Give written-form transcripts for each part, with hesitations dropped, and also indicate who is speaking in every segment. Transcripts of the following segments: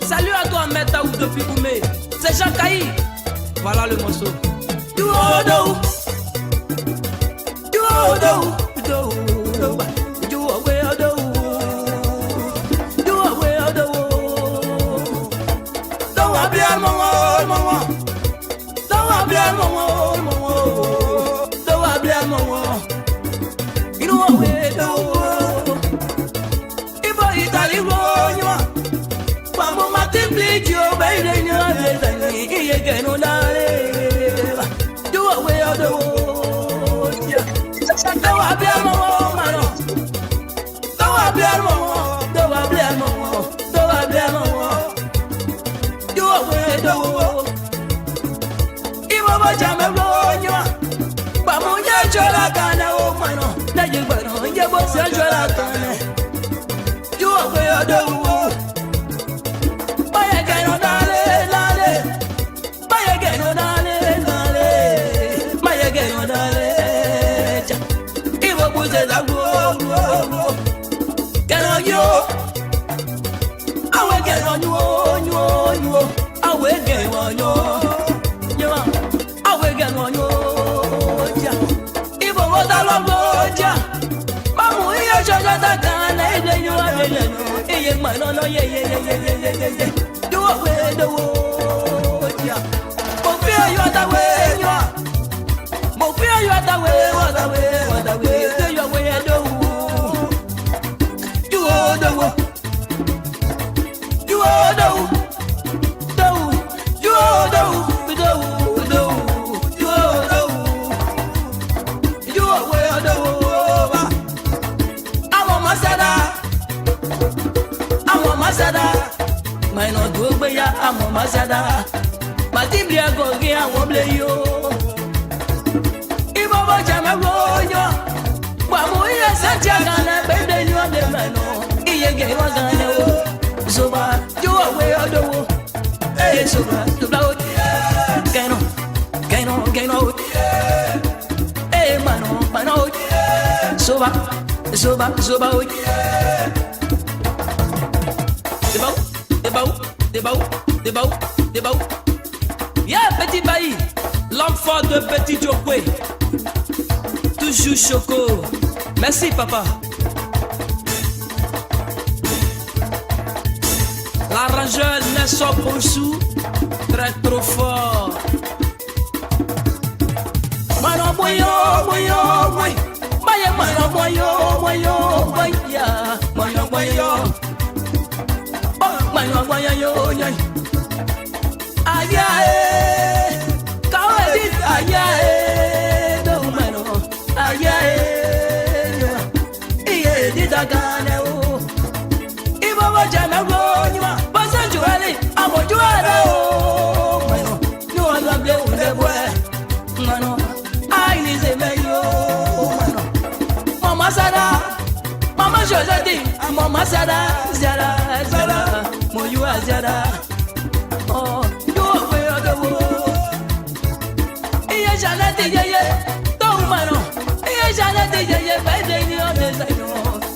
Speaker 1: Salut à toi, Meta ou depuis Goumé. C'est Jean Caï. Voilà le morceau. Du odo. Du odo. Du odo. Du odo. Don't want bien maman. Don't want bien maman. Don't want bien maman. You know what we do. If I tell you multiply your baby, you can do away of the world. Don't I be a woman? Don't I be a woman? Don't I be a woman? Don't I be a woman? Do away the world. If I was a man, but when you're Jolagana, oh, man, now you better, you was a Jolagana. Do away of the world. Masada, Matibia go here, wobble you. If I watch a magoyo, Wamuya Santiago, baby, you are the man. He gave us a no. So bad, you are way of the wood. Hey, so bad, to blow. Gano. Hey, mano. So bad. Débao. Yeah, petit bailli, l'enfant de petit Jokwe. Toujours choco. Merci, papa. L'arrangeur ne sort pour sous, très trop fort. Mano boyo. Ayae, kawedit ayae, do mano, ayae, iye didagane o, ibo wajana gonywa, basanjuale, abojuale o, mano, no alable undebwe, mano, aini zemeyo, mano, mama Josadi, mama Zara, moyu Zara. Oh, you away of the world. Iya Janati, don't mano. Iya Janati, baby, on the side.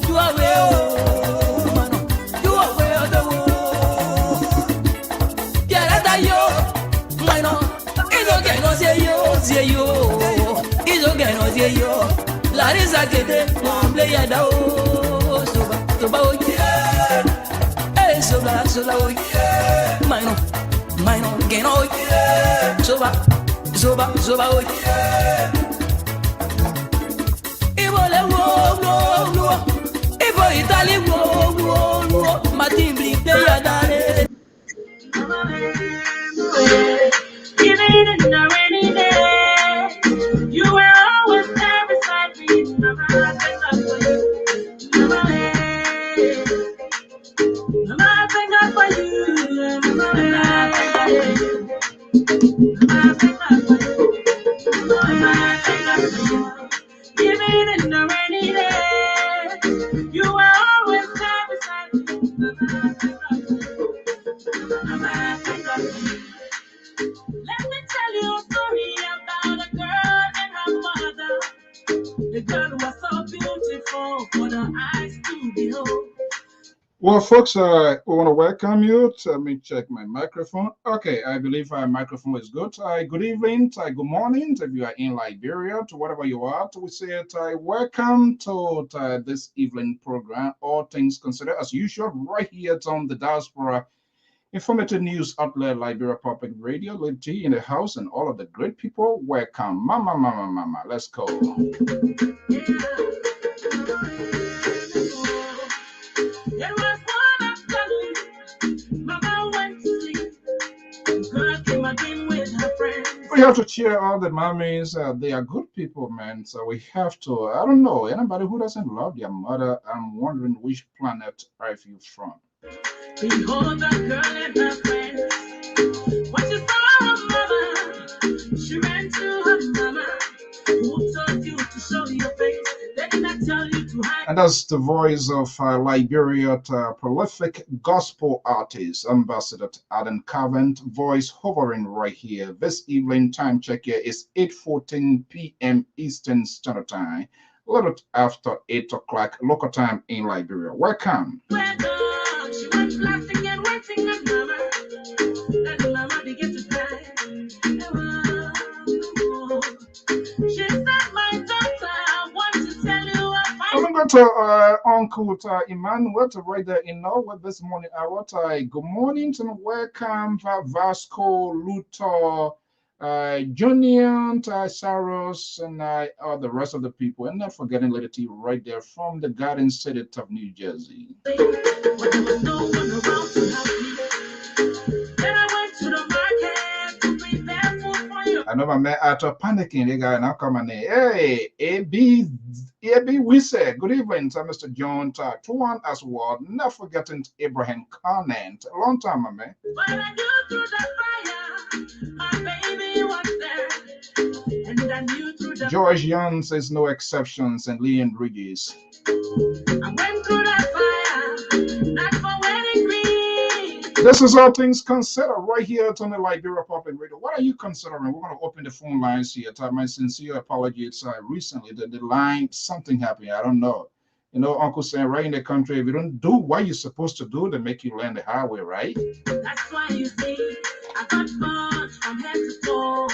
Speaker 1: You away, oh, mano. You away of the world. Yarata, yo, mano. It's okay, no, say you. It's okay, no, say you. Larissa, get it, one player, so bad, yeah. Hey, so bad, mano. Mino, get out, Zoba, oh, yeah. Ibole, whoa, Ibo Italy, whoa, Matimbli, they are done. Even in the rainy day, you were always there beside me. Mama, thank God for you. Mama, thank God for you. Mama, even in the rainy day, you were always there beside me. Let me tell you a story about a girl and her mother. The girl was so beautiful for the eyes to behold.
Speaker 2: Well, folks, we want to welcome you. Let me check my microphone. Okay, I believe my microphone is good. Good evening, good morning, if you are in Liberia, to whatever you are. We say it, welcome to this evening program, All Things Considered, as usual, right here on the Diaspora Informative News Outlet, Liberia Public Radio, Lpr-Tv in the house, and all of the great people. Welcome. Mama, mama, mama. Let's go. We have to cheer all the mommies. They are good people, man. So we have to. I don't know anybody who doesn't love their mother. I'm wondering which planet are you from.
Speaker 1: Behold the girl and her friends. When she saw her mother, she ran to her mama. Who told you to show your face? They did not tell you to hide.
Speaker 2: And that's the voice of Liberia, prolific gospel artist, Ambassador Adam Cavent, voice hovering right here. This evening time check here is 8:14 p.m. Eastern Standard Time, a little after 8 o'clock local time in Liberia. Welcome.
Speaker 1: She went laughing and waiting at mama. Then mama began to cry. She said, my daughter, I want to tell you
Speaker 2: I'm going to Uncle Emmanuel to write there in Norway this morning. Good morning and welcome, Vasco, Luther, Junior, Saros, and all the rest of the people. And not forgetting Lady T right there from the Garden City of New Jersey.
Speaker 1: When there was no one around to help me. Then I went to the market to prepare food for you.
Speaker 2: I know my man out of panicking, they got now come and hey, AB, we say good evening to Mr. John Tuan as well. Not forgetting Abraham Conant. A long time, my man.
Speaker 1: When I knew through the fire, my baby was there. And I knew through the
Speaker 2: George Young says no exceptions, and Leon Bridges.
Speaker 1: I went through the fire, not for wedding ring.
Speaker 2: This is All Things Considered right here on the Liberia Public Radio. What are you considering? We're going to open the phone lines here. My sincere apologies. Recently, the line, something happened. I don't know. You know, Uncle saying right in the country, if you don't do what you're supposed to do, they make you learn the highway, right?
Speaker 1: That's why you see, I got much from head to toe.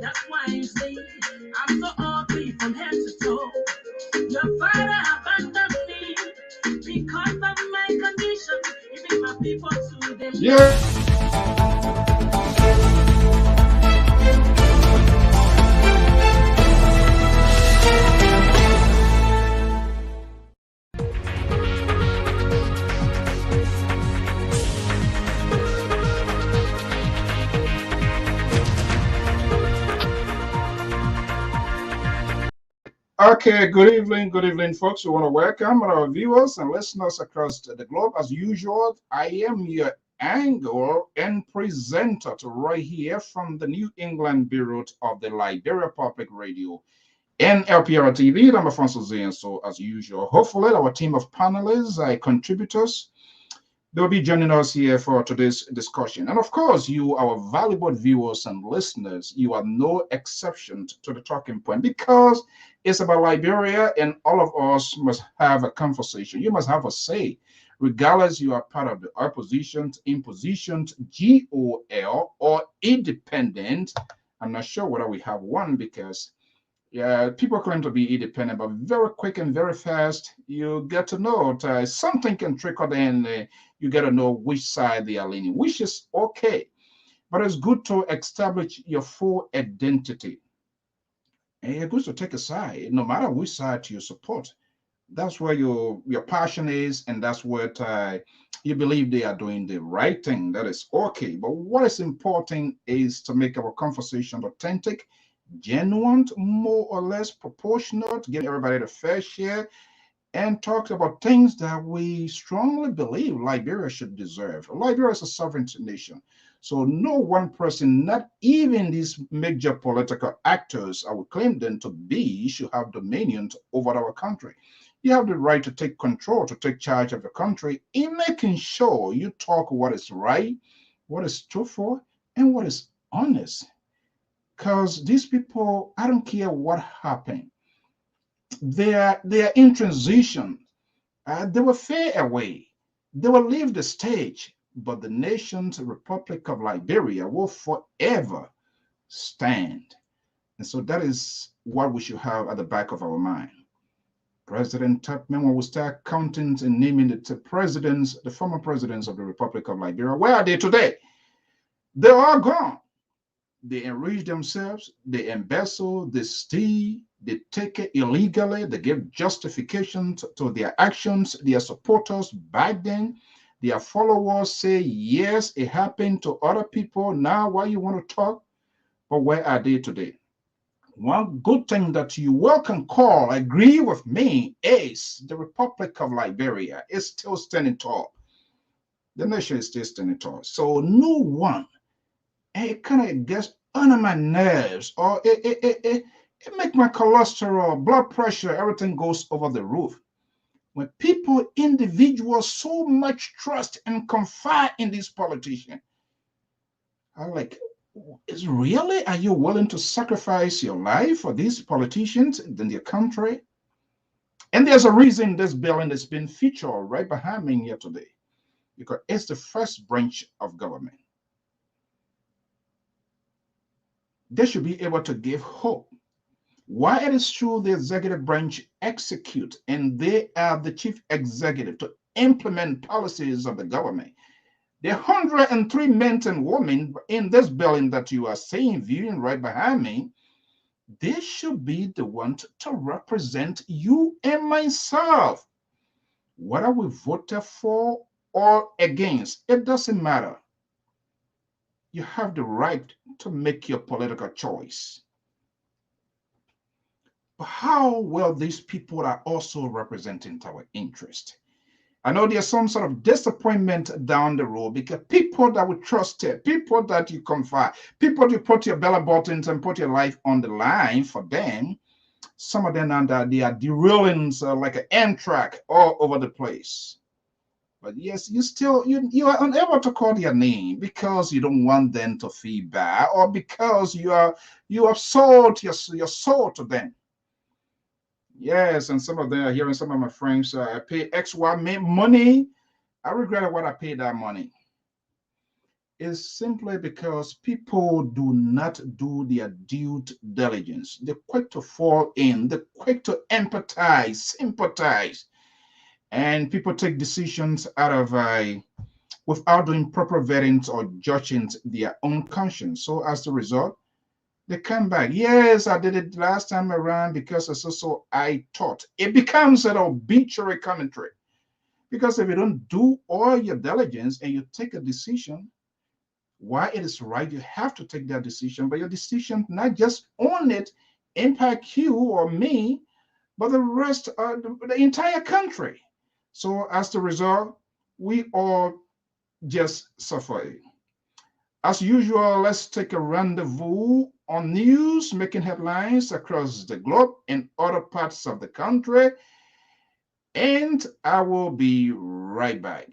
Speaker 1: That's why you see, I'm so ugly from head to toe. Your father abandoned me because of my condition. Even my people to them.
Speaker 2: Yeah. Okay, good evening, folks. We want to welcome our viewers and listeners across the globe. As usual, I am your anchor and presenter right here from the New England Bureau of the Liberia Public Radio and Lpr-Tv. I'm Afonso Zane. So, as usual, hopefully our team of panelists, contributors, they'll be joining us here for today's discussion. And of course, you, our valuable viewers and listeners, you are no exception to the talking point because it's about Liberia and all of us must have a conversation. You must have a say, regardless you are part of the opposition, imposition, GOL, or independent. I'm not sure whether we have one because people claim to be independent, but very quick and very fast, you get to know something can trickle in. You get to know which side they are leaning, which is okay. But it's good to establish your full identity. And it's good to take a side, no matter which side you support. That's where your passion is, and that's what you believe they are doing the right thing. That is okay. But what is important is to make our conversation authentic, genuine, more or less proportionate, give everybody the fair share, and talk about things that we strongly believe Liberia should deserve. Liberia is a sovereign nation. So no one person, not even these major political actors, I would claim them to be, should have dominion over our country. You have the right to take control, to take charge of the country in making sure you talk what is right, what is truthful, and what is honest. Because these people, I don't care what happened. They are in transition. They will fade away. They will leave the stage, but the nation's Republic of Liberia will forever stand. And so that is what we should have at the back of our mind. President Tubman, when we start counting and naming the presidents, the former presidents of the Republic of Liberia, where are they today? They're all gone. They enrich themselves, they embezzle, they steal, they take it illegally, they give justification to their actions. Their supporters back then, their followers say, yes, it happened to other people. Now, why you want to talk? But where are they today? One good thing that you well can call, agree with me, is the Republic of Liberia is still standing tall. The nation is still standing tall. So no one, it kind of gets under my nerves, or it makes my cholesterol, blood pressure, everything goes over the roof. When people, individuals, so much trust and confide in these politicians, I'm like, is really, are you willing to sacrifice your life for these politicians in your country? And there's a reason this building has been featured right behind me here today, because it's the first branch of government. They should be able to give hope. Why it is true the executive branch execute, and they are the chief executive to implement policies of the government. The 103 men and women in this building that you are seeing, viewing right behind me, they should be the ones to represent you and myself. Whether we voted for or against, it doesn't matter. You have the right to make your political choice. But how well these people are also representing our interest? I know there's some sort of disappointment down the road because people that we trusted, people that you confide, people you put your belly buttons and put your life on the line for them, some of them they are derailing like an Amtrak all over the place. But yes, you are unable to call their name because you don't want them to feel bad, or because you have sold your soul to them. Yes, and some of them are hearing some of my friends. I pay XY money. I regret what I paid that money. It's simply because people do not do their due diligence. They're quick to fall in. They're quick to empathize, sympathize, and people take decisions out of without doing proper vetting or judging their own conscience. So as a result, they come back. Yes, I did it last time around because so I thought. It becomes an obituary commentary. Because if you don't do all your diligence and you take a decision, why it is right, you have to take that decision. But your decision, not just on it, impact you or me, but the rest of the entire country. So as the result, we all just suffer. As usual, let's take a rendezvous on news making headlines across the globe and other parts of the country. And I will be right back.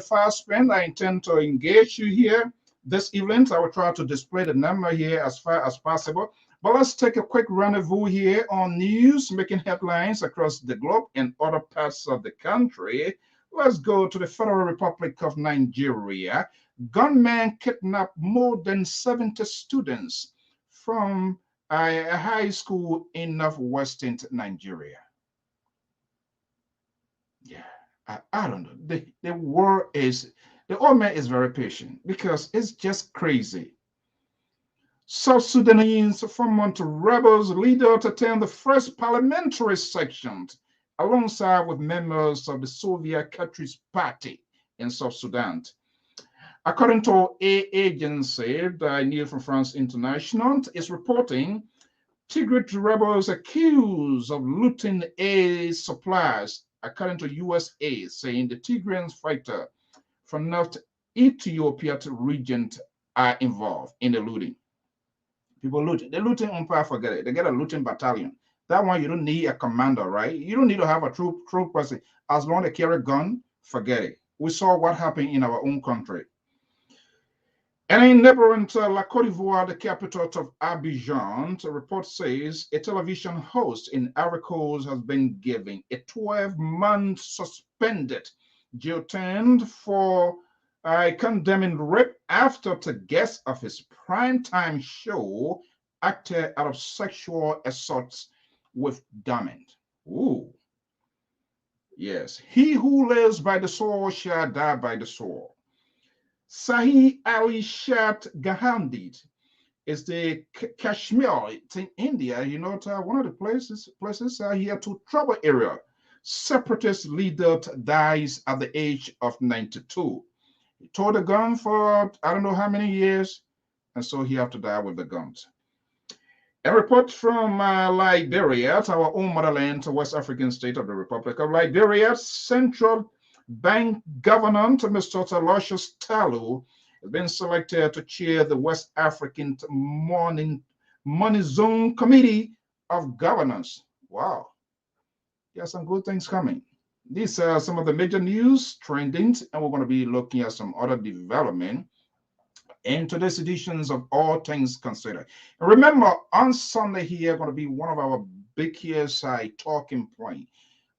Speaker 2: Fast spend, I intend to engage you here. This event, I will try to display the number here as far as possible. But let's take a quick rendezvous here on news making headlines across the globe and other parts of the country. Let's go to the Federal Republic of Nigeria. Gunmen kidnapped more than 70 students from a high school in northwestern Nigeria. Yeah. I don't know. The war is, the old man is very patient because it's just crazy. South Sudanese former rebels leader to attend the first parliamentary section alongside with members of the Soviet Catholic Party in South Sudan. According to a agency that I knew from France International, is reporting Tigray rebels accused of looting aid supplies, according to USA, saying the Tigrayan fighter from North Ethiopia region are involved in the looting. People looting. They're looting on fire, forget it. They get a looting battalion That one, you don't need a commander, right? You don't need to have a troop person. As long as they carry a gun, forget it. We saw what happened in our own country. And in neighboring La Cote d'Ivoire, the capital of Abidjan, the report says a television host in Ivory Coast has been given a 12-month suspended jail term for condemning rape after the guest of his primetime show acted out of sexual assaults with Diamond. Ooh. Yes. He who lives by the sword shall die by the sword. Sahi Ali Shat Gahandit is the Kashmir. It's in India. You know, one of the places here to trouble area. Separatist leader dies at the age of 92. He towed the gun for I don't know how many years, and so he have to die with the guns. A report from Liberia, our own motherland, West African state of the Republic of Liberia, Central Bank Governor Mr. Aloysius Talu has been selected to chair the West African Money Zone Committee of Governors. Wow, there are some good things coming. These are some of the major news trending, and we're going to be looking at some other development in today's editions of All Things Considered. And remember, on Sunday here, going to be one of our big KSI talking point,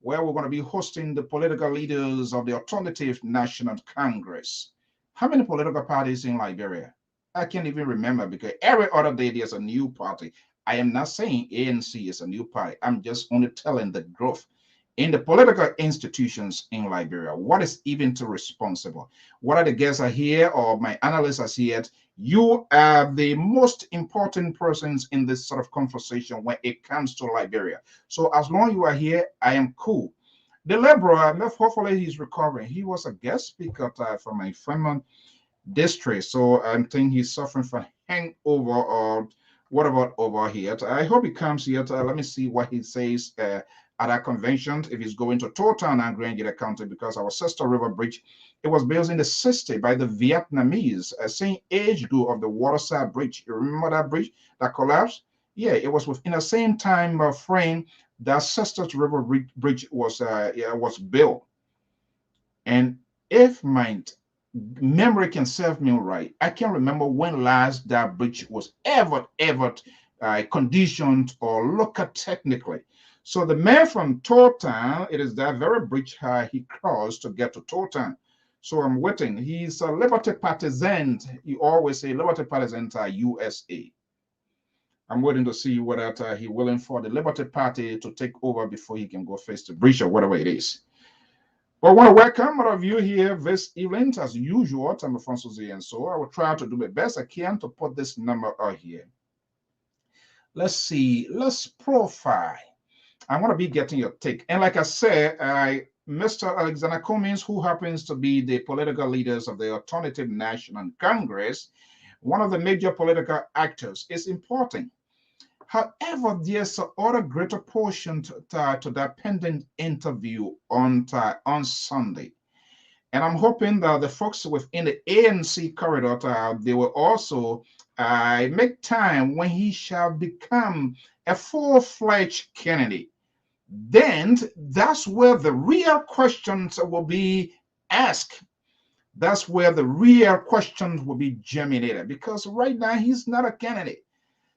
Speaker 2: where we're going to be hosting the political leaders of the Alternative National Congress. How many political parties in Liberia? I can't even remember because every other day there's a new party. I am not saying ANC is a new party. I'm just only telling the growth in the political institutions in Liberia. What is even too responsible? What are the guests are here or my analysts are here? You are the most important persons in this sort of conversation when it comes to Liberia. So as long as you are here, I am cool. The Liberal, hopefully he's recovering. He was a guest speaker from my former district. So I think he's suffering from hangover or what about over here? I hope he comes here. Let me see what he says at our convention if he's going to Totown and Grand County, because our sister river bridge, it was built in the 60s by the Vietnamese, same age group of the Waterside Bridge. You remember that bridge that collapsed? Yeah, it was within the same time frame that Sisters River Bridge was built. And if my memory can serve me right, I can't remember when last that bridge was ever conditioned or looked at technically. So the man from Totown, it is that very bridge he crossed to get to Totown. So I'm waiting. He's a Liberty partisan. He always say Liberty partisan USA. I'm waiting to see whether he's willing for the Liberty Party to take over before he can go face the bridge or whatever it is. Well, I want to welcome all of you here this evening. As usual, I'm Alfonso Z, and so I will try to do my best I can to put this number out here. Let's see. Let's profile. I want to be getting your take. And like I said, Mr. Alexander Cummings, who happens to be the political leaders of the Alternative National Congress, one of the major political actors, is important. However, there's another greater portion to that pending interview on Sunday. And I'm hoping that the folks within the ANC corridor, they will also make time when he shall become a full-fledged candidate. Then that's where the real questions will be asked. That's where the real questions will be germinated, because right now he's not a candidate.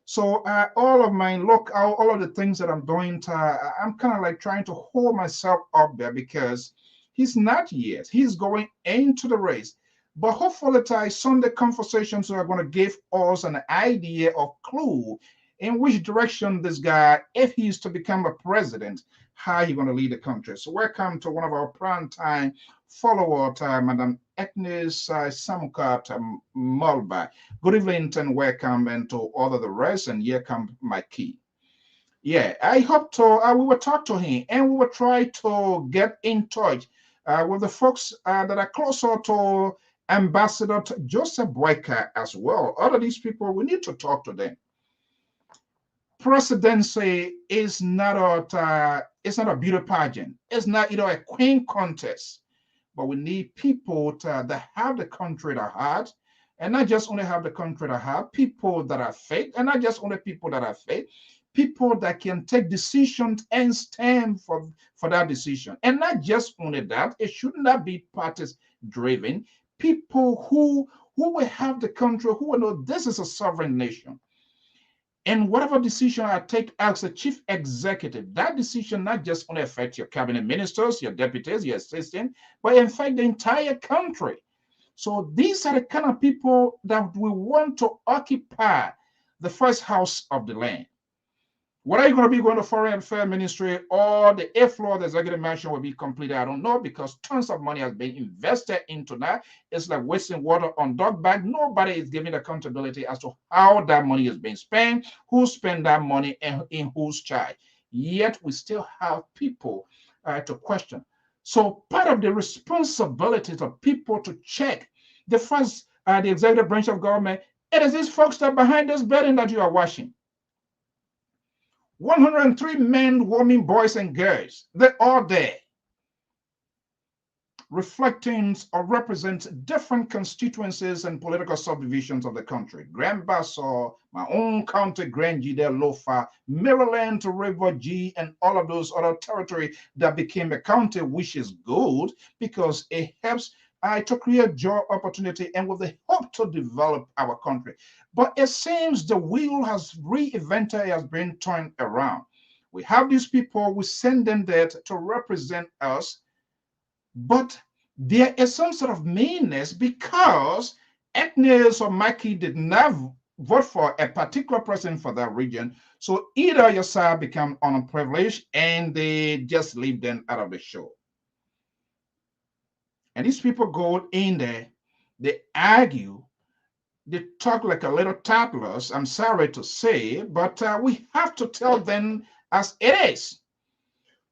Speaker 2: So all of the things that I'm doing, I'm kind of like trying to hold myself up there because he's not yet. He's going into the race. But hopefully Sunday conversations are going to give us an idea or clue in which direction this guy, if he's to become a president, how he's going to lead the country. So welcome to one of our prime time followers, Madam Agnes Samukat Mulba. Good evening and welcome, and to all of the rest. And here comes my key. Yeah, I hope to, we will talk to him and we will try to get in touch with the folks that are closer to Ambassador Joseph Boyka as well. All of these people, we need to talk to them. Presidency is not a beauty pageant. It's not a queen contest. But we need people that have the country at heart, and not just only have the country at heart, people that are faith, and not just only people that are faith, people that can take decisions and stand for that decision. And not just only that, it should not be parties driven. People who will have the country, who will know this is a sovereign nation. And whatever decision I take as a chief executive, that decision not just only affect your cabinet ministers, your deputies, your assistants, but in fact the entire country. So these are the kind of people that we want to occupy the first house of the land. What are you going to be going to Foreign Affairs Ministry or the 8th floor of the executive mansion will be completed? I don't know, because tons of money has been invested into that. It's like wasting water on dog bag. Nobody is giving accountability as to how that money is being spent, who spent that money, and in whose charge. Yet we still have people to question. So part of the responsibilities of people to check the first, the executive branch of government, it is these folks that are behind this building that you are watching. 103 men, women, boys, and girls, they're all there, reflecting or represent different constituencies and political subdivisions of the country. Grand Bassa, my own county, Grand Gide, Lofa, Maryland, River G, and all of those other territory that became a county, which is good because it helps to create job opportunity and with the hope to develop our country. But it seems the wheel has reinvented, has been turned around. We have these people, we send them there to represent us, but there is some sort of meanness because Agnes or Mackie did not vote for a particular person for that region. So either your side become unprivileged and they just leave them out of the show. And these people go in there, they argue, they talk like a little toddlers. I'm sorry to say, but we have to tell them as it is.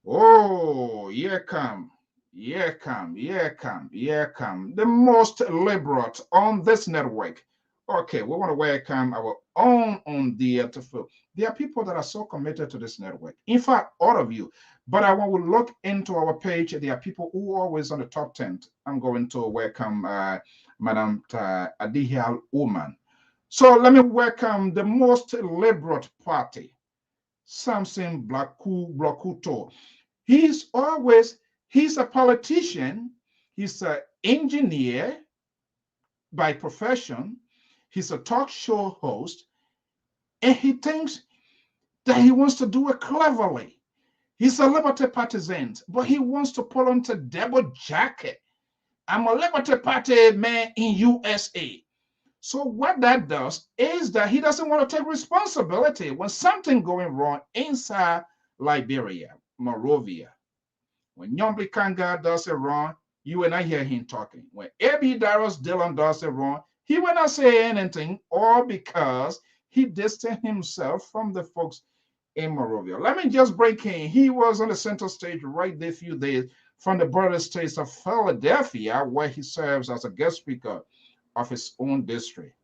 Speaker 2: Oh, here come, here come, here come, here come the most liberal on this network. Okay, we want to welcome our own on the to there are people that are so committed to this network. In fact, all of you. But I want to look into our page. There are people who are always on the top 10. I'm going to welcome Madam Adihal Uman. So let me welcome the most liberal party, Samson Blakuto. He's a politician. He's an engineer by profession. He's a talk show host. And he thinks that he wants to do it cleverly. He's a Liberty partisan, but he wants to pull on to double jacket. I'm a Liberty Party man in USA. So what that does is that he doesn't want to take responsibility when something going wrong inside Liberia, Monrovia. When Nyombi Kanga does it wrong, you will not hear him talking. When A.B. Darius Dillon does it wrong, he will not say anything, all because he distanced himself from the folks in Monrovia. Let me just break in. He was on the center stage right there a few days from the border states of Philadelphia, where he serves as a guest speaker of his own district.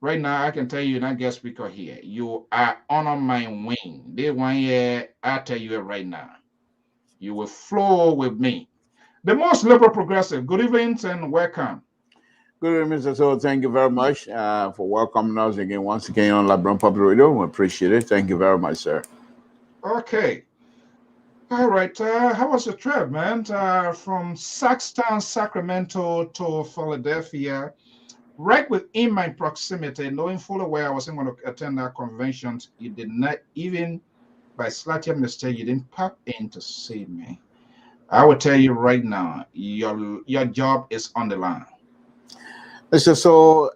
Speaker 2: Right now, I can tell you, you're not guest speaker here. You are on my wing. This one year, I tell you it right now. You will flow with me. The most liberal progressive. Good evening and welcome.
Speaker 3: Good evening, Mr. So. Thank you very much for welcoming us again, once again on LeBron Public Radio. We appreciate it. Thank you very much, sir.
Speaker 2: Okay. All right. How was your trip, man? From Saxtown, Sacramento to Philadelphia, right within my proximity, knowing fully well I wasn't going to attend that convention. You did not even, by slight mistake, you didn't pop in to see me. I will tell you right now, your job is on the line.
Speaker 3: Mr. So,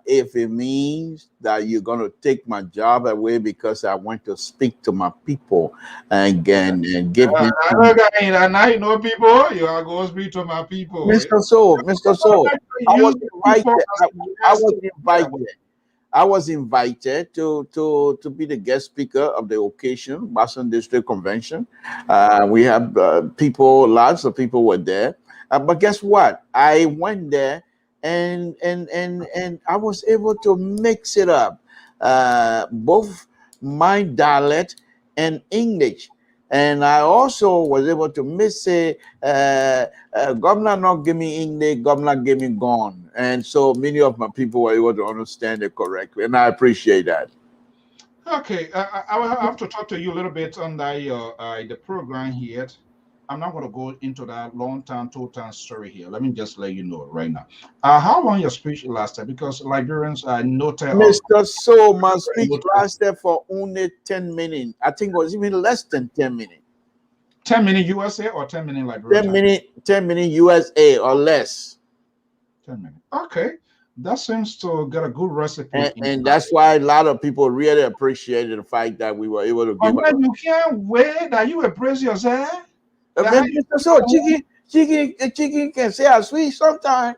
Speaker 3: if it means that you're going to take my job away because I want to speak to my people and give them...
Speaker 2: Now you know people, you are going to speak to my people.
Speaker 3: Mr. So, I was invited to be the guest speaker of the occasion, Boston District Convention. We have lots of people were there. But guess what? I went there and I was able to mix it up, both my dialect and English. And I also was able to mix it, governor not give me English, governor give me gone. And so many of my people were able to understand it correctly. And I appreciate that.
Speaker 2: Okay, I will have to talk to you a little bit on the program here. I'm not going to go into that long time, total story here. Let me just let you know right now. How long your speech lasted? Because Liberians are noted of
Speaker 3: Mr. So, my speech
Speaker 2: noted
Speaker 3: lasted for only 10 minutes. I think it was even less than 10 minutes.
Speaker 2: 10 minute USA or 10 minute Liberian
Speaker 3: 10
Speaker 2: time?
Speaker 3: minutes, 10 minutes USA or less.
Speaker 2: 10 minutes. Okay, that seems to get a good recipe
Speaker 3: And
Speaker 2: inside.
Speaker 3: that's why a lot of people really appreciated the fact that we were able to
Speaker 2: Oh
Speaker 3: give
Speaker 2: man, you can't wait that you will praise yourself. That how you
Speaker 3: Mr. So, Chicken can say I sweet sometimes.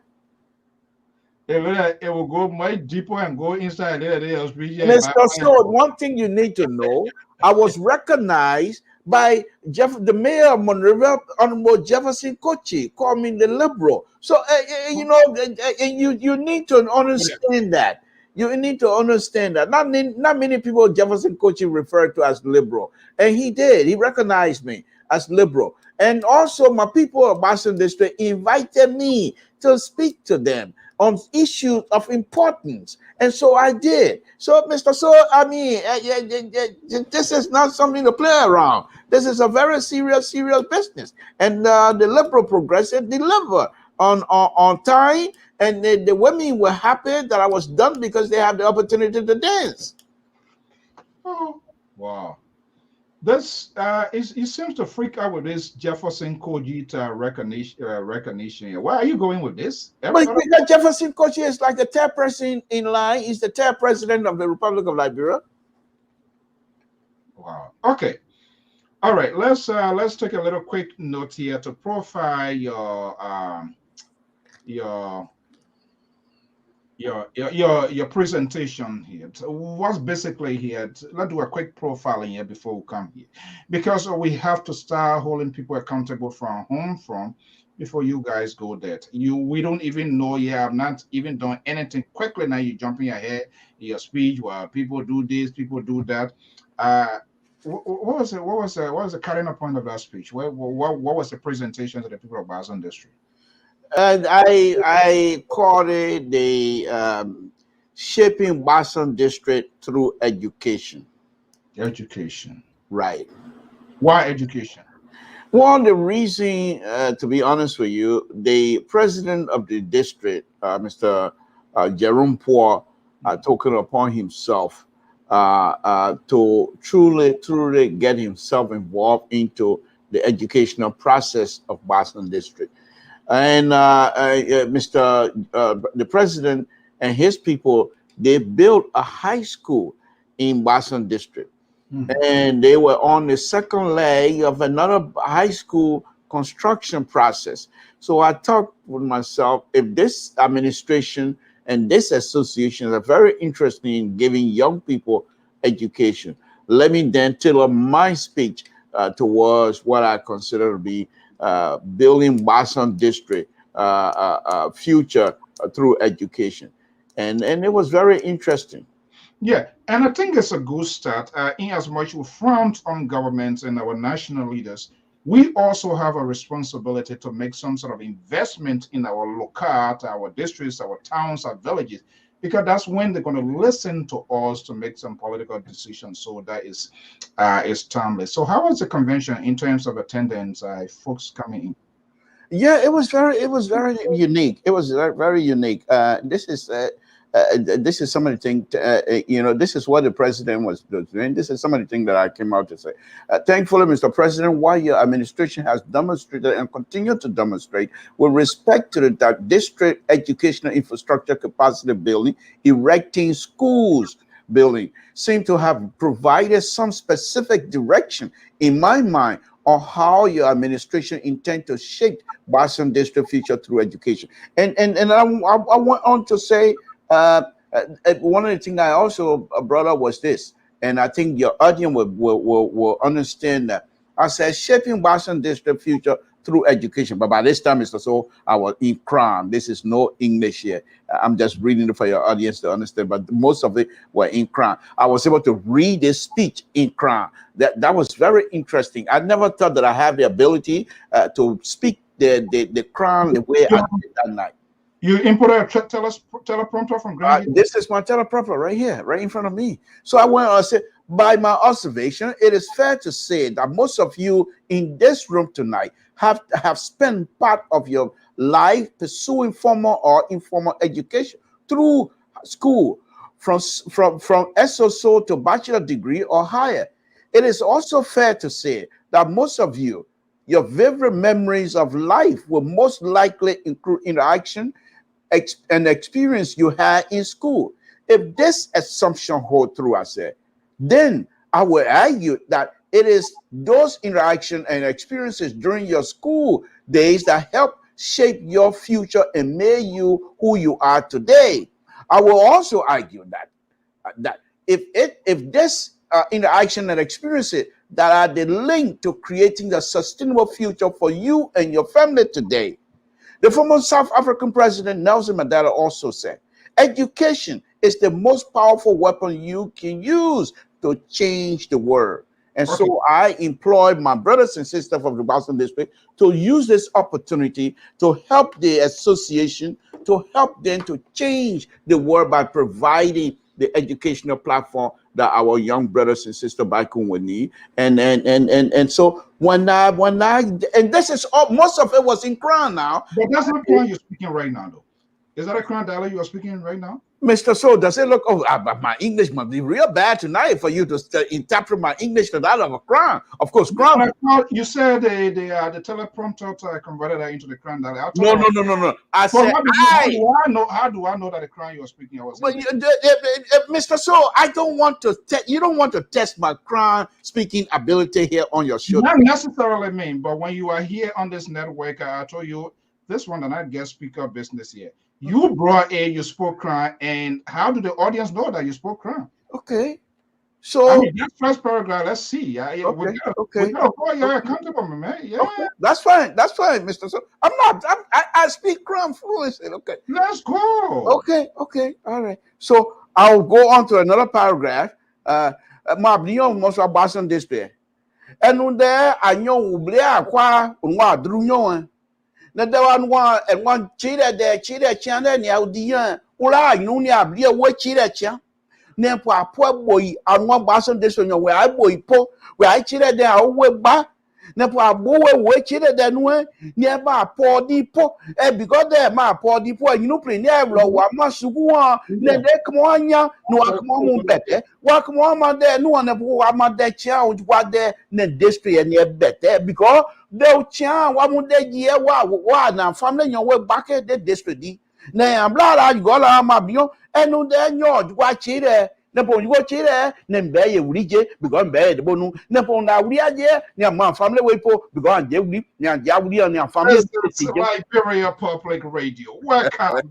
Speaker 2: it will go much deeper and go inside the speech.
Speaker 3: Mr. So, one thing you need to know, I was recognized by the mayor of Monrovia, Honorable Jefferson Kochi, called me the liberal. So, you know, you need to understand that. You need to understand that. Not many people Jefferson Kochi referred to as liberal. And he did. He recognized me as liberal. And also, my people of Boston District invited me to speak to them on issues of importance. And so I did. So, Mr. So, I mean, this is not something to play around. This is a very serious business. And the liberal progressive deliver on time. And the women were happy that I was done because they had the opportunity to dance.
Speaker 2: Oh, wow. This it seems to freak out with this Jefferson Cogita recognition. Where are you going with this?
Speaker 3: But because Jefferson Kochi is like the third person in line, he's the third president of the Republic of Liberia.
Speaker 2: Wow. Okay. All right. Let's take a little quick note here to profile your your presentation here. So what's basically here? Let's do a quick profiling here before we come here, because we have to start holding people accountable from home from before you guys go there. We don't even know you have not even done anything. Quickly now you jumping ahead in your speech while people do this, people do that. What was it? What was the carrying point of that speech? What was the presentation to the people of Bazan District?
Speaker 3: And I called it the shaping Boston district through education.
Speaker 2: Education.
Speaker 3: Right.
Speaker 2: Why education?
Speaker 3: Well, the reason, to be honest with you, the president of the district, Mr. Jerome Poor, took it upon himself to truly get himself involved into the educational process of Boston district. And Mr. The president and his people, they built a high school in Boston district, and they were on the second leg of another high school construction process. So I talked with myself, if this administration and this association are very interested in giving young people education, let me then tailor my speech towards what I consider to be building Boston district future through education. And it was very interesting.
Speaker 2: Yeah, and I think it's a good start. In as much we front on governments and our national leaders, we also have a responsibility to make some sort of investment in our locale, our districts, our towns, our villages, because that's when they're going to listen to us to make some political decisions. So that is timely. So how was the convention in terms of attendance? Folks coming in.
Speaker 3: Yeah, it was very unique. It was very unique. This is some of the things, this is what the president was doing. This is some of the things that I came out to say. Thankfully, Mr. President, while your administration has demonstrated and continue to demonstrate with respect to the district educational infrastructure capacity building, erecting schools building, seem to have provided some specific direction in my mind on how your administration intend to shape Boston district future through education. And I went on to say, one of the things I also brought up was this, and I think your audience will understand that. I said shaping Boston district future through education. But by this time, Mr. So, I was in crime. This is no English here. I'm just reading it for your audience to understand. But most of it were in crime. I was able to read this speech in crime. That was very interesting. I never thought that I had the ability to speak the crime the way I did that night.
Speaker 2: You imported a teleprompter from Grandview?
Speaker 3: This is my teleprompter right here, right in front of me. So I went. I said, by my observation, it is fair to say that most of you in this room tonight have spent part of your life pursuing formal or informal education through school, from SOSO to bachelor degree or higher. It is also fair to say that most of you, your vivid memories of life will most likely include interaction and experience you had in school. If this assumption holds true, I say, then I will argue that it is those interactions and experiences during your school days that help shape your future and made you who you are today. I will also argue that if this interaction and experiences that are the link to creating a sustainable future for you and your family today. The former South African president Nelson Mandela also said, education is the most powerful weapon you can use to change the world. And so I employ my brothers and sisters from the Boston district to use this opportunity to help the association, to help them to change the world by providing the educational platform that our young brothers and sisters back home would need. And so when I and this is all, most of it was in Crown now.
Speaker 2: But that's not Crown you're speaking right now, though. Is that a Crown dialect you are speaking right now?
Speaker 3: Mr. So, does it look, my English must be real bad tonight for you to interpret my English to that of a Crown. Of course, Crown.
Speaker 2: You said the teleprompter converted that into the Crown dialect.
Speaker 3: No. I said,
Speaker 2: how do I know that the Crown you are speaking?
Speaker 3: Mr. So, I don't want to, you don't want to test my Crown speaking ability here on your show.
Speaker 2: Not necessarily mean, but when you are here on this network, I told you, this one and I guest speaker business here. You brought you spoke Crown, and how do the audience know that you spoke Crown?
Speaker 3: Okay, so
Speaker 2: that first paragraph, let's see.
Speaker 3: Okay.
Speaker 2: You're accountable, man. Yeah,
Speaker 3: okay. That's fine, Mr. So, I speak Crown fluently. Okay,
Speaker 2: let's go.
Speaker 3: Okay, all right. So I'll go on to another paragraph. My opinion most of Boston display, and there I know Ublia qua unwa drunyon. Na da one cheated there, cheated channel near the Ula, Nunia, Blia, what cheated chan. Nempo a poor boy, and one Boston district where I boy po, where I cheated there, away back. Nempo a boy, way cheated than one, nearby poor depot, and because there, my poor depot, and you know, play near one must go on, then they come on ya, no, come on better. Walk on there, no one of my there child, what there, then district and near better, because they'll chan, what would they year, what now, family, your way back at the district. Now, I'm glad I got my bio, and no, then you're watch it. Nepon you watch it, then bear you rije, because bear the bonu, Nepon now we are there, near my family wapo, because they will be near Yawdi and your family.
Speaker 2: It's Liberia Public Radio. Welcome.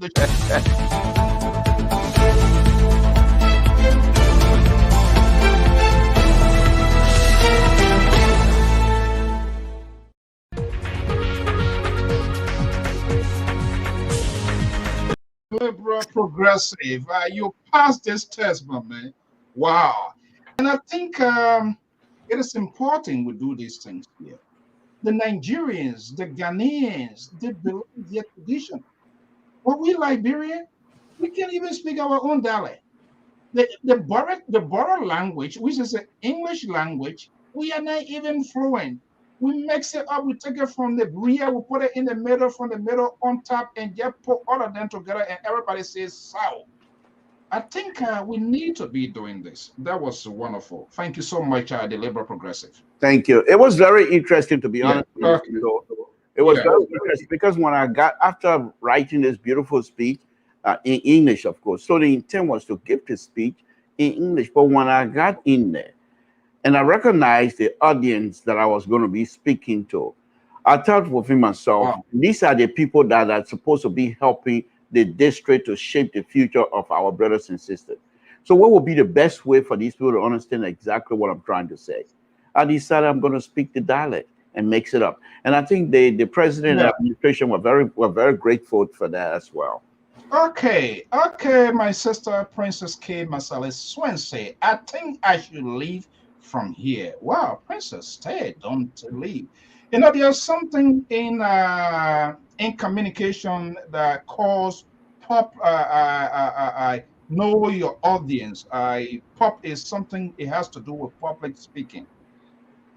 Speaker 2: Liberal progressive, you passed this test, my man. Wow. And I think it is important we do these things here. The Nigerians, the Ghanaians, they believe their tradition. But we Liberian, we can't even speak our own dialect. The borrowed language, which is an English language, we are not even fluent. We mix it up, we take it from the rear, we put it in the middle, from the middle on top, and just put all of them together, and everybody says "Sao." I think we need to be doing this. That was wonderful. Thank you so much, the Liberal Progressive.
Speaker 3: Thank you. It was very interesting, to be honest. It was very interesting because when I got, after writing this beautiful speech in English, of course, so the intent was to give the speech in English. But when I got in there, and I recognized the audience that I was going to be speaking to, I thought within myself, these are the people that are supposed to be helping the district to shape the future of our brothers and sisters. So what would be the best way for these people to understand exactly what I'm trying to say? I decided I'm going to speak the dialect and mix it up. And I think the president and administration were very grateful for that as well.
Speaker 2: Okay, my sister, Princess K. Masale Swansea, I think I should leave from here. Wow, Princess, stay, don't leave. You know, there's something in communication that calls know your audience. Pop is something, it has to do with public speaking.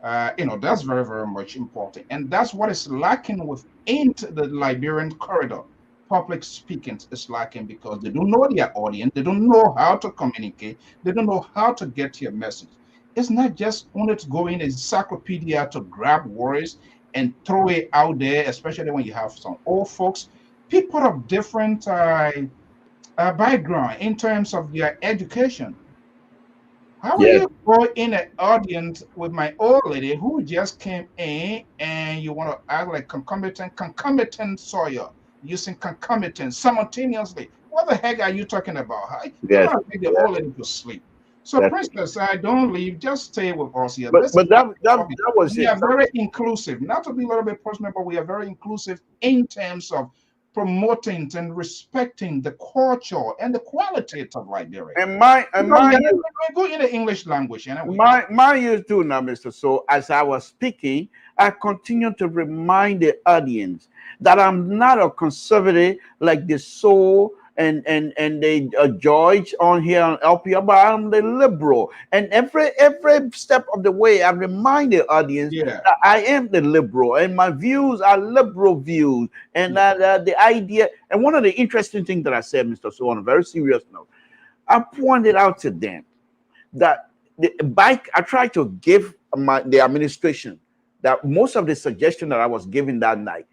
Speaker 2: That's very, very much important. And that's what is lacking within the Liberian corridor. Public speaking is lacking because they don't know their audience. They don't know how to communicate. They don't know how to get your message. It's not just only to go in a encyclopedia to grab words and throw it out there, especially when you have some old folks, people of different background in terms of their education. How will
Speaker 3: Yes.
Speaker 2: you go in an audience with my old lady who just came in and you want to act like concomitant Sawyer, using concomitant simultaneously? What the heck are you talking about? You're
Speaker 3: Yes.
Speaker 2: going to make the old lady to sleep. So,
Speaker 3: Yes.
Speaker 2: Princess, I don't leave. Just stay with us here.
Speaker 3: But
Speaker 2: Listen,
Speaker 3: but that was
Speaker 2: we
Speaker 3: it.
Speaker 2: are very inclusive. Not to be a little bit personal, but we are very inclusive in terms of promoting and respecting the culture and the quality of Liberia.
Speaker 3: And my and
Speaker 2: Because
Speaker 3: my
Speaker 2: we go in the English language anyway.
Speaker 3: my years too now, Mr. So as I was speaking, I continue to remind the audience that I'm not a conservative like the soul and the George on here on LPR, but I'm the liberal. And every step of the way, I remind the audience
Speaker 2: Yeah.
Speaker 3: that I am the liberal, and my views are liberal views, and
Speaker 2: Yeah.
Speaker 3: that the idea. And one of the interesting things that I said, Mr. So, on a very serious note, I pointed out to them that the bike, I tried to give the administration that most of the suggestions that I was giving that night,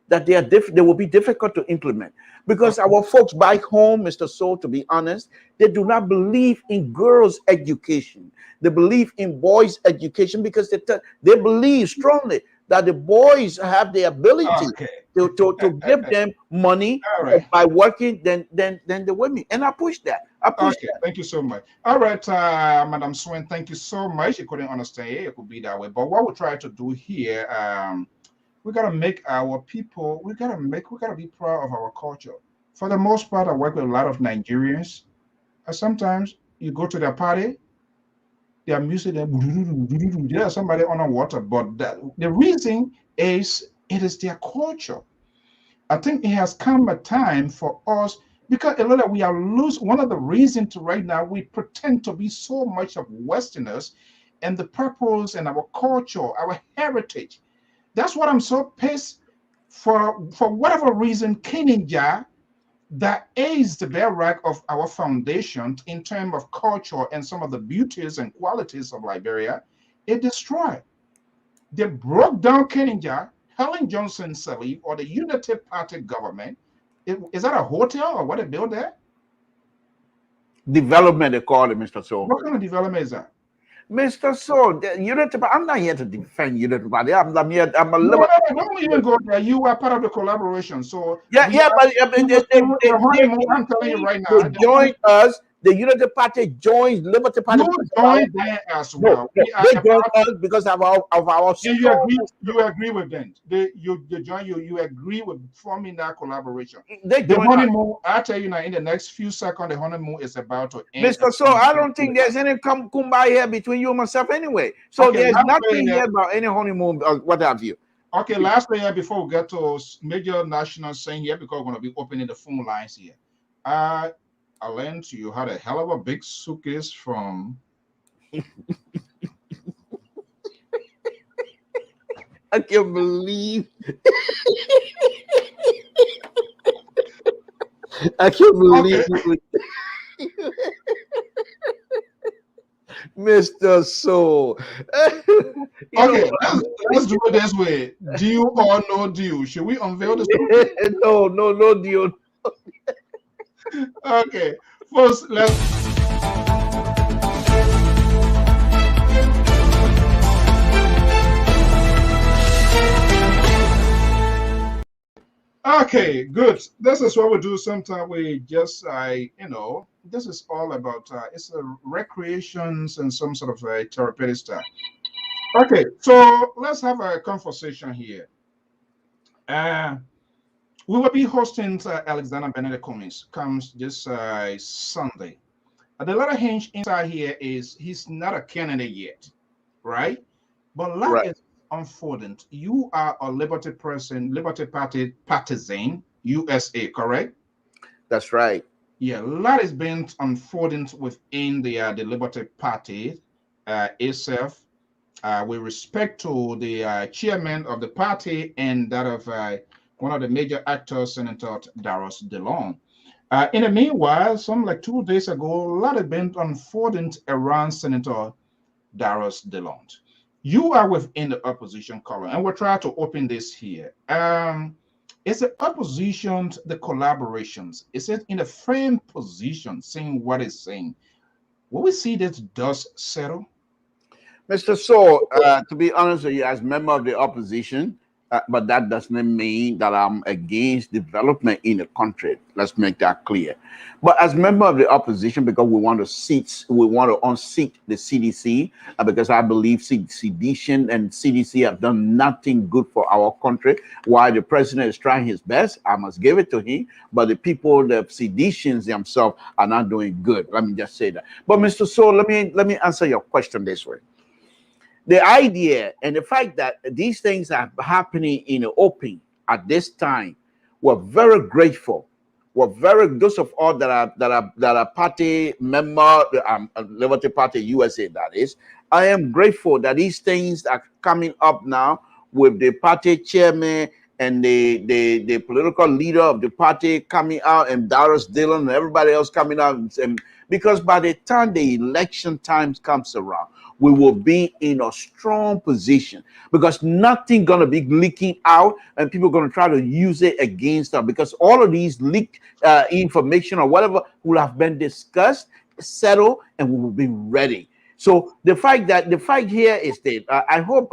Speaker 3: that they will be difficult to implement because our folks back home, Mr. Soul, to be honest, they do not believe in girls' education. They believe in boys' education because they believe strongly that the boys have the ability
Speaker 2: Okay.
Speaker 3: to give them money
Speaker 2: All right.
Speaker 3: by working than the women. And I push that. I push
Speaker 2: Okay.
Speaker 3: that.
Speaker 2: Thank you so much. All right, Madam Swen, thank you so much. You couldn't understand it. It could be that way. But what we try to do here, we gotta make our people, we gotta be proud of our culture. For the most part, I work with a lot of Nigerians. Sometimes you go to their party, their music, there's somebody on the water, but the reason is it is their culture. I think it has come a time for us because a lot of we are lose. One of the reasons right now we pretend to be so much of Westerners and the purpose and our culture, our heritage. That's what I'm so pissed for whatever reason. Keninja, that is the bedrock of our foundation in terms of culture and some of the beauties and qualities of Liberia, it destroyed. They broke down Keninja, Helen Johnson Sirleaf, or the Unity Party government. Is that a hotel or what they built there?
Speaker 3: Development, they call it, Mr. So.
Speaker 2: What kind of development is that?
Speaker 3: Mr. So, Unity, I'm not here to defend Unity Party. I'm here. I'm a
Speaker 2: No,
Speaker 3: little.
Speaker 2: don't even go there. You are part of the collaboration. So
Speaker 3: Yeah, yeah, but
Speaker 2: the honeymoon, I'm telling you right now,
Speaker 3: they joined us. The Unity Party joins Liberty Party.
Speaker 2: you join them as well.
Speaker 3: No,
Speaker 2: We are
Speaker 3: they joined us because of our
Speaker 2: and
Speaker 3: strong.
Speaker 2: you agree with them. They join you agree with forming that collaboration.
Speaker 3: They
Speaker 2: The
Speaker 3: joined us.
Speaker 2: honeymoon, I tell you now, in the next few seconds, the honeymoon is about to end.
Speaker 3: Mr. So, I don't think there's any kumbaya here between you and myself anyway. So
Speaker 2: Okay,
Speaker 3: there's
Speaker 2: last
Speaker 3: nothing
Speaker 2: layer,
Speaker 3: here about any honeymoon or what have you.
Speaker 2: okay, last layer before we get to major national scene here, because we're going to be opening the phone lines here. I learned you had a hell of a big suitcase from.
Speaker 3: I can't believe. I can't believe
Speaker 2: Okay.
Speaker 3: Mr. Soul.
Speaker 2: Okay, let's do it this way. Deal or no deal? Should we unveil this?
Speaker 3: No deal.
Speaker 2: Okay, first let's. Okay, good. This is what we do. Sometimes we just, this is all about it's a recreations and some sort of a therapeutic stuff. Okay, so let's have a conversation here. We will be hosting Alexander Benedict Cummings comes this Sunday. The little hinge inside here is he's not a candidate yet, right? But a lot
Speaker 3: Right.
Speaker 2: is unfolding. You are a Liberty person, Liberty Party partisan, USA, correct?
Speaker 3: That's right.
Speaker 2: Yeah, a lot is been unfolding within the Liberty Party itself. With respect to the chairman of the party and that of one of the major actors, Senator Dara. In the meanwhile, some like 2 days ago, a lot has been unfolding around Senator Dara. You are within the opposition column, and we're trying to open this here. Is the opposition, the collaborations, is it in a firm position saying what it's saying? Will we see this dust settle?
Speaker 3: Mr. So, to be honest with you, as member of the opposition, but that does not mean that I'm against development in the country. Let's make that clear. But as member of the opposition, because we want to unseat the CDC, because I believe sedition and CDC have done nothing good for our country. While the president is trying his best, I must give it to him. But the people, the seditions themselves, are not doing good. Let me just say that. But Mr. So, let me answer your question this way. The idea and the fact that these things are happening in the open at this time, we're very grateful. We're very those of all that are party member, Liberty Party USA. That is, I am grateful that these things are coming up now with the party chairman and the political leader of the party coming out, and Darius Dillon and everybody else coming out, and because by the time the election times comes around, we will be in a strong position because nothing gonna be leaking out and people are gonna try to use it against us because all of these leaked information or whatever will have been discussed, settled, and we will be ready. So the fight here is that I hope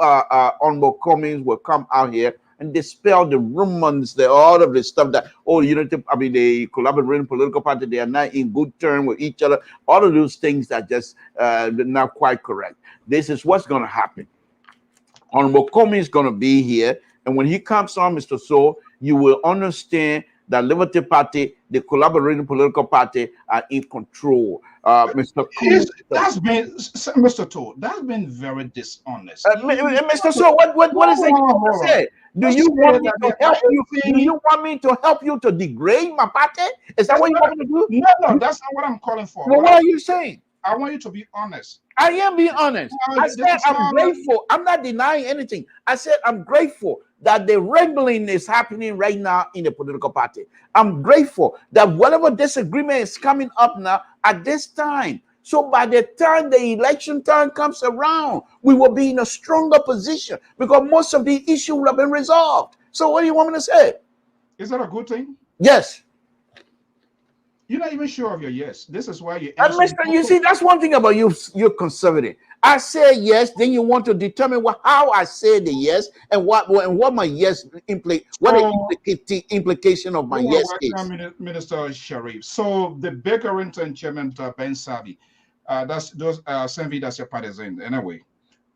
Speaker 3: Honorable Cummings will come out here and dispel the rumors, all of the stuff that the collaborating political party, they are not in good terms with each other. All of those things that just not quite correct. This is what's going to happen. Honorable Comey is going to be here, and when he comes on, Mr. So, you will understand that Liberty Party, the collaborating political party, are in control. Mr.
Speaker 2: That's been, Mr. Todd, that's been very dishonest.
Speaker 3: Mr. So, what is it you say? Do you want me to help you? Do you want me to help you to degrade my party? Is that what you want me to do?
Speaker 2: No, that's not what I'm calling for.
Speaker 3: Well, what are you saying?
Speaker 2: I want you to be honest.
Speaker 3: I am being honest. I said I'm grateful. I'm not denying anything. I said I'm grateful that the rebelling is happening right now in the political party. I'm grateful that whatever disagreement is coming up now at this time. So by the time the election time comes around, we will be in a stronger position because most of the issues will have been resolved. So what do you want me to say?
Speaker 2: Is that a good thing?
Speaker 3: Yes.
Speaker 2: You're not even sure of your yes. This is why you.
Speaker 3: You see, that's one thing about you. You're conservative. I say yes, then you want to determine how I say the yes and what my yes implicate. What the implication of my yes is.
Speaker 2: Minister Sharif. So the Bakerington chairman Ben Sabi, that's those Senvi, that's your partisan anyway.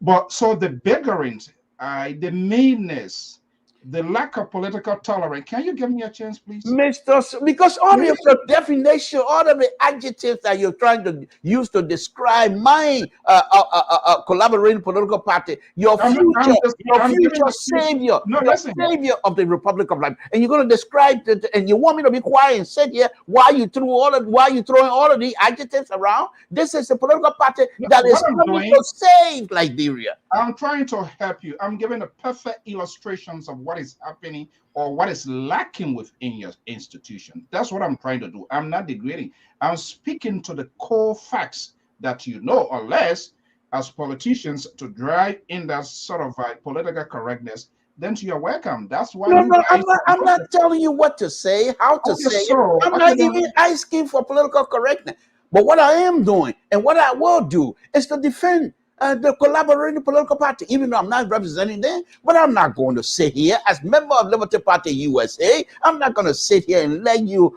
Speaker 2: But so the Bakerington, the meanness, the lack of political tolerance. Can you give me a chance, please?
Speaker 3: Because all of the definition, all of the adjectives that you're trying to use to describe my collaborating political party, your future savior, savior of the Republic of Life, and you're going to describe it, and you want me to be quiet and sit here while you throwing all of the adjectives around. This is a political party that is coming to save Liberia.
Speaker 2: I'm trying to help you. I'm giving the perfect illustrations of what is happening or what is lacking within your institution. That's what I'm trying to do. I'm not degrading. I'm speaking to the core facts that you know, unless as politicians to drive in that sort of political correctness, then you're welcome. That's why
Speaker 3: I'm not telling you what to say, how to say it. I'm not even asking for political correctness. But what I am doing and what I will do is to defend the collaborating political party, even though I'm not representing them, but I'm not going to sit here as member of Liberty Party USA. I'm not going to sit here and let you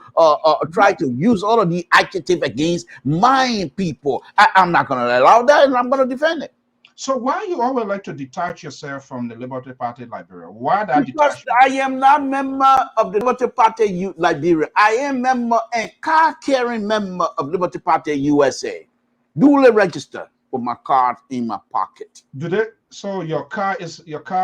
Speaker 3: try to use all of the adjective against my people. I'm not going to allow that, and I'm going to defend it.
Speaker 2: So why you always like to detach yourself from the Liberty Party Liberia? Why that
Speaker 3: detachment? I am not member of the Liberty Party Liberia. I am member and card-carrying member of Liberty Party USA. Duly registered with my card in my pocket.
Speaker 2: So your car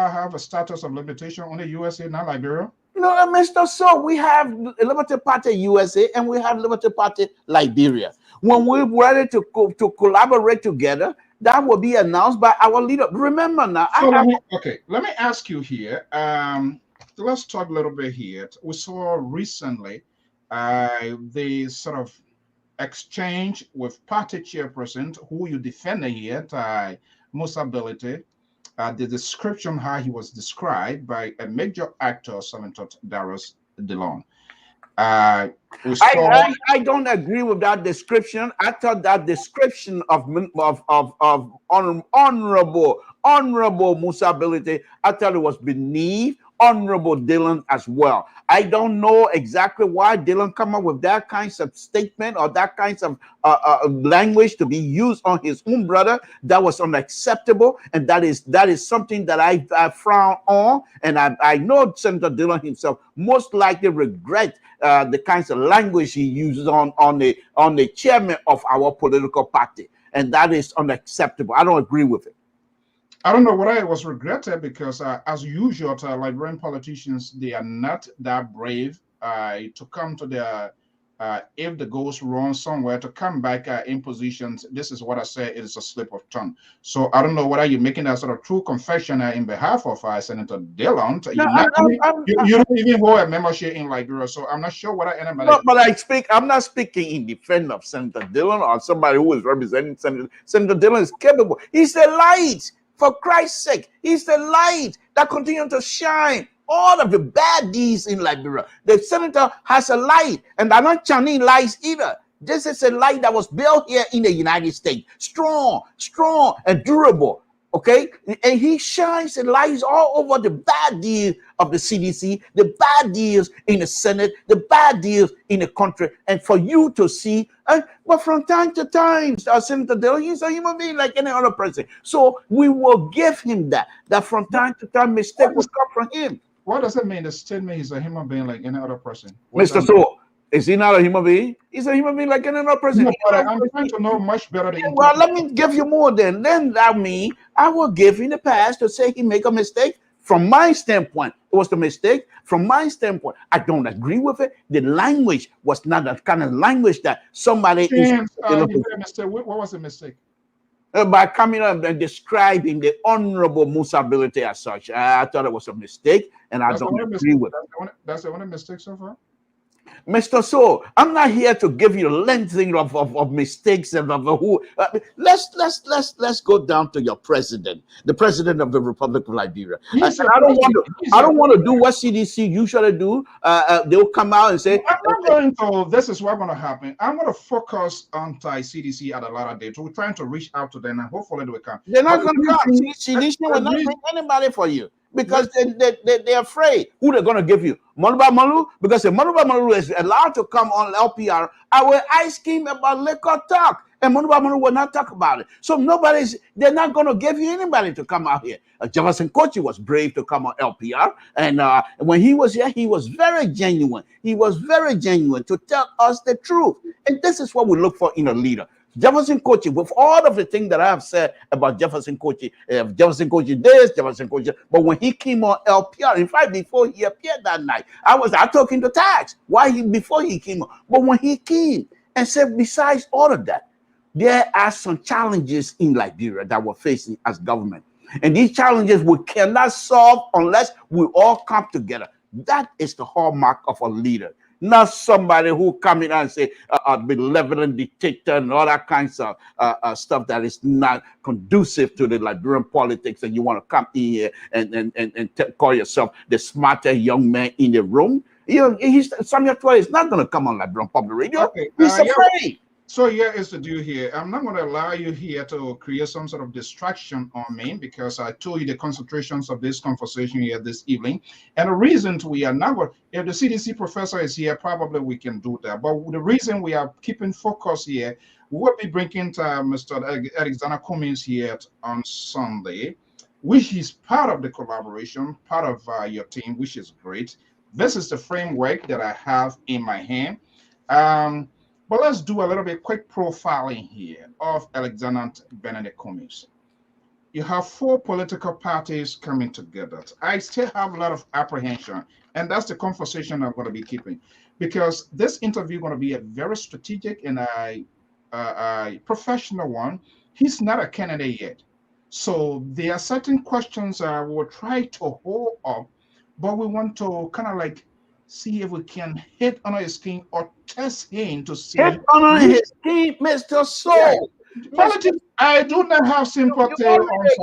Speaker 2: have a status of limitation on the USA, not Liberia?
Speaker 3: You know, Mr. So we have Liberty Party USA and we have Liberty Party Liberia. When we're ready to collaborate together, that will be announced by our leader. Remember now,
Speaker 2: So let me ask you here. Let's talk a little bit here. We saw recently the sort of exchange with party chairperson who you defended here, Musa Ability, the description how he was described by a major actor, Senator Dara DeLong. We saw.
Speaker 3: I don't agree with that description. I thought that description of honorable Musa Ability, I thought it was beneath honorable Dylan as well. I don't know exactly why Dylan come up with that kinds of statement or that kinds of language to be used on his own brother. That was unacceptable, and that is something that I frown on. And I know Senator Dylan himself most likely regret the kinds of language he uses on the chairman of our political party, and that is unacceptable. I don't agree with it.
Speaker 2: I don't know what I was regretted because, as usual, Liberian politicians, they are not that brave to come to their, if the goes wrong somewhere, to come back in positions. This is what I say, it is a slip of tongue. So I don't know whether you're making that sort of true confession in behalf of Senator Dillon. You don't even hold a membership in Liberia, so I'm not sure what I am.
Speaker 3: No, but I'm not speaking in defense of Senator Dillon or somebody who is representing Senator Dillon is capable. He's the light. For Christ's sake, he's the light that continues to shine all of the bad deeds in Liberia. The senator has a light, and they're not Chinese lights either. This is a light that was built here in the United States. Strong, and durable. Okay? And he shines the lights all over the bad deals of the CDC, the bad deals in the Senate, the bad deals in the country. And for you to see, but from time to time, Senator Dillon, he's a human being like any other person. So we will give him that from time to time, mistake will come from him.
Speaker 2: What does it mean? The statement he's a human being like any other person?
Speaker 3: Mr. So, is he not a human being? He's a human being like any other person.
Speaker 2: No, but I'm trying to know much better than you.
Speaker 3: Well, let me give you more then. Then that means I will give him the pass to say he make a mistake. From my standpoint, it was a mistake. From my standpoint, I don't agree with it. The language was not the kind of language that somebody
Speaker 2: James, what was the mistake?
Speaker 3: By coming up and describing the honorable Musa Ability as such. I thought it was a mistake, and I don't agree with it.
Speaker 2: That's the only mistake so far?
Speaker 3: Mr. So, I'm not here to give you lengthening of mistakes and of who. Let's go down to your president, the president of the Republic of Liberia. I don't want to do what CDC usually do. They'll come out and say,
Speaker 2: I'm not going to. This is what's going to happen. I'm going to focus on CDC at a later date. We're trying to reach out to them, and hopefully they will come.
Speaker 3: They're not going to come. CDC will not bring anybody for you. Because they're afraid who they're going to give you. Manuba Malu, because if Manuba Malu is allowed to come on LPR, I will ask him about liquor talk. And Manuba Malu will not talk about it. So they're not going to give you anybody to come out here. Jefferson Kochi was brave to come on LPR. And when he was here, he was very genuine. He was very genuine to tell us the truth. And this is what we look for in a leader. Jefferson Kochi, with all of the things that I have said about Jefferson Kochi this, Jefferson Kochi, but when he came on LPR, in fact, before he appeared that night, I took him to tax. Before he came on? But when he came and said, besides all of that, there are some challenges in Liberia that we're facing as government. And these challenges we cannot solve unless we all come together. That is the hallmark of a leader. Not somebody who come in and say benevolent dictator and all that kinds of stuff that is not conducive to the Liberian politics, and you want to come in here and call yourself the smarter young man in the room. You know, Samuel Toy is not going to come on Liberian Public Radio.
Speaker 2: Okay.
Speaker 3: He's afraid.
Speaker 2: So here is the deal here. I'm not going to allow you here to create some sort of distraction on me, because I told you the concentrations of this conversation here this evening. And the reason we are not going, if the CDC professor is here, probably we can do that. But the reason we are keeping focus here, we will be bringing to Mr. Alexander Cummings here on Sunday, which is part of the collaboration, part of your team, which is great. This is the framework that I have in my hand. But let's do a little bit quick profiling here of Alexander Benedict Cummings. you have 4 political parties coming together. I still have a lot of apprehension, and that's the conversation I'm going to be keeping, because this interview is going to be a very strategic and a professional one. He's not a candidate yet, so there are certain questions we'll try to hold up, but we want to kind of like see if we can hit on his skin or test him to see.
Speaker 3: Hit on his skin, Mr. Soul.
Speaker 2: Yeah. Politics, I do not have sympathy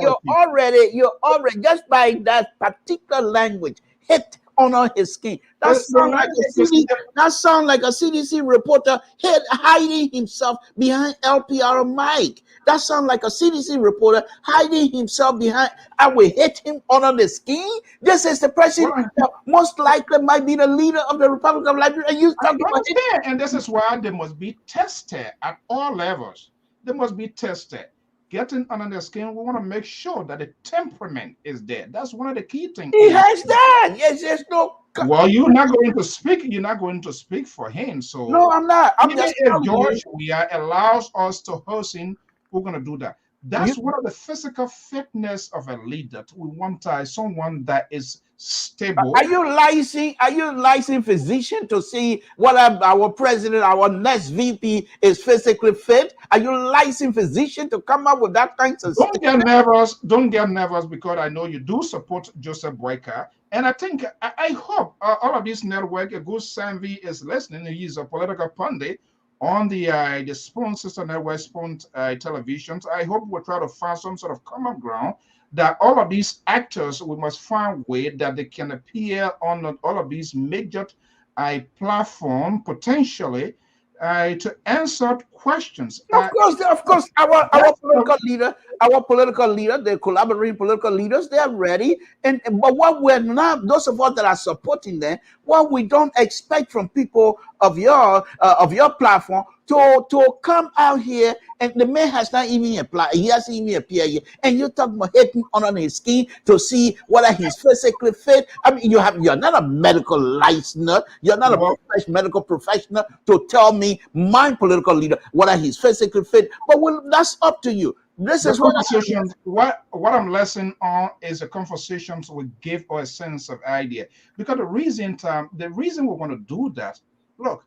Speaker 3: you're already just by that particular language, hit on his skin. That sounds like a CDC reporter hiding himself behind LPR mic. That sounds like a CDC reporter hiding himself behind. I will hit him on the skin. This is the president that most likely might be the leader of the Republic of Liberia. And you talking about it?
Speaker 2: And this is why they must be tested at all levels. They must be tested. Getting under the skin, we want to make sure that the temperament is there. That's one of the key things.
Speaker 3: He has that. Yes, there's no.
Speaker 2: Well, you're not going to speak. You're not going to speak for him. So
Speaker 3: no, I'm not. I'm
Speaker 2: even
Speaker 3: just
Speaker 2: if George Weah allows us to host him, we're going to do that. That's one of the physical fitness of a leader. We want someone that is stable.
Speaker 3: Are you licensed physician to see whether our president, our next VP is physically fit? Are you licensed physician to come up with that kind of
Speaker 2: Don't get nervous. Don't get nervous, because I know you do support Joseph Boyka. And I think, I hope all of this network, Gus Sanvi is listening. He's a political pundit on the Spoon Sister Network, Spoon Televisions. I hope we'll try to find some sort of common ground that all of these actors, we must find a way that they can appear on all of these major platform potentially to answer questions.
Speaker 3: Of course, our political leader, the collaborating political leaders, they are ready. But what we're not, those of us that are supporting them, what we don't expect from people of your platform to come out here, and the man has not even applied. He hasn't even appeared yet, and you're talking about hitting on his skin to see whether he's physically fit. I mean, you're not a medical licensed, you're not a medical professional to tell me, my political leader, whether he's physically fit. But that's up to you. This is
Speaker 2: what I'm listening on is a conversations we give us a sense of idea, because the reason we're going to do that, look,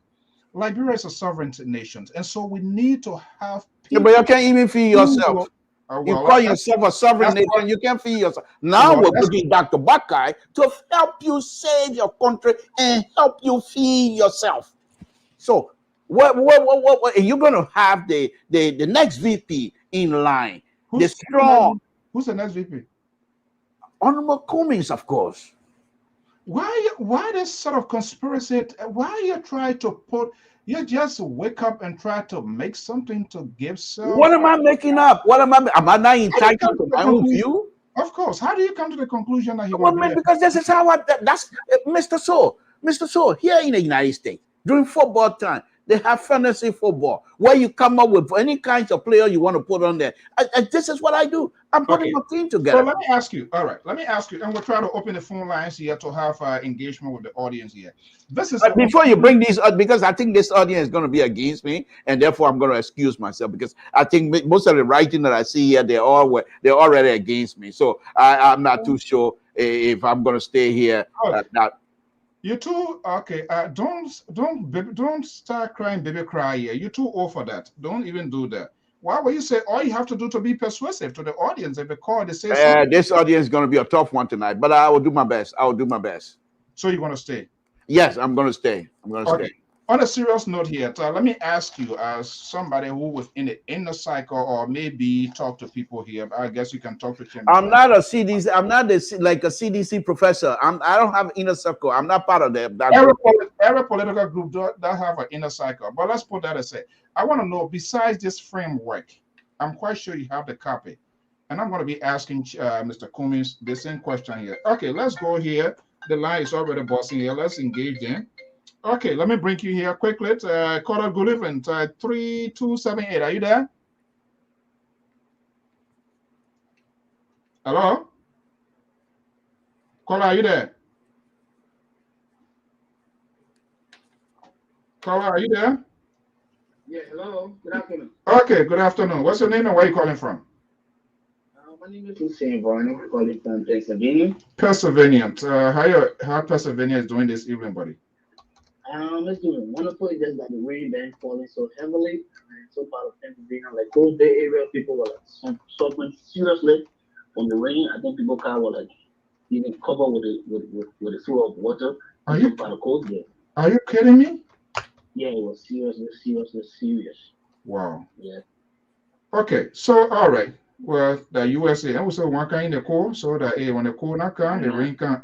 Speaker 2: Liberia is a sovereign nation, and so we need to have people.
Speaker 3: But you can't even feed yourself. You call yourself a sovereign nation, you can't feed yourself. Now we're putting Dr. Bakai to help you save your country and help you feed yourself. So what are you going to have the next VP in line? Who's
Speaker 2: the next VP?
Speaker 3: Honorable Cummings, of course.
Speaker 2: Why this sort of conspiracy? Why you try to put? You just wake up and try to make something to give self.
Speaker 3: What am I making up? Am I not entitled to my own view?
Speaker 2: Of course. How do you come to the conclusion that he
Speaker 3: because this is how that's Mr. Soul, here in the United States, during football time, they have fantasy football where you come up with any kinds of player you want to put on there. This is what I do. I'm putting my team together.
Speaker 2: So let me ask you. All right, let me ask you, and we'll try to open the phone lines here to have engagement with the audience here. This is
Speaker 3: before you bring these up, because I think this audience is going to be against me, and therefore I'm going to excuse myself, because I think most of the writing that I see here, they're already against me. So I'm not too sure if I'm going to stay here.
Speaker 2: You too, okay. Don't start crying, baby cry here. You're too old for that. Don't even do that. Why would you say all you have to do to be persuasive to the audience? If they call, they say
Speaker 3: this audience is going to be a tough one tonight, but I will do my best.
Speaker 2: So you want to stay?
Speaker 3: Yes, I'm going to stay. Stay.
Speaker 2: On a serious note here, let me ask you, as somebody who was in the inner cycle, or maybe talk to people here. I guess you can talk to him.
Speaker 3: I'm not a CDC. I'm not like a CDC professor. I don't have inner circle. I'm not part of that.
Speaker 2: Every political group that have an inner cycle. But let's put that aside. I want to know, besides this framework, I'm quite sure you have the copy, and I'm going to be asking Mr. Cummings the same question here. Okay, let's go here. The line is already busting here. Let's engage in. Okay, let me bring you here quickly. Caller, good evening. 3278. Are you there? Hello? Caller, are you there? Caller, are you there?
Speaker 4: Yeah, hello. Good afternoon.
Speaker 2: Okay, good afternoon. What's your name and where are you calling from?
Speaker 4: My My name is Hussein Varney, calling from Pennsylvania.
Speaker 2: Pennsylvania. How Pennsylvania is doing this evening, buddy?
Speaker 4: It's doing wonderful. It's just that the rain been falling so heavily. And so part of Pennsylvania, like those Bay Area, people were like suffering seriously from the rain. I think people kind of like even covered with a flow of water
Speaker 2: Are
Speaker 4: in
Speaker 2: you
Speaker 4: some part of coast there.
Speaker 2: are you kidding me?
Speaker 4: Yeah, it was seriously serious.
Speaker 2: Wow.
Speaker 4: Yeah.
Speaker 2: Okay, so all right. Well, the USA, I was one kind of cool, so that when the cool not come, the rain come.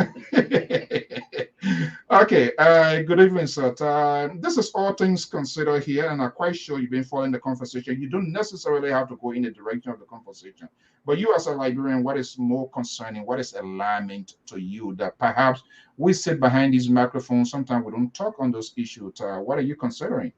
Speaker 2: Okay, good evening, sir. This is all things considered here, and I'm quite sure you've been following the conversation. You don't necessarily have to go in the direction of the conversation, but you as a Liberian, what is more concerning, what is alarming to you that perhaps we sit behind these microphones, sometimes we don't talk on those issues. What are you considering?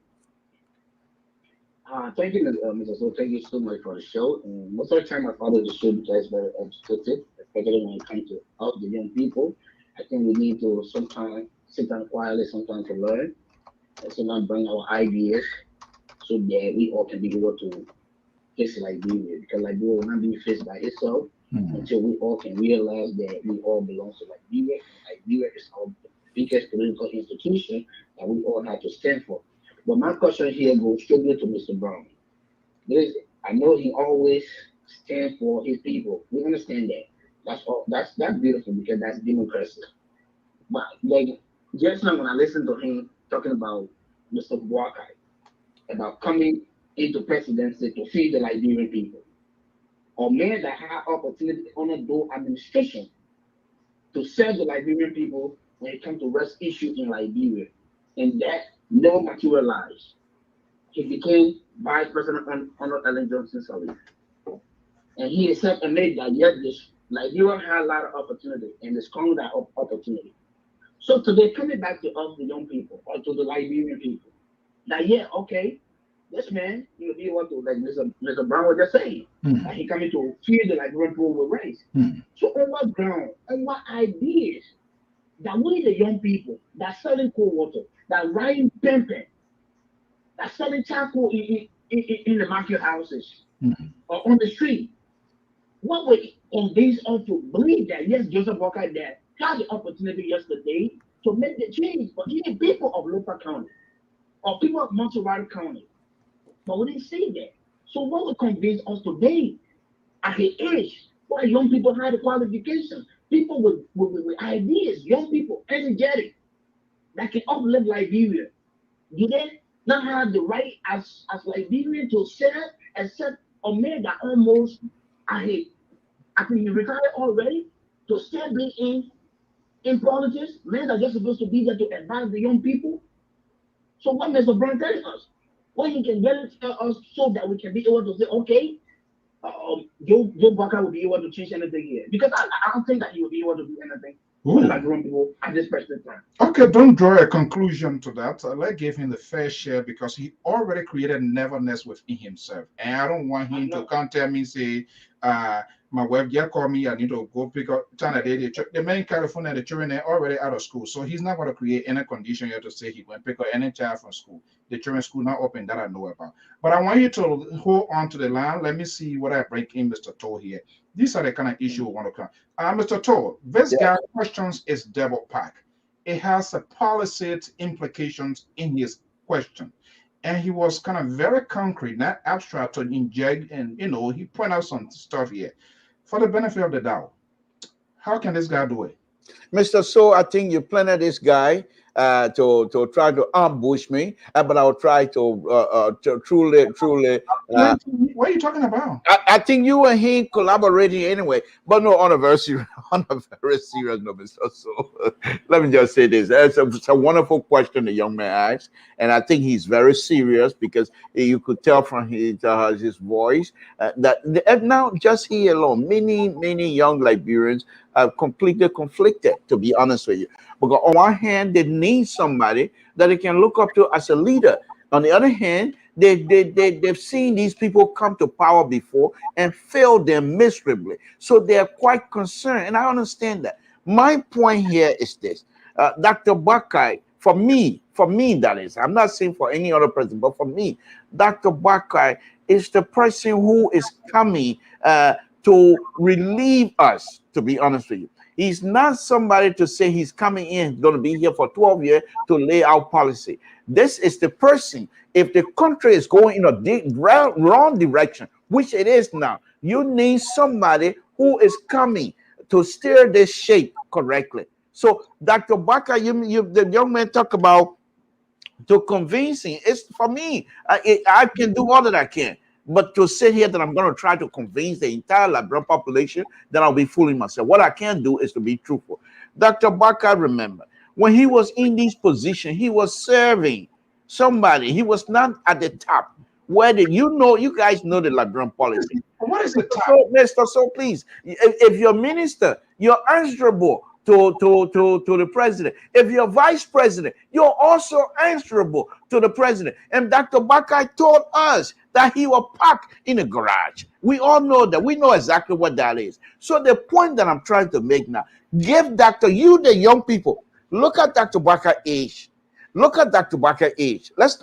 Speaker 4: Thank you, Mr. So. Thank you so much for the show. And most of the time, I follow the show because it's very educative, especially when it comes to us, the young people. I think we need to sometimes sit down quietly, sometimes to learn, and sometimes bring our ideas so that we all can be able to face Liberia. Because Liberia will not be faced by itself until we all can realize that we all belong to Liberia. Liberia is our biggest political institution that we all have to stand for. But my question here goes strictly to Mr. Brown. I know he always stands for his people. We understand that. That's all. That's beautiful because that's democracy. But like just now when I listened to him talking about Mr. Boakai, about coming into presidency to feed the Liberian people, or men that have opportunity under door administration to serve the Liberian people when it comes to rest issues in Liberia, and that never materialized. He became Vice President under Ellen Johnson Sirleaf. And he accepted and made that yes, this Liberia had a lot of opportunity and it's calling that opportunity. So today, coming back to us, the young people, or to the Liberian people, that yeah, okay, this man, he want to, like Mr. Brown was just saying, that he coming to feed the Liberian people with race. So on what ground, on what ideas that we the young people that selling cold water, that riding pimping, that selling charcoal in the market houses or on the street, what would convince us to believe that yes, Joseph Walker there had the opportunity yesterday to make the change for even people of local county or people of Montserrat County, but we didn't see that. So what would convince us today at the age where young people had the qualifications, people with ideas, young people, energetic, that can uplift Liberia? Do they not have the right as Liberian to serve except a man that almost I think he retired already to still be in politics? Men are just supposed to be there to advise the young people. So what Mr. Brown telling us? What he can really tell us so that we can be able to say, okay, Joe Bucker will be able to change anything here. Because I don't think that he will be able to do anything for the Liberian people at this present time.
Speaker 2: Okay, don't draw a conclusion to that. Let's give him the fair share because he already created neverness within himself. And I don't want him to come tell me, say, my wife just called me, I need to go pick up China Day. The man in California, the children are already out of school. So he's not going to create any condition here to say he going to pick up any child from school. The children's school not open, that I know about. But I want you to hold on to the line. Let me see what I bring in Mr. Toll here. These are the kind of issues we want to come. Mr. Toll, this guy questions is double pack. It has a policy implications in his question. And he was kind of very concrete, not abstract to inject, and he point out some stuff here. For the benefit of the doubt, how can this guy do it?
Speaker 3: Mr. So, I think you planted this guy to try to ambush me, but I'll try to truly.
Speaker 2: What are you talking about?
Speaker 3: I think you and he collaborating anyway, but no, on a very serious note, Mr. So, let me just say this: it's a wonderful question the young man asked, and I think he's very serious because you could tell from his voice that now just here alone, many young Liberians are completely conflicted, to be honest with you. Because on one hand, they need somebody that they can look up to as a leader. On the other hand, they've seen these people come to power before and fail them miserably. So they're quite concerned, and I understand that. My point here is this. Dr. Bakai, for me, that is, I'm not saying for any other person, but for me, Dr. Bakai is the person who is coming to relieve us, to be honest with you. He's not somebody to say he's coming in, going to be here for 12 years to lay out policy. This is the person, if the country is going in a wrong direction, which it is now, you need somebody who is coming to steer this shape correctly. So, Dr. Baka, the young man talk about to convincing. It's for me. I can do all that I can, but to sit here that I'm going to try to convince the entire Liberian population, then I'll be fooling myself. What I can do is to be truthful. Dr. Baka, remember, when he was in this position, he was serving somebody. He was not at the top. Where did you guys know the Liberian politics?
Speaker 2: What is the top?
Speaker 3: So, Mr. So please, if you're minister, you're answerable to the president. If you're vice president, you're also answerable to the president. And Dr. Baka told us that he will park in a garage. We all know that. We know exactly what that is. So the point that I'm trying to make now, the young people, look at Dr. Baka's age. Look at Dr. Baka's age. Let's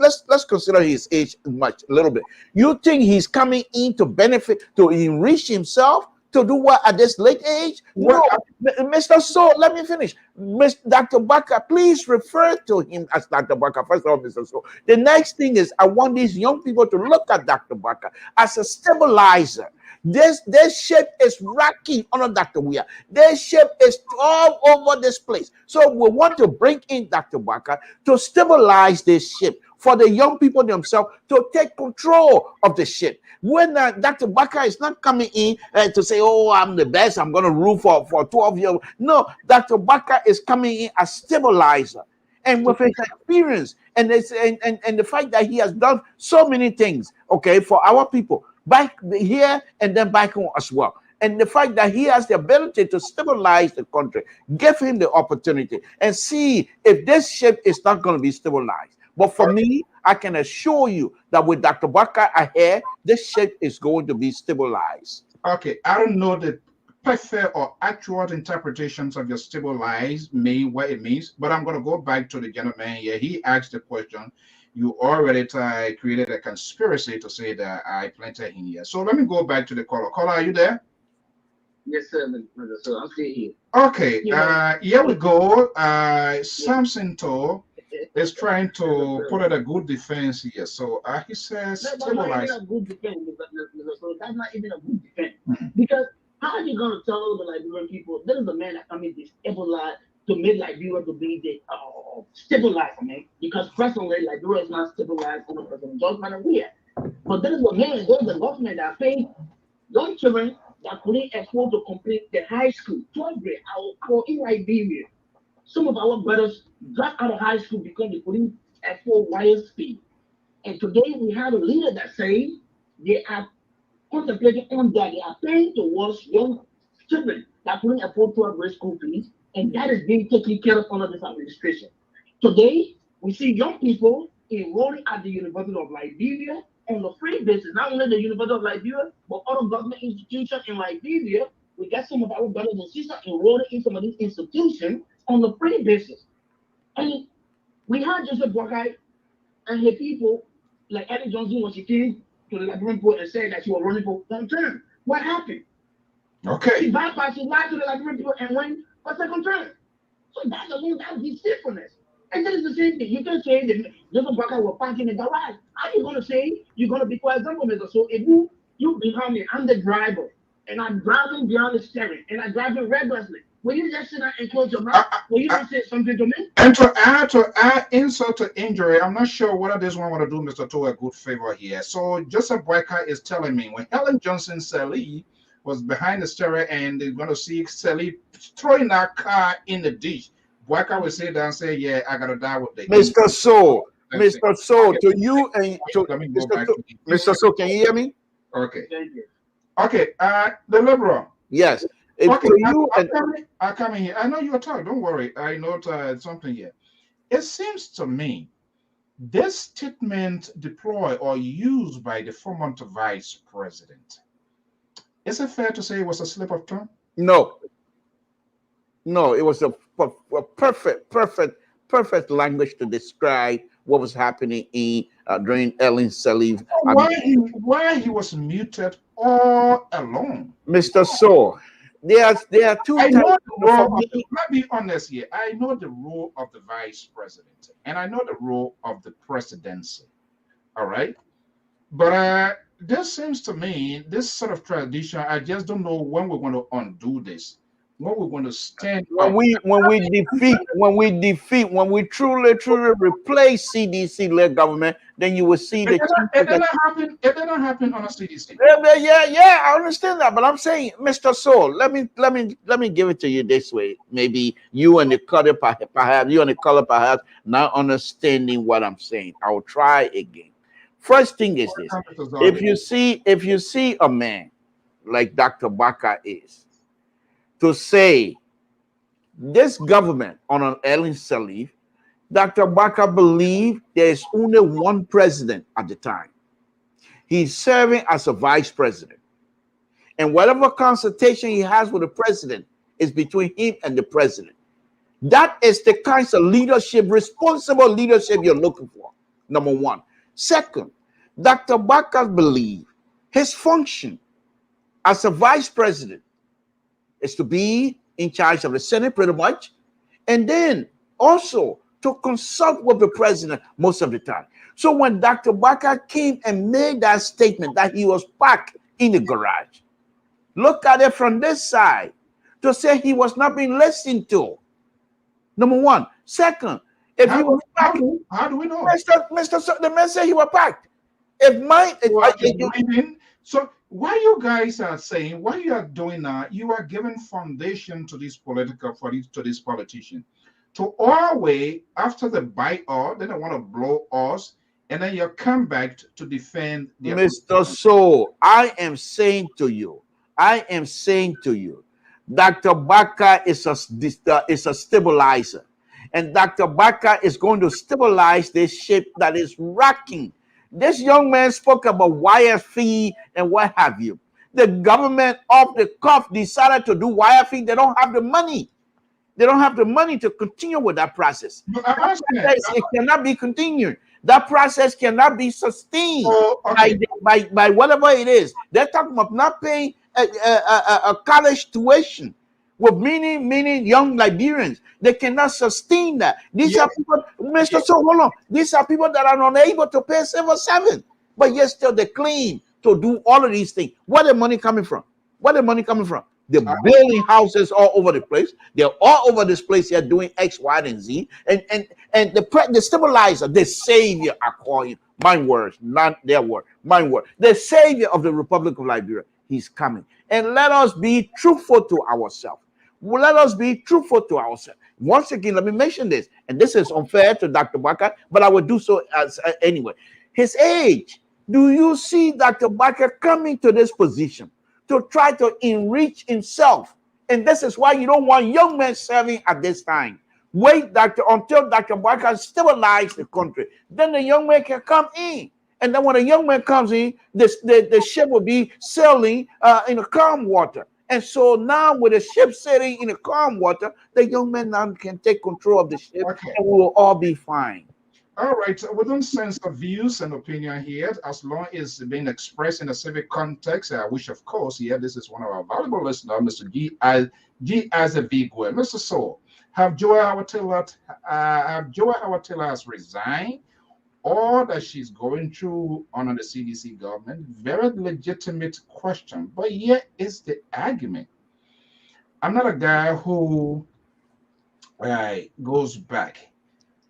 Speaker 3: consider his age a little bit. You think he's coming in to benefit, to enrich himself, to do what at this late age? No, Mr. So, let me finish. Dr. Baka, please refer to him as Dr. Baka. First of all, Mr. So, the next thing is I want these young people to look at Dr. Baka as a stabilizer. Their ship is rocking under Dr. Weah. Their ship is all over this place. So we want to bring in Dr. Baka to stabilize this ship for the young people themselves to take control of the ship. When Dr. Baka is not coming in to say, oh, I'm the best, I'm going to rule for 12 years. No, Dr. Baka is coming in as stabilizer. And with his experience and the fact that he has done so many things, okay, for our people, back here and then back home as well. And the fact that he has the ability to stabilize the country, give him the opportunity and see if this ship is not going to be stabilized. But for me, I can assure you that with Dr. Baka ahead, this ship is going to be stabilized.
Speaker 2: Okay, I don't know the perfect or accurate interpretations of your stabilize mean what it means, but I'm going to go back to the gentleman here. He asked the question. You already created a conspiracy to say that I planted him here. So let me go back to the caller. Caller, are you there?
Speaker 4: Yes, sir. So I'm still here.
Speaker 2: Okay. Here we go. Samson To is trying to put out a good defense here. So he says,
Speaker 4: stabilize. That's not even a good defense. So that's not even a good defense. Because how are you going to tell the Liberian people there is a man that can be stabilized to make Liberia to be the stabilized, man? Because presently Liberia is not stabilized under President George Weah. But there is a man, there is a government that paid young children that couldn't afford to complete the high school, 12th grade, in Liberia. Some of our brothers dropped out of high school because they couldn't afford wire speed. And today we have a leader that says they are contemplating on that. They are paying towards young children that couldn't afford 12th grade school fees, and that is being taken care of under this administration. Today, we see young people enrolling at the University of Liberia on a free basis. Not only the University of Liberia, but other government institutions in Liberia. We got some of our brothers and sisters enrolling in some of these institutions on a free basis. And we had Joseph Boakai and his people, like Eddie Johnson, when she came to the Liberian people and said that she was running for one term. What happened?
Speaker 2: Okay.
Speaker 4: She bypassed, she lied to the Liberian people and went for second term. So that's the deceitfulness. And that is the same thing. You can say that Joseph Boakai was parking in the garage. How are you going to say you're going to be, for example, Mr. So if you behind me, I'm the driver, and I'm driving beyond the steering, and I'm driving recklessly, will you just sit down and close your mouth? Will you not say something to me?
Speaker 2: And to add insult to injury, I'm not sure whether this one want to do Mr. To a good favor here. So Joseph Boakai is telling me when Helen Johnson Sally was behind the steering and they're going to see Sally throwing that car in the ditch, Boakai will sit down and say, yeah, I got to die with the
Speaker 3: Mr. So, Mr. So, to you and to Mr. So, can you hear me?
Speaker 2: Okay. Okay, the liberal.
Speaker 3: Yes.
Speaker 2: Okay, I'm coming here. I know you're talking. Don't worry. I know something here. It seems to me this statement deployed or used by the former vice president, is it fair to say it was a slip of tongue?
Speaker 3: No. No, it was a perfect language to describe what was happening in during Ellen Salif.
Speaker 2: Why he was muted all along?
Speaker 3: Mr. So, there are two
Speaker 2: I
Speaker 3: types
Speaker 2: know the
Speaker 3: for
Speaker 2: role
Speaker 3: me.
Speaker 2: let me be honest here. I know the role of the vice president and I know the role of the presidency. All right. But this seems to me, this sort of tradition, I just don't know when we're going to undo this, when we're going to stand up.
Speaker 3: When we truly replace CDC led government, then you will see the
Speaker 2: It didn't happen. It didn't happen on a CDC.
Speaker 3: yeah, I understand that, but I'm saying, Mr. Soul, let me give it to you this way. Maybe you and the color perhaps not understanding what I'm saying. I'll try again. First thing is this: if you see a man like Dr. Baka is to say this government on an Ellen Salif, Dr. Baka believed there is only one president at the time. He's serving as a vice president. And whatever consultation he has with the president is between him and the president. That is the kinds of leadership, responsible leadership you're looking for, number one. Second, Dr. Baka believed his function as a vice president is to be in charge of the Senate pretty much, and then also to consult with the president most of the time. So when Dr. Baka came and made that statement that he was parked in the garage, look at it from this side to say he was not being listened to. Number one. Second, if he was packed,
Speaker 2: how do we know?
Speaker 3: The man said he was packed. If mine,
Speaker 2: so why you guys are saying, why you are doing that, you are giving foundation to this to this politician to always after the buyout, then they want to blow us, and then you come back to defend their
Speaker 3: Mr. So I am saying to you, Dr. Baka is a stabilizer, and Dr. Baka is going to stabilize this ship that is rocking. This young man spoke about wire fee and what have you. The government off the cuff decided to do wire fee. They don't have the money. They don't have the money to continue with that process. It cannot be continued. That process cannot be sustained by whatever it is. They're talking about not paying a college tuition with many young Liberians. They cannot sustain that. These are people, Mr. So hold on. These are people that are unable to pay Civil 7, but yet still they claim to do all of these things. Where the money coming from? They're building houses all over the place. They're all over this place here doing X, Y, and Z. And the stabilizer, the savior, I call him. My words, not their word. My word. The savior of the Republic of Liberia. He's coming. And let us be truthful to ourselves. Once again, let me mention this. And this is unfair to Dr. Baka, but I will do so anyway. His age. Do you see Dr. Baka coming to this position to try to enrich himself? And this is why you don't want young men serving at this time. Wait until Dr. Baka stabilizes the country. Then the young man can come in. And then when a young man comes in, the ship will be sailing in the calm water. And so now with the ship sailing in the calm water, the young man now can take control of the ship, and we will all be fine.
Speaker 2: All right, we don't censor views and opinion here, as long as it's being expressed in a civic context, which of course, this is one of our valuable listeners, Mr. G. as a Vigwe. Mr. So, have Joy Howard-Taylor has resigned, or that she's going through under the CDC government? Very legitimate question, but here is the argument. I'm not a guy who goes back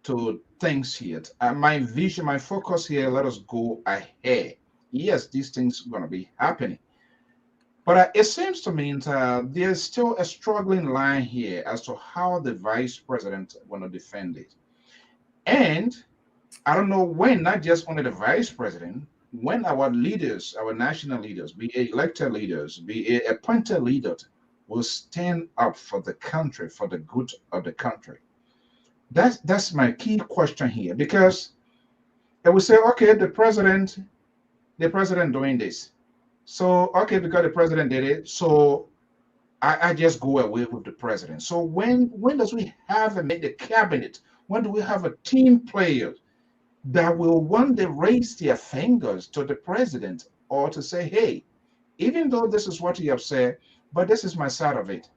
Speaker 2: to things here. My vision, my focus here, let us go ahead. Yes, these things are going to be happening. But it seems to me there's still a struggling line here as to how the vice president is going to defend it. And I don't know when, not just only the vice president, when our leaders, our national leaders, be it elected leaders, be it appointed leaders, will stand up for the country, for the good of the country. That's my key question here, because they will say, okay, the president doing this. So, okay, because the president did it, so I just go away with the president. So when does we have the cabinet? When do we have a team player that will one day raise their fingers to the president or to say, hey, even though this is what you have said, but this is my side of it.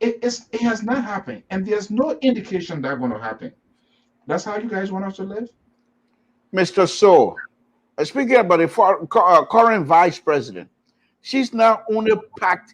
Speaker 2: It has not happened, and there's no indication that's going to happen. That's how you guys want us to live?
Speaker 3: Mr. So, speaking about the current vice president, she's not only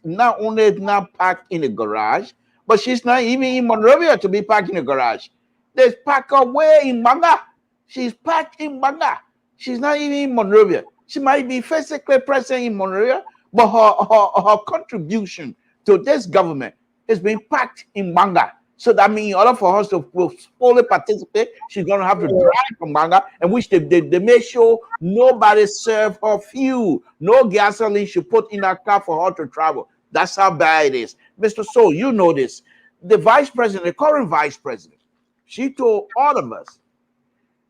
Speaker 3: not packed in the garage, but she's not even in Monrovia to be packed in the garage. There's packed away in Manga. She's packed in Manga. She's not even in Monrovia. She might be physically present in Monrovia, but her contribution to this government has been packed in Manga. So that means in order for us to fully participate, she's going to have to drive from Manga, and which they make sure nobody serve her fuel. No gasoline should put in that car for her to travel. That's how bad it is. Mr. So, you know this. The vice president, the current vice president, she told all of us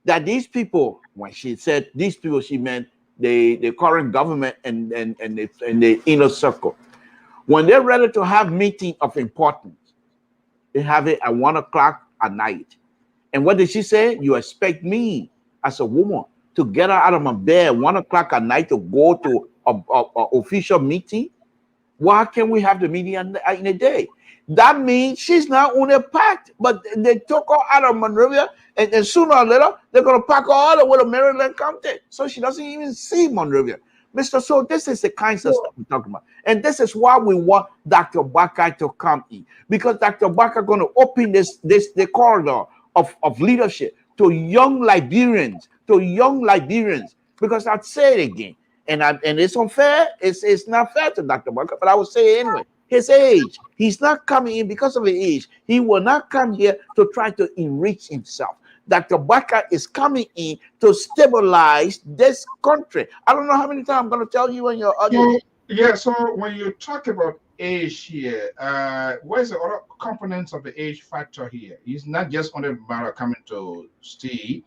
Speaker 3: that these people, when she said these people, she meant the current government and the inner circle. When they're ready to have meeting of importance, they have it at 1 o'clock at night. And what did she say? You expect me as a woman to get out of my bed at 1 o'clock at night to go to a official meeting? Why can't we have the meeting in a day? That means she's not only packed, but they took her out of Monrovia, and sooner or later, they're going to pack her all the way to Maryland County. So she doesn't even see Monrovia. Mr. So, this is the kinds of stuff we're talking about. And this is why we want Dr. Baka to come in. Because Dr. Baka is going to open the corridor of leadership to young Liberians, Because I'd say it again. And it's unfair. It's not fair to Dr. Baka, but I will say it anyway. His age, he's not coming in because of his age. He will not come here to try to enrich himself. Dr. Baka is coming in to stabilize this country. I don't know how many times I'm going to tell you in your audience.
Speaker 2: So when you talk about age here, where's the other components of the age factor here? It's not just only about coming to stay.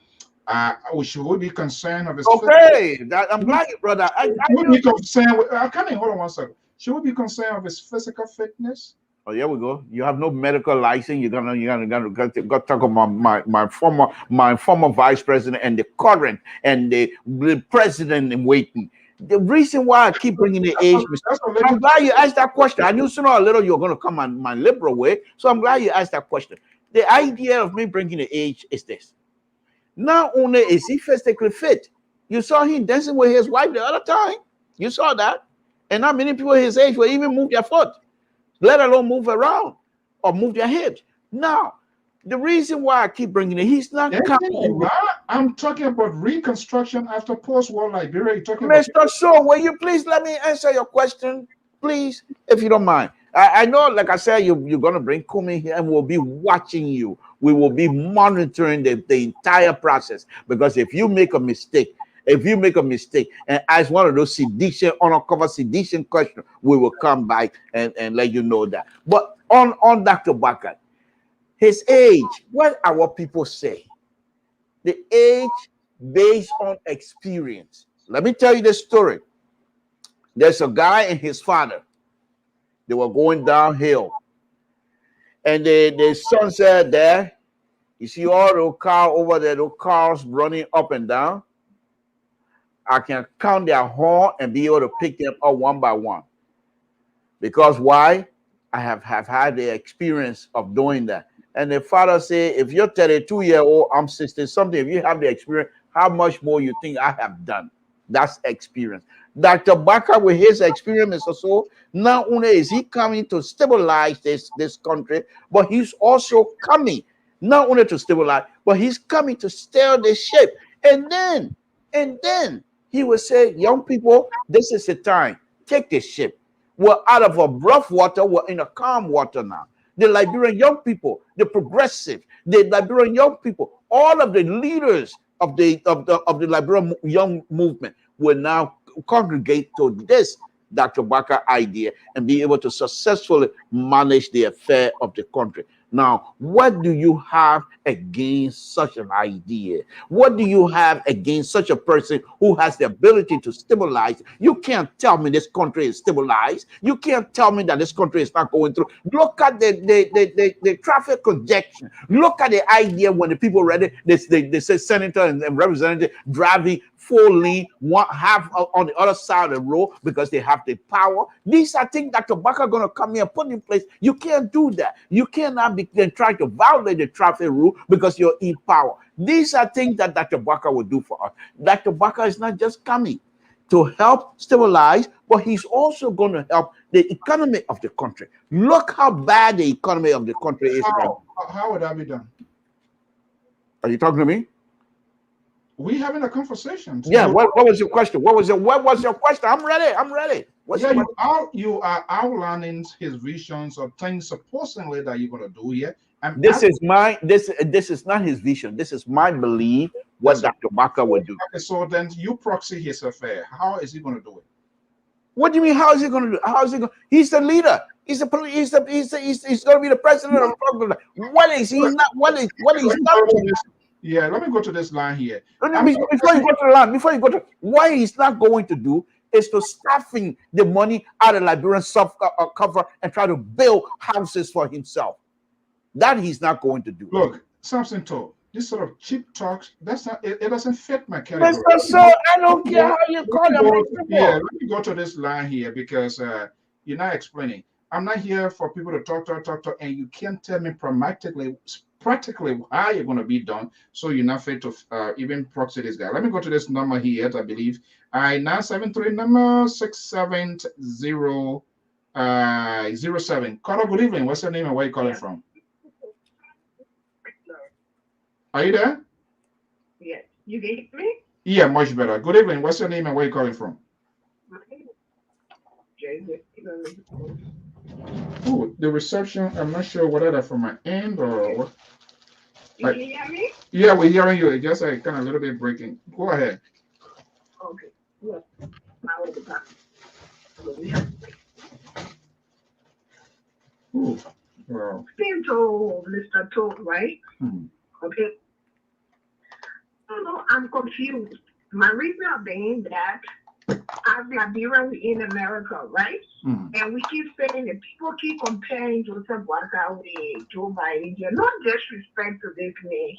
Speaker 2: Should we be concerned of his
Speaker 3: I'm glad you brought that.
Speaker 2: Should we be concerned with, hold on 1 second. Should we be concerned of his physical fitness?
Speaker 3: Oh, there we go. You have no medical license. You're gonna talk about my former vice president and the current and the president in waiting. The reason why I keep bringing the age, I'm glad you asked that question. I knew sooner or later you're going to come on my liberal way, so I'm glad you asked that question. The idea of me bringing the age is this: not only is he physically fit, you saw him dancing with his wife the other time. You saw that, and not many people his age will even move their foot, let alone move around or move their hips. Now, the reason why I keep bringing it, he's not coming.
Speaker 2: I'm talking about reconstruction after post-war Liberia.
Speaker 3: Mr. So, will you please let me answer your question, please, if you don't mind? I know, like I said, you're going to bring Kumi here, and we'll be watching you. We will be monitoring the entire process, because if you make a mistake, and ask one of those uncover sedition questions, we will come back and let you know that. But on Dr. Baka, his age, what our people say, the age based on experience. Let me tell you the story. There's a guy and his father. They were going downhill, and the son said, "Dad, you see all those cars over there, those cars running up and down? I can count their horn and be able to pick them up one by one. Because why? I have had the experience of doing that." And the father said, "If you're 32-year-old, I'm 60-something. If you have the experience, how much more you think I have done?" That's experience. Dr. Baka, with his experience also, not only is he coming to stabilize this country, but he's also coming not only to stabilize, but he's coming to steer the ship. And then he will say, "Young people, this is the time. Take the ship. We're out of a rough water. We're in a calm water now." The Liberian young people, the progressive, the Liberian young people, all of the leaders of the Liberian young movement will now congregate to this Dr. Baka idea and be able to successfully manage the affair of the country. Now, what do you have against such an idea? What do you have against such a person who has the ability to stabilize? You can't tell me this country is stabilized. You can't tell me that this country is not going through. Look at the traffic congestion. Look at the idea when the people read it, they say senator and representative driving fully one half on the other side of the road because they have the power. These are things that tobacco going to come here and put in place. You can't do that. You cannot be trying to violate the traffic rule because you're in power. These are things that Dr. Baka will do for us. Dr. Baka is not just coming to help stabilize, but he's also going to help the economy of the country. Look how bad the economy of the country is right now.
Speaker 2: How would that be done?
Speaker 3: Are you talking to me?
Speaker 2: We having a conversation.
Speaker 3: Yeah. What was your question? What was your question? I'm ready.
Speaker 2: You are outlining his visions of things supposedly that you're gonna do here.
Speaker 3: This is not his vision. This is my belief. What Dr. Baka would do.
Speaker 2: Okay, so then you proxy his affair. How is he gonna do it?
Speaker 3: What do you mean? How is he gonna do it? How is he going? He's the leader. He's the police. He's gonna be the president of the republic. What is he not? What is not?
Speaker 2: Yeah, let me go to this line here.
Speaker 3: Before you go to the line, what he's not going to do is to stuffing the money out of Liberian cover and try to build houses for himself. That he's not going to do.
Speaker 2: Look, something told. This sort of cheap talks, that's not it doesn't fit my category.
Speaker 3: So I don't care how you call it.
Speaker 2: Yeah, let me go to this line here because you're not explaining. I'm not here for people to talk, and you can't tell me practically how you're going to be done, so you're not fit to even proxy this guy. Let me go to this number here, I believe. 973 number 67007. Caller, good evening. What's your name and where you calling from? Are you there?
Speaker 5: Yes. You can hear me?
Speaker 2: Yeah, much better. Good evening. What's your name and where you calling from? Oh, the reception, I'm not sure whether that's from my end or what.
Speaker 5: You can hear me?
Speaker 2: Yeah, we're hearing you. It's just kind of a little bit breaking. Go ahead.
Speaker 5: Okay. Yes.
Speaker 2: Ooh, wow.
Speaker 5: Speaking to Mr. Toad, right? Okay. I'm confused. My reason being that as Liberian in America, right? And we keep saying that people keep comparing Joseph Walker with Joe Biden. Not disrespect to this man.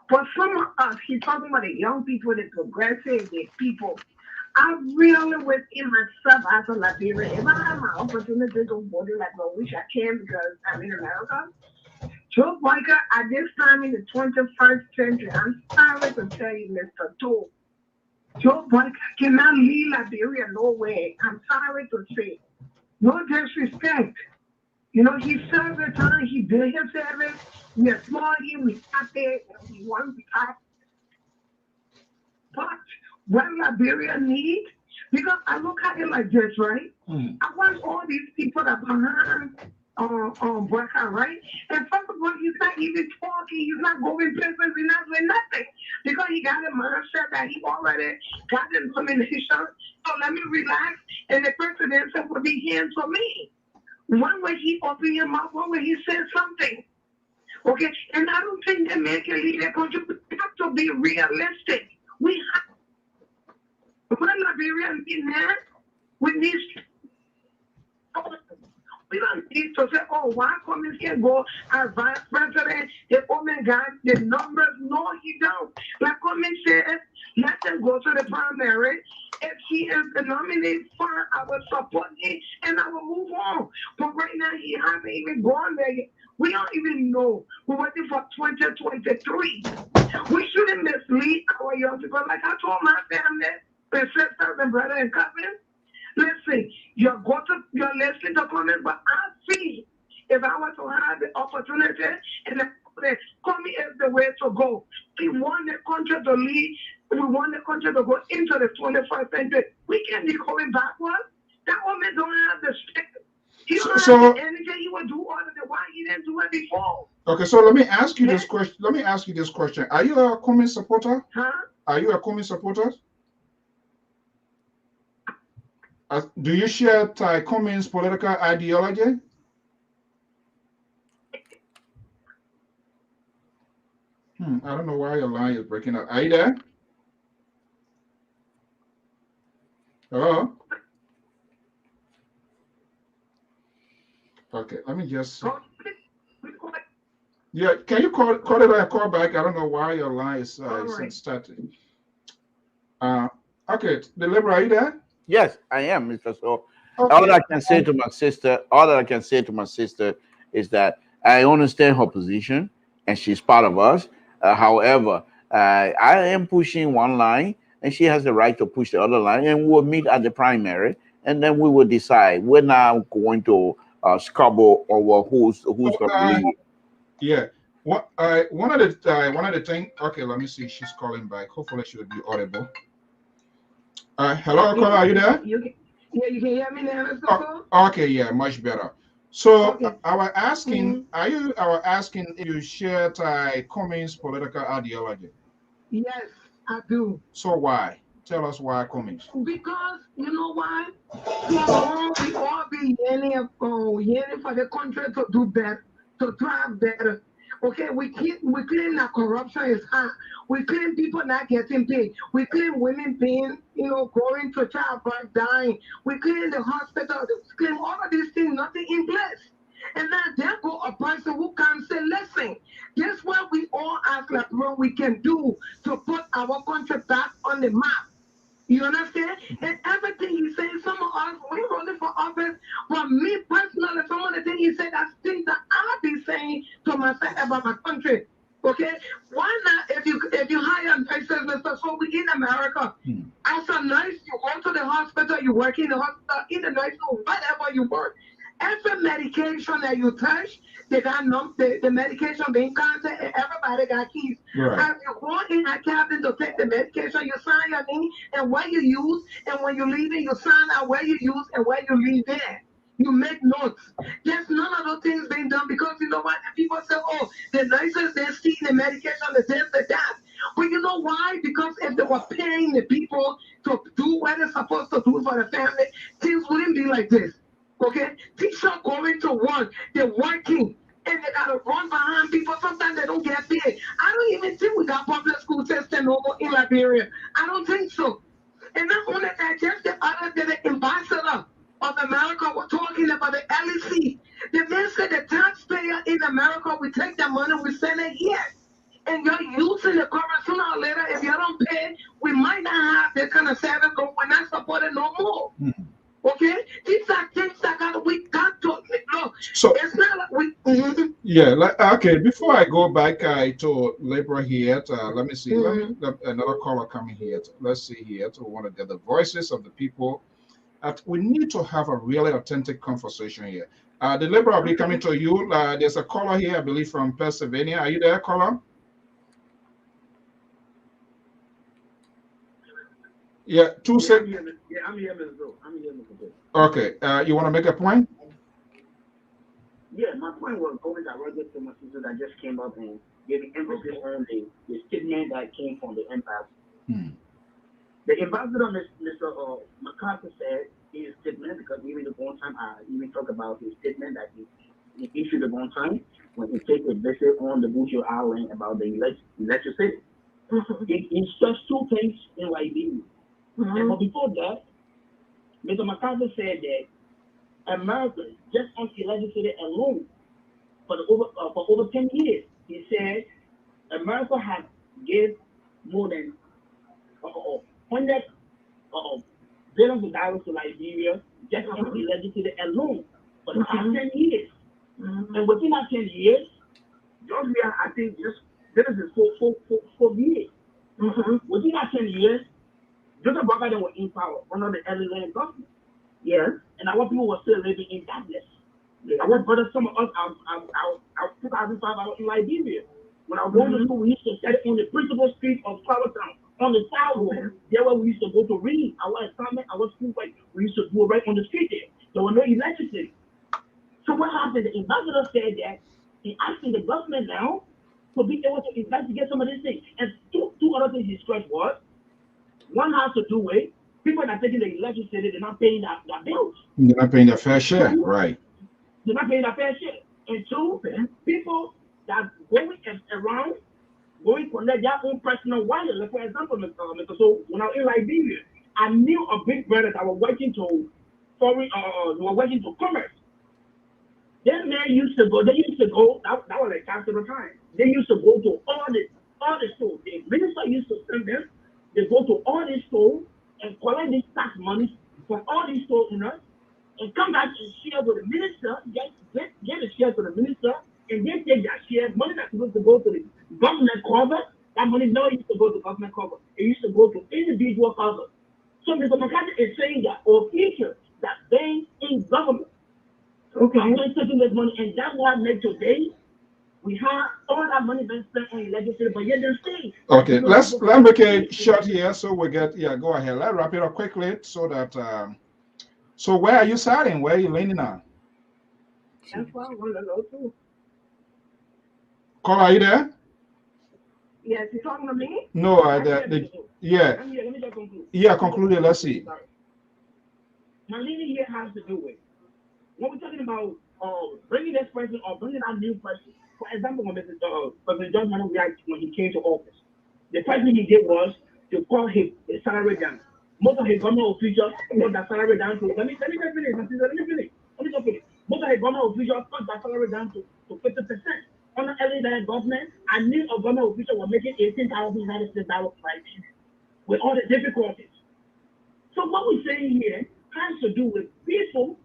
Speaker 5: But some of us, he's talking about the young people, the progressive, the people. I really within myself as a Liberian, if I have my opportunity to vote like I wish I can because I'm in America, Joe Biden at this time in the 21st century, I'm sorry to tell you, Mr. Toad, Joe Biden cannot lead Liberia nowhere. I'm sorry to say. No disrespect. You know, he served the time, he did his service, we applaud him, we happy, and we want to act. But what Liberia needs, because I look at it like this, right? I want all these people that behind Baka, right? And first of all, he's not even talking, he's not going places, he's not doing nothing. Because he got a mindset that he already got the nomination. So let me relax, and the presidency will be hands for me. One way he open your mouth, one way he says something. Okay? And I don't think that man can lead that country. We have to be realistic. We have when Liberians in there, we need we don't need to say, oh, why Cummings can go as vice president? The woman got the numbers. No, he don't. Like Cummings said, let them go to the primary. If he is the nominee, fine, I will support him and I will move on. But right now, he hasn't even gone there yet. We don't even know. We're waiting for 2023. We shouldn't mislead our young people. Like I told my family, my sisters and brothers and cousins, listen, you're listening to comments, but I see if I was to have the opportunity and the coming is the way to go. We want the country to lead. We want the country to go into the 21st century. We can't be going backwards. That woman don't have the strength. He don't have the energy. He will do all of the why he didn't do it before.
Speaker 2: Okay, so let me ask you this question. Are you a Cummings supporter?
Speaker 5: Huh?
Speaker 2: Are you a Cummings supporter? Do you share Ty Cummings' political ideology? I don't know why your line is breaking up. Are you there? Hello? Okay, let me just. Yeah, can you call it a call back? I don't know why your line is starting. Okay, the Liberal, are you there?
Speaker 3: Yes, I am, Mr. So
Speaker 2: Okay.
Speaker 3: all I can say to my sister, is that I understand her position and she's part of us. However, I am pushing one line and she has the right to push the other line, and we'll meet at the primary and then we will decide. We're not going to squabble over who's going to be.
Speaker 2: Yeah. One of the things. Okay, let me see. She's calling back. Hopefully, she will be audible. Hello, caller. Are you there?
Speaker 5: You can hear me now, Mr. Cole?
Speaker 2: Okay, yeah, much better. So I was asking, I was asking if you shared Cummings' political ideology.
Speaker 5: Yes, I do.
Speaker 2: So why? Tell us why Cummings.
Speaker 5: Because you know why? We all be yearning for the country to do better, to thrive better. Okay, we claim that corruption is high. We claim people not getting paid. We claim women being, going to childbirth, dying. We claim the hospital. We claim all of these things, nothing in place. And now there go a person who can say, listen, guess what we all ask like what we can do to put our country back on the map. You understand? And everything he said, some of us, we're running for office. But me personally, some of the things he said, that's things that I'll be saying to myself about my country. Okay? Why not if you hire nurses and stuff? So we in America, as a nurse, you go to the hospital, you work in the hospital, in the nursing home, whatever you work. Every medication that you touch, they got the medication being counted, and everybody got keys.
Speaker 2: Right.
Speaker 5: As you go in that cabin to take the medication, you sign your name and what you use, and when you leave it, you sign out where you use and where you leave it. You make notes. There's none of those things being done because you know what? People say, oh, the nurses, they're stealing the medication, the this, the that. But you know why? Because if they were paying the people to do what they're supposed to do for the family, things wouldn't be like this. Okay? Teachers going to work, they're working, and they gotta run behind people. Sometimes they don't get paid. I don't even think we got public school system no more in Liberia. I don't think so. And not only that, just the other day, the ambassador of America was talking about the LEC. The man said the taxpayer in America, we take the money, we send it here. And you're using the current sooner or later, if you don't pay, we might not have this kind of service, but we're not supported no more. Okay, these are things that we got to look. So it's not like we.
Speaker 2: Yeah. Okay. Before I go back to Libra here, let me see. Another caller coming here. Let's see here. We want to get the voices of the people. We need to have a really authentic conversation here. The Libra will be coming to you. There's a caller here, I believe, from Pennsylvania. Are you there, caller? Yeah, 2 seconds.
Speaker 6: Yeah, I'm here, Mr. Bill. I'm here, Mr. Bill.
Speaker 2: Okay, you want to make a point?
Speaker 6: Yeah, my point was going directly to my sister that just came up and giving emphasis on the statement that came from the ambassador. The ambassador, Mr. McCarthy, said his statement, because even the one time I even talk about his statement that he issued at one time when he took a visit on the Bushel Island about the electricity. He stressed two things in Liberia. But before that, Mr. McCarthy said that America, just on electricity alone, for over 10 years, he said America has given more than 100 billions of dollars to Liberia just on electricity alone for the past 10 years. And within that 10 years, Georgia, I think, just this is 4 years. Within that 10 years, Joseph Biden was in power under the early land government. Yes. And our people were still living in darkness. I went brother, some of us, I 2005, I was in Liberia. When I was going to school, we used to study on the principal street of Charlottetown, on the sidewalk. There where we used to go to read our assignment, our schoolwork. We used to do it right on the street there. There was no electricity. So what happened? The ambassador said that he asking the government now to be able to investigate some of these things. And two other things he stressed was, one has to do with people that are taking the electricity, they're not paying their bills.
Speaker 2: They're not paying their fair share, right?
Speaker 6: They're not paying their fair share. And two, people that going around going connect their own personal wire. Like for example, Mr. So when I was in Liberia, I knew a big brother that was working to foreign, were working to commerce. That man used to go. They used to go. That was like after the time. They used to go to all the stores. The minister used to send them. They go to all these stores and collect this tax money from all these store owners and come back and share with the minister. Get a share to the minister, and they take that share money that's supposed to go to the government cover. That money never used to go to government cover. It used to go to individual cover. So Mr. McCarthy is saying that our future that they in government. Okay, I'm going to take this money, and that's what made today. We have all that money being spent on legislature, but yet they're saying.
Speaker 2: Okay, let's make it short here, so we get go ahead. Let's wrap it up quickly, so that. So where are you starting? Where are you leaning on?
Speaker 5: That's what I want to know too.
Speaker 2: Call, are you there?
Speaker 5: Yes, you talking to me?
Speaker 2: No, yeah.
Speaker 6: Let me just conclude.
Speaker 2: Yeah, conclude it. Let's see.
Speaker 6: My leading here has to do with when we're talking about bringing this person or bringing out new person. For example, when President John Mahama reacted when he came to office, the first thing he did was to call his salary down. Most of his government officials cut that salary down to. Let me finish. Most of his government officials cut that salary down to 50%. Under early government, I knew a government official was making $18,000 with all the difficulties. So what we're saying here has to do with people.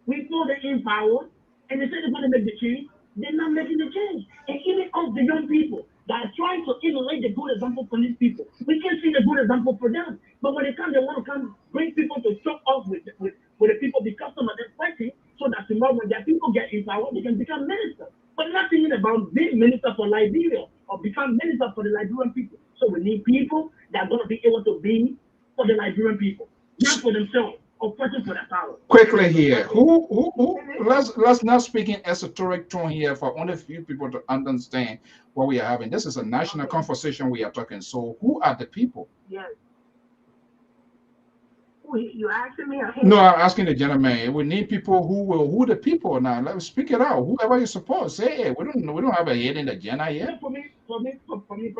Speaker 6: We know they're in power, and they say they're going to make the change. They're not making the change. And even of the young people that are trying to emulate the good example for these people, we can see the good example for them. But when they come, they want to come bring people to show off with the people because some of them fighting, so that tomorrow when their people get in power, they can become ministers. But not thinking about being minister for Liberia or become minister for the Liberian people. So we need people that are going to be able to be for the Liberian people, not for themselves. Or fighting for that power.
Speaker 2: Quickly here, who? Let's not speak in esoteric tone here for only a few people to understand what we are having. This is a national conversation we are talking. So, who are the people?
Speaker 5: Yes. You asking me?
Speaker 2: No, I'm asking the gentleman. We need people who the people now. Let's speak it out. Whoever you support, say it. We don't have a hidden agenda here.
Speaker 6: For me personally,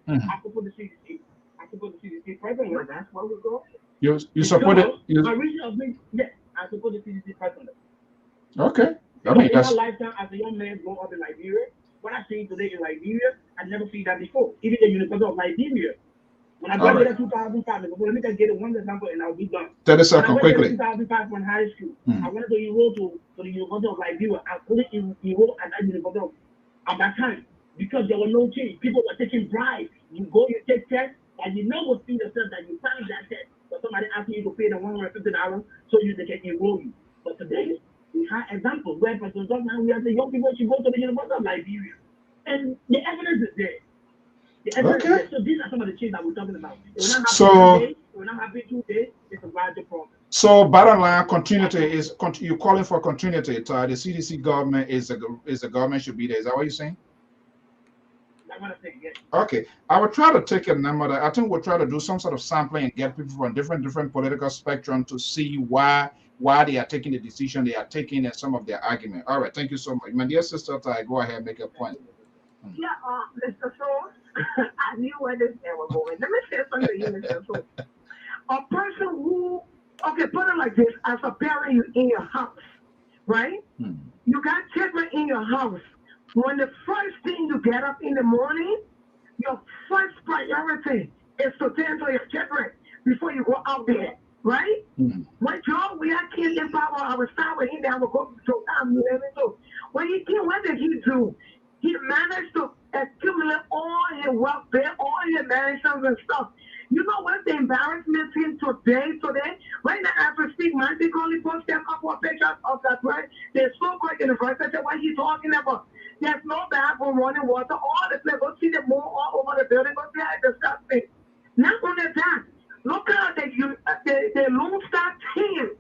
Speaker 6: I support the CDC. I support the CDC president.
Speaker 5: Well, that's what we go.
Speaker 2: You support it?
Speaker 6: My reason of being, yes, I support the CDC president.
Speaker 2: Okay.
Speaker 6: In my lifetime, as a young man growing up in Liberia, what I see today in Liberia, I never seen that before. Even the University of Liberia. When I graduated in 2005, let me just get one example and I'll be done.
Speaker 2: 30 seconds quickly.
Speaker 6: In 2005 from high school, I wanted to enroll to the University of Liberia. I couldn't enroll at that university at that time because there was no change. People were taking bribes. You go, you take tests, and you know what yourself that you find that test. But somebody asking you to pay them $150 so they can enroll you. But today, we have examples where President Johnson, we have the young people should go to the University of Liberia. And the evidence is there. The evidence is there. So these are some of the changes that we're talking about. It will not happen today. It's a larger problem.
Speaker 2: So bottom line, continuity is you're calling for continuity. The CDC government is the government should be there. Is that what you're saying?
Speaker 6: Yes.
Speaker 2: Okay, I will try to take a number. I think we'll try to do some sort of sampling and get people from different political spectrum to see why they are taking the decision they are taking and some of their argument. All right, thank you so much, my dear sister. Go ahead, make a point.
Speaker 5: Yeah, Mr. Source, I knew where this guy was going. Let me say something to you, Mr. Source. A person who, okay, put it like this: as a parent in your house, right? You got children in your house. When the first thing you get up in the morning, your first priority is to tend to your children before you go out there, right? When Joe, we are kids in power, I was start with him, I would go to time. When he came, what did he do? He managed to accumulate all his wealth there, all his mansions and stuff. You know what the embarrassment is today? Right now, as we speak, my big only posted a couple of pictures of that, right? They're so quick in the first section, what he's talking about. There's no bathroom, running water, all the place. Go see the moon all over the building. Go see how it's disgusting. Not only that, look at the Lone Star team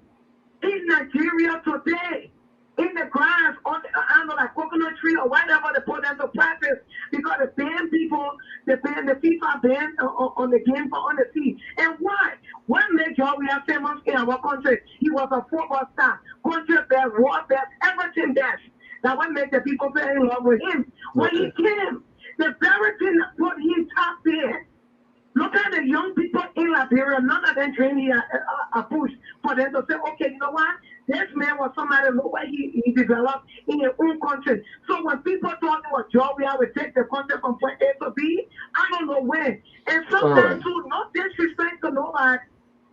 Speaker 5: in Nigeria today. In the grass, under a coconut tree or whatever, they put them to practice because the band people, the FIFA band on the game on the sea. And why? What made Joe we are famous in our country? He was a football star, country best, war best, everything best. That what made the people fall in love with him. When he came, the very thing that put him Liberia, none of them trained here a push for them to say, okay, you know what? This man was somebody look like he developed in his own country. So when people talk about Georgia, we take the country from point A to B, I don't know when. And sometimes too, no disrespect to nobody.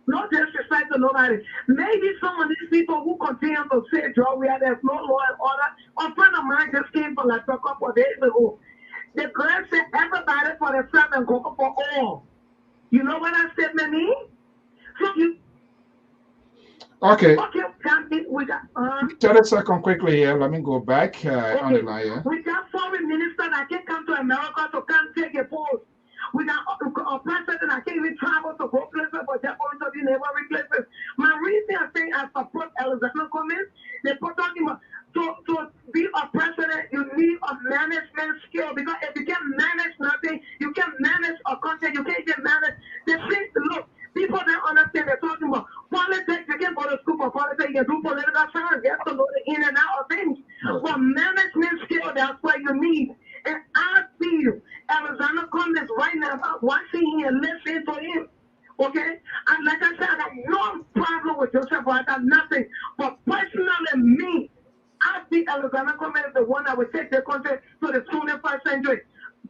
Speaker 5: No disrespect to nobody. Maybe some of these people who continue to say Georgia, there's no law and order. A friend of mine just came from like a couple of days ago. The girl said everybody for themselves and go for all. You know what that statement means? So you
Speaker 2: okay.
Speaker 5: We got
Speaker 2: 30 seconds quickly here. Let me go back on the line here.
Speaker 5: We got foreign minister that can come to America to come take a post. We got a president that can't even travel to go places, but they're going to be neighboring places. My reason I say I support Elizabeth Cummings, they put talking about to be a president, you need a management skill, because if you can't manage nothing, you can't manage a country, you can't even manage the things. Look, people don't understand. They're talking about politics. You can't go to school for politics. You can do political science. You have to know the in and out of things. But management skill, that's what you need. And I feel Alexander Cummings right now, I'm watching him, listening to him. Okay? And like I said, I got no problem with Joseph, I got nothing. But personally, me, I think Alexander Cummings is the one that will take the country to the 21st century.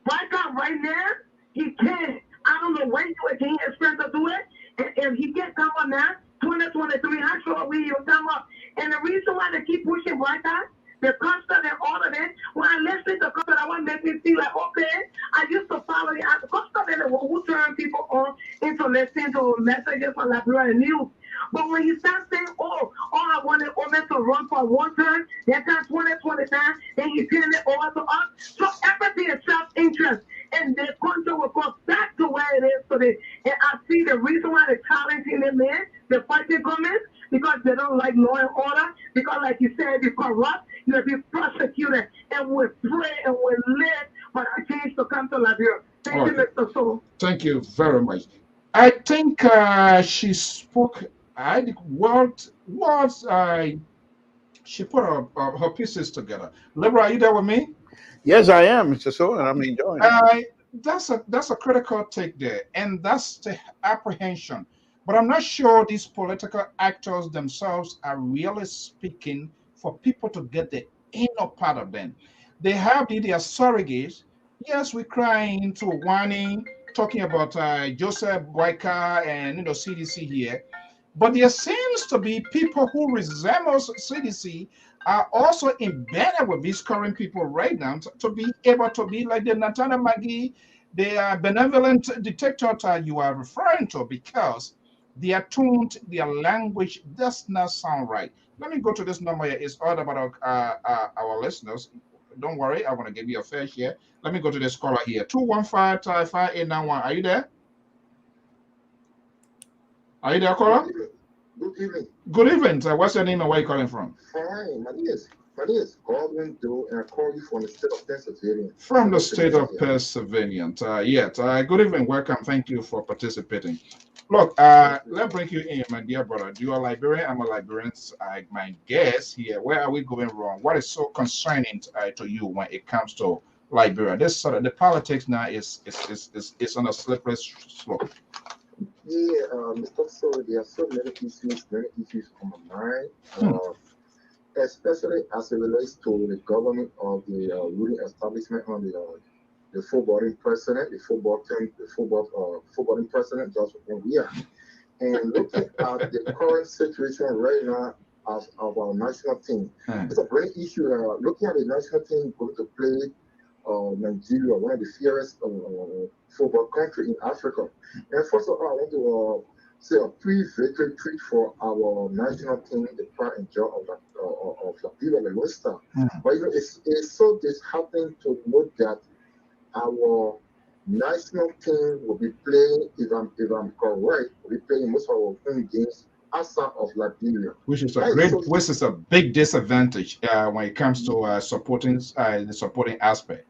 Speaker 5: Right now, he can't. I don't know when you again expect to do it. And if he can't come on now, 2023, I'm sure will come up. And the reason why they keep pushing right now, the constant and all of that, when I listen to constant, I want to make me feel like, okay, I used to follow the constant and who turn people on into listening to messages on Liberian news. But when you start saying, oh, I wanted women to run for one term, that time 2029, then you turn it over to us. So everything is self-interest. And the country will go back to where it is today. And I see the reason why they're challenging the men, the fighting government, because they don't like law and order, because like you said, you're corrupt, you'll be prosecuted, and we pray and we live for a change to come to Liberia. Thank you, Mr. Soul.
Speaker 2: Thank you very much. I think she spoke. She put her pieces together. Libra, are you there with me?
Speaker 3: Yes, I am, Mr. Soul, and I'm enjoying it.
Speaker 2: That's a critical take there, and that's the apprehension. But I'm not sure these political actors themselves are really speaking for people to get the inner part of them. They have their surrogates. Yes, we cry into whining, talking about Joseph Boyka and CDC here. But there seems to be people who resemble CDC are also embedded with these current people right now to be able to be like the Natana Magi, the benevolent dictator you are referring to, because they are tuned, their language does not sound right. Let me go to this number here. It's all about our listeners. Don't worry, I want to give you a fair share. Let me go to this caller here. 215-5891. Are you there? Are you there, caller?
Speaker 7: Good evening.
Speaker 2: Good evening. What's your name and where are you calling from?
Speaker 7: Fine. My name is Godwin Doe, and I call you from the state of Pennsylvania.
Speaker 2: From the state of Pennsylvania. Good evening. Welcome. Thank you for participating. Look, let's bring you in, my dear brother. You are a Liberian. I'm a Liberian. My guess here. Where are we going wrong? What is so concerning to you when it comes to Liberia? This sort of the politics now is on a slippery slope.
Speaker 7: Yeah, Mr. So there are so many issues on my mind, especially as it relates to the government of the ruling establishment on the footballing president, the footballing president, George Weah. And looking at the current situation right now of our national team, it's a great issue. Looking at the national team going to play Nigeria, one of the fiercest football country in Africa. And first of all, I want to say a pre-victory treat for our national team, the pride and joy of Liberia, the Lone Star. But it's so disheartening to note that our national team will be playing, if I'm correct, will be playing most of our home games outside of Liberia,
Speaker 2: which is a big disadvantage when it comes to supporting the supporting aspect.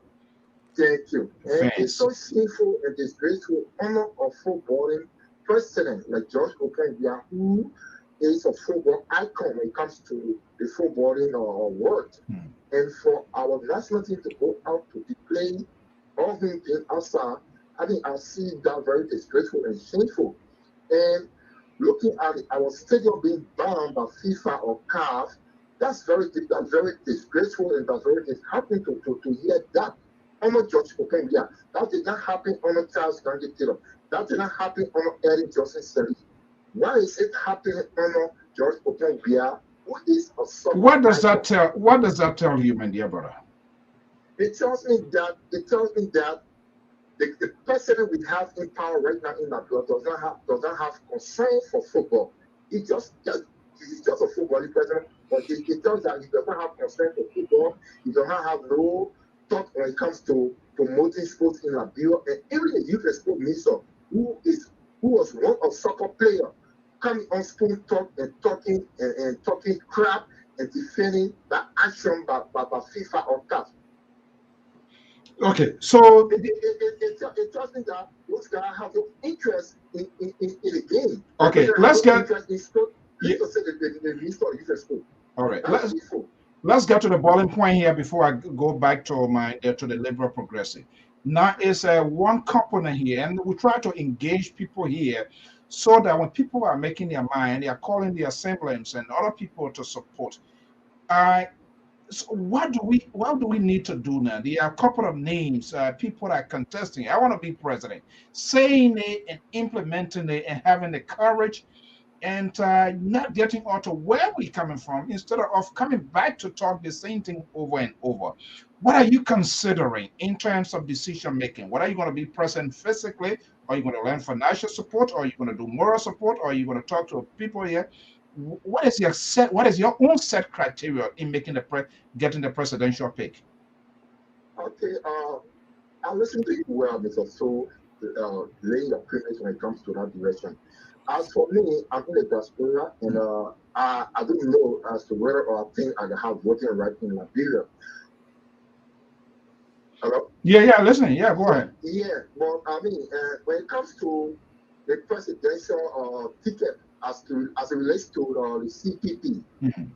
Speaker 7: Thank you. And it's so shameful and disgraceful honor of footballing president like George Weah, who is a football icon when it comes to the footballing world. And for our national team to go out to be playing all home games outside, I think I see that very disgraceful and shameful. And looking at our stadium being banned by FIFA or CAF, that's very disgraceful, and that's very disheartening to hear that. On George Openbia, that did not happen on Charles Gandhi Taylor. That did not happen on Eric Johnson Seri. Why is it happening on George Openbia, who is a soccer
Speaker 2: What does
Speaker 7: icon?
Speaker 2: that tell? What does that tell you, my dear brother?
Speaker 7: It tells me that the president we have in power right now in Nigeria does not have concern for football. He's just a football president, but it tells that he does not have concern for football. He does not have no thought when it comes to promoting sports in Liberia. And even the youth sport minister, who was one of soccer player, coming on spoon talk and talking crap and defending the action by FIFA or CAF.
Speaker 2: Okay, so
Speaker 7: it tells me that those guys have no interest in the game.
Speaker 2: Okay, let's get. All right, let's get to the boiling point here before I go back to the liberal progressive. Now is one component here, and we try to engage people here so that when people are making their mind, they are calling the assemblies and other people to support. So what do we need to do now? There are a couple of names, people that are contesting. I want to be president, saying it and implementing it and having the courage and not getting out of where we're coming from instead of coming back to talk the same thing over and over. What are you considering in terms of decision making? What are you going to be present physically? Are you going to learn financial support? Or are you going to do moral support? Or are you going to talk to people here? What is your own set criteria in making getting the presidential pick?
Speaker 7: Okay, I listen to you well, Mr. So laying the premise when it comes to that direction. As for me, I'm in the diaspora, and I don't know as to whether I think I have voting right in Liberia. Hello?
Speaker 2: Yeah, listening. Yeah, go ahead.
Speaker 7: Yeah, but I mean, when it comes to the presidential ticket, as it relates to the CPP, and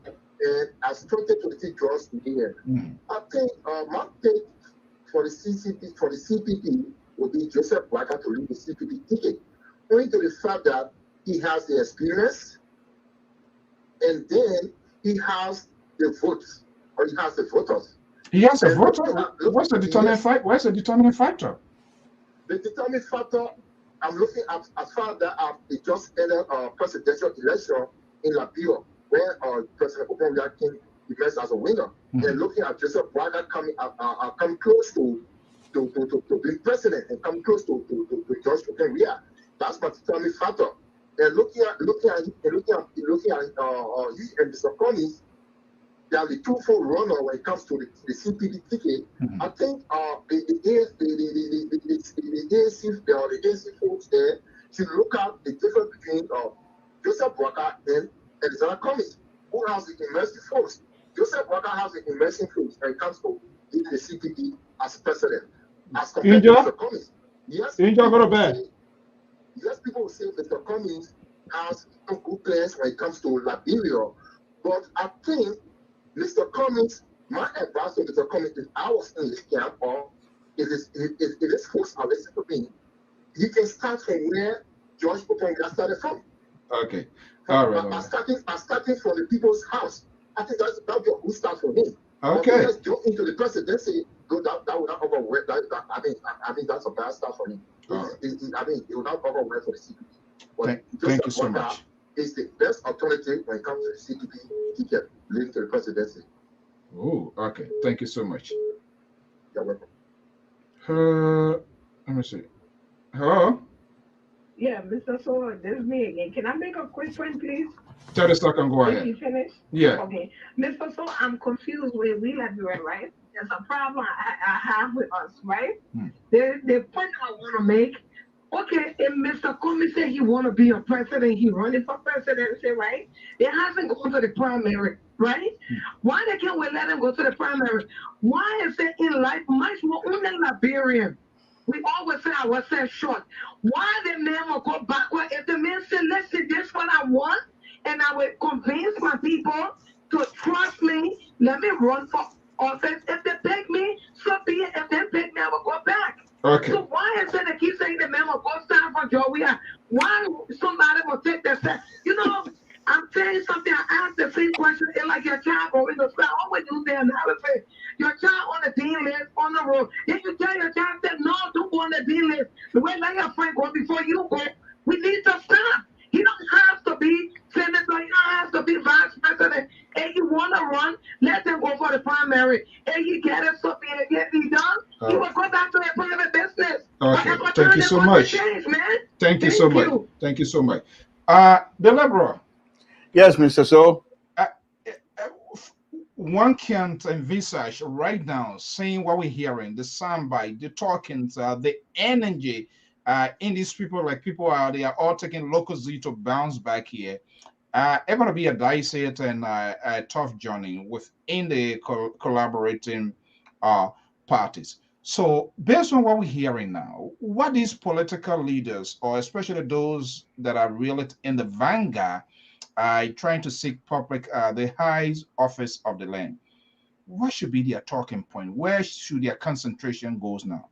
Speaker 7: as projected to the George here, I think my take for the CPP would be Joseph Waka to lead the CPP ticket, owing to the fact that he has the experience, and then he has the votes, or he has the voters.
Speaker 2: He has a voter. What's the determining factor? What's the determining factor?
Speaker 7: The determining factor, I'm looking at as far as that it just ended presidential election in Liberia, where President Openbia emerged as a winner. And looking at Joseph Waka come close to being president and come close to George Openbia. That's my determining factor. And looking at he and Mr. Collins, they are the two-fold runner when it comes to the CPD ticket. I think the ANC folks there should look at the difference between Joseph Waka and Alexander Cummings, who has the immersive force. Joseph Waka has the immersive force when it comes to the CPD as president, as compared to Mr. Cummings. Yes, people will say Mr. Cummings has some good plans when it comes to Liberia, but I think Mr. Cummings, my advice to Mr. Cummings, if I was in his camp or if his folks are listening to me, he can start from where George Openbia started from.
Speaker 2: Okay. All right.
Speaker 7: By starting from the people's house. I think that's a good start for me.
Speaker 2: Okay.
Speaker 7: Let's jump into the presidency. That would not overwhelm. I mean, that's a bad start for me. It will not overwhelm for the CPP.
Speaker 2: Thank you so much.
Speaker 7: Is the best alternative when it comes to the CPP ticket leading to the presidency.
Speaker 2: Oh, okay. Thank you so much.
Speaker 7: You're welcome.
Speaker 2: Let me see. Hello?
Speaker 5: Yeah, Mr. So, this is me again. Can I make a quick point, please?
Speaker 2: 30 seconds, go ahead.
Speaker 5: Did you finish?
Speaker 2: Yeah.
Speaker 5: Okay. Mr. So, I'm confused with we Liberian, right? There's a problem I have with us, right? The point I want to make, okay, if Mr. Cummings said he want to be a president, he running for presidency, right? It hasn't gone to the primary, right? Why they can't we let him go to the primary? Why is it in life much more only Liberian? We always say ourselves short. Why the man will go backward? If the man said, listen, this is what I want, and I will convince my people to trust me, let me run for office. If they pick me, so be it. If they pick me, I will go back.
Speaker 2: Okay.
Speaker 5: So why is it they keep saying the man will go stand for Georgia? Why somebody will take that step? You know, I'm telling you something. I asked the same question. It's like your child going to school. I always use the analysis. Your child on the dean list on the road. If you tell your child that no, don't go on the dean list. The way let your friend go before you go. We need to stop. He don't have to be senator. He don't have to be vice president. And you want to run, let them go for the primary. And you get it something and get it done. He will go back to their private business.
Speaker 2: Okay, thank you so much.
Speaker 5: Change, man.
Speaker 2: Thank you so much. Thank you so much. The liberal.
Speaker 3: Yes, Mr. So.
Speaker 2: One can't envisage right now seeing what we're hearing, the soundbite, the talkings, the energy in these people, like people they are all taking local Z to bounce back here. It's going to be a dicey and a tough journey within the collaborating parties. So based on what we're hearing now, what these political leaders, or especially those that are really in the vanguard, trying to seek public, the highest office of the land, what should be their talking point? Where should their concentration goes now?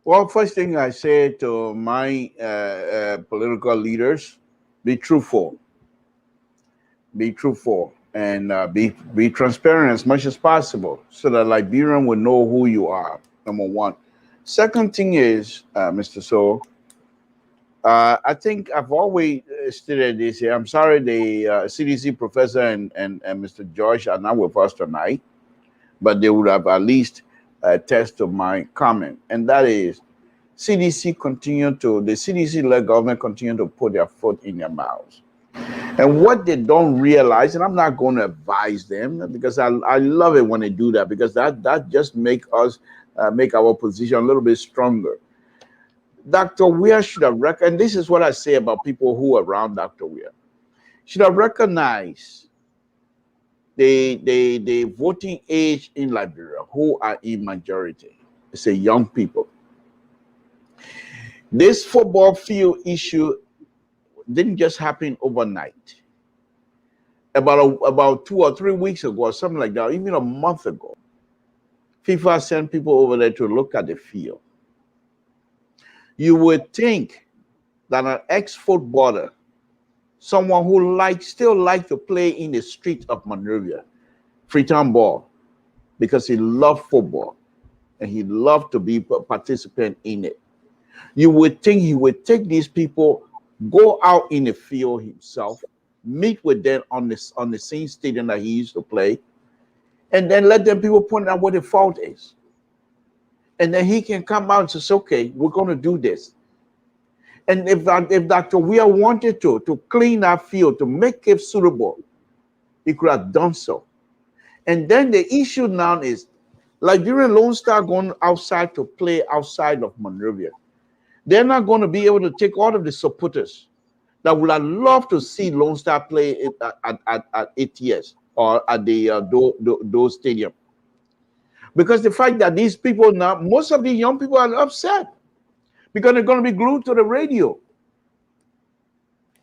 Speaker 3: Well, first thing I say to my political leaders, be truthful. Be truthful and be transparent as much as possible so that Liberian will know who you are, number one. Second thing is, Mr. So, I think I've always stated this here. I'm sorry the CDC professor and Mr. George are not with us tonight, but they would have at least attest to my comment. And that is, the CDC-led government continue to put their foot in their mouths. And what they don't realize, and I'm not going to advise them because I love it when they do that, because that just make us make our position a little bit stronger. Dr. Weir should have recognized, and this is what I say about people who are around Dr. Weir, should have recognized the voting age in Liberia, who are in majority. It's a young people. This football field issue didn't just happen overnight. About 2 or 3 weeks ago, or something like that, even a month ago, FIFA sent people over there to look at the field. You would think that an ex-footballer, someone who still likes to play in the street of Monrovia, Freetown ball, because he loved football and he loved to be a participant in it. You would think he would take these people, go out in the field himself, meet with them on the same stadium that he used to play, and then let them people point out what the fault is. And then he can come out and say, okay, we're going to do this. And if Dr. Weir wanted to clean that field, to make it suitable, he could have done so. And then the issue now is, Liberian Lone Star going outside to play outside of Monrovia. They're not going to be able to take all of the supporters that would have loved to see Lone Star play at ATS or at the Dole Stadium. Because the fact that these people now, most of the young people are upset because they're going to be glued to the radio.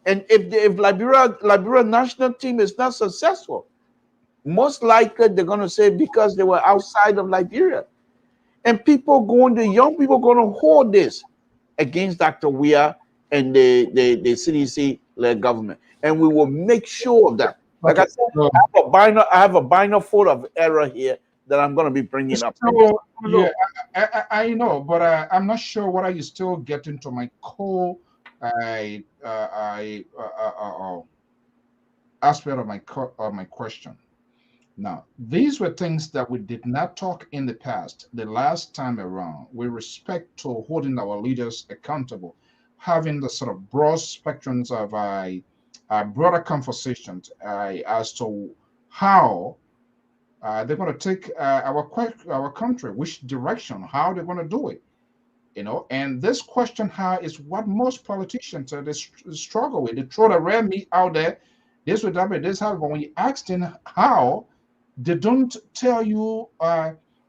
Speaker 3: And if Liberia national team is not successful, most likely they're going to say because they were outside of Liberia. And young people going to hold this against Dr. Weir and the CDC-led government. And we will make sure of that. Like I said, I have a binder full of error here that I'm going to be bringing up.
Speaker 2: Yeah, I know, but I'm not sure what are you still getting to my core aspect of my question. Now, these were things that we did not talk in the past, the last time around, with respect to holding our leaders accountable, having the sort of broad spectrums of broader conversations as to how they're going to take our country, which direction, how they're going to do it, And this question, how, is what most politicians they struggle with. They throw the red meat out there. This would happen. This happen. But when you ask them how, they don't tell you.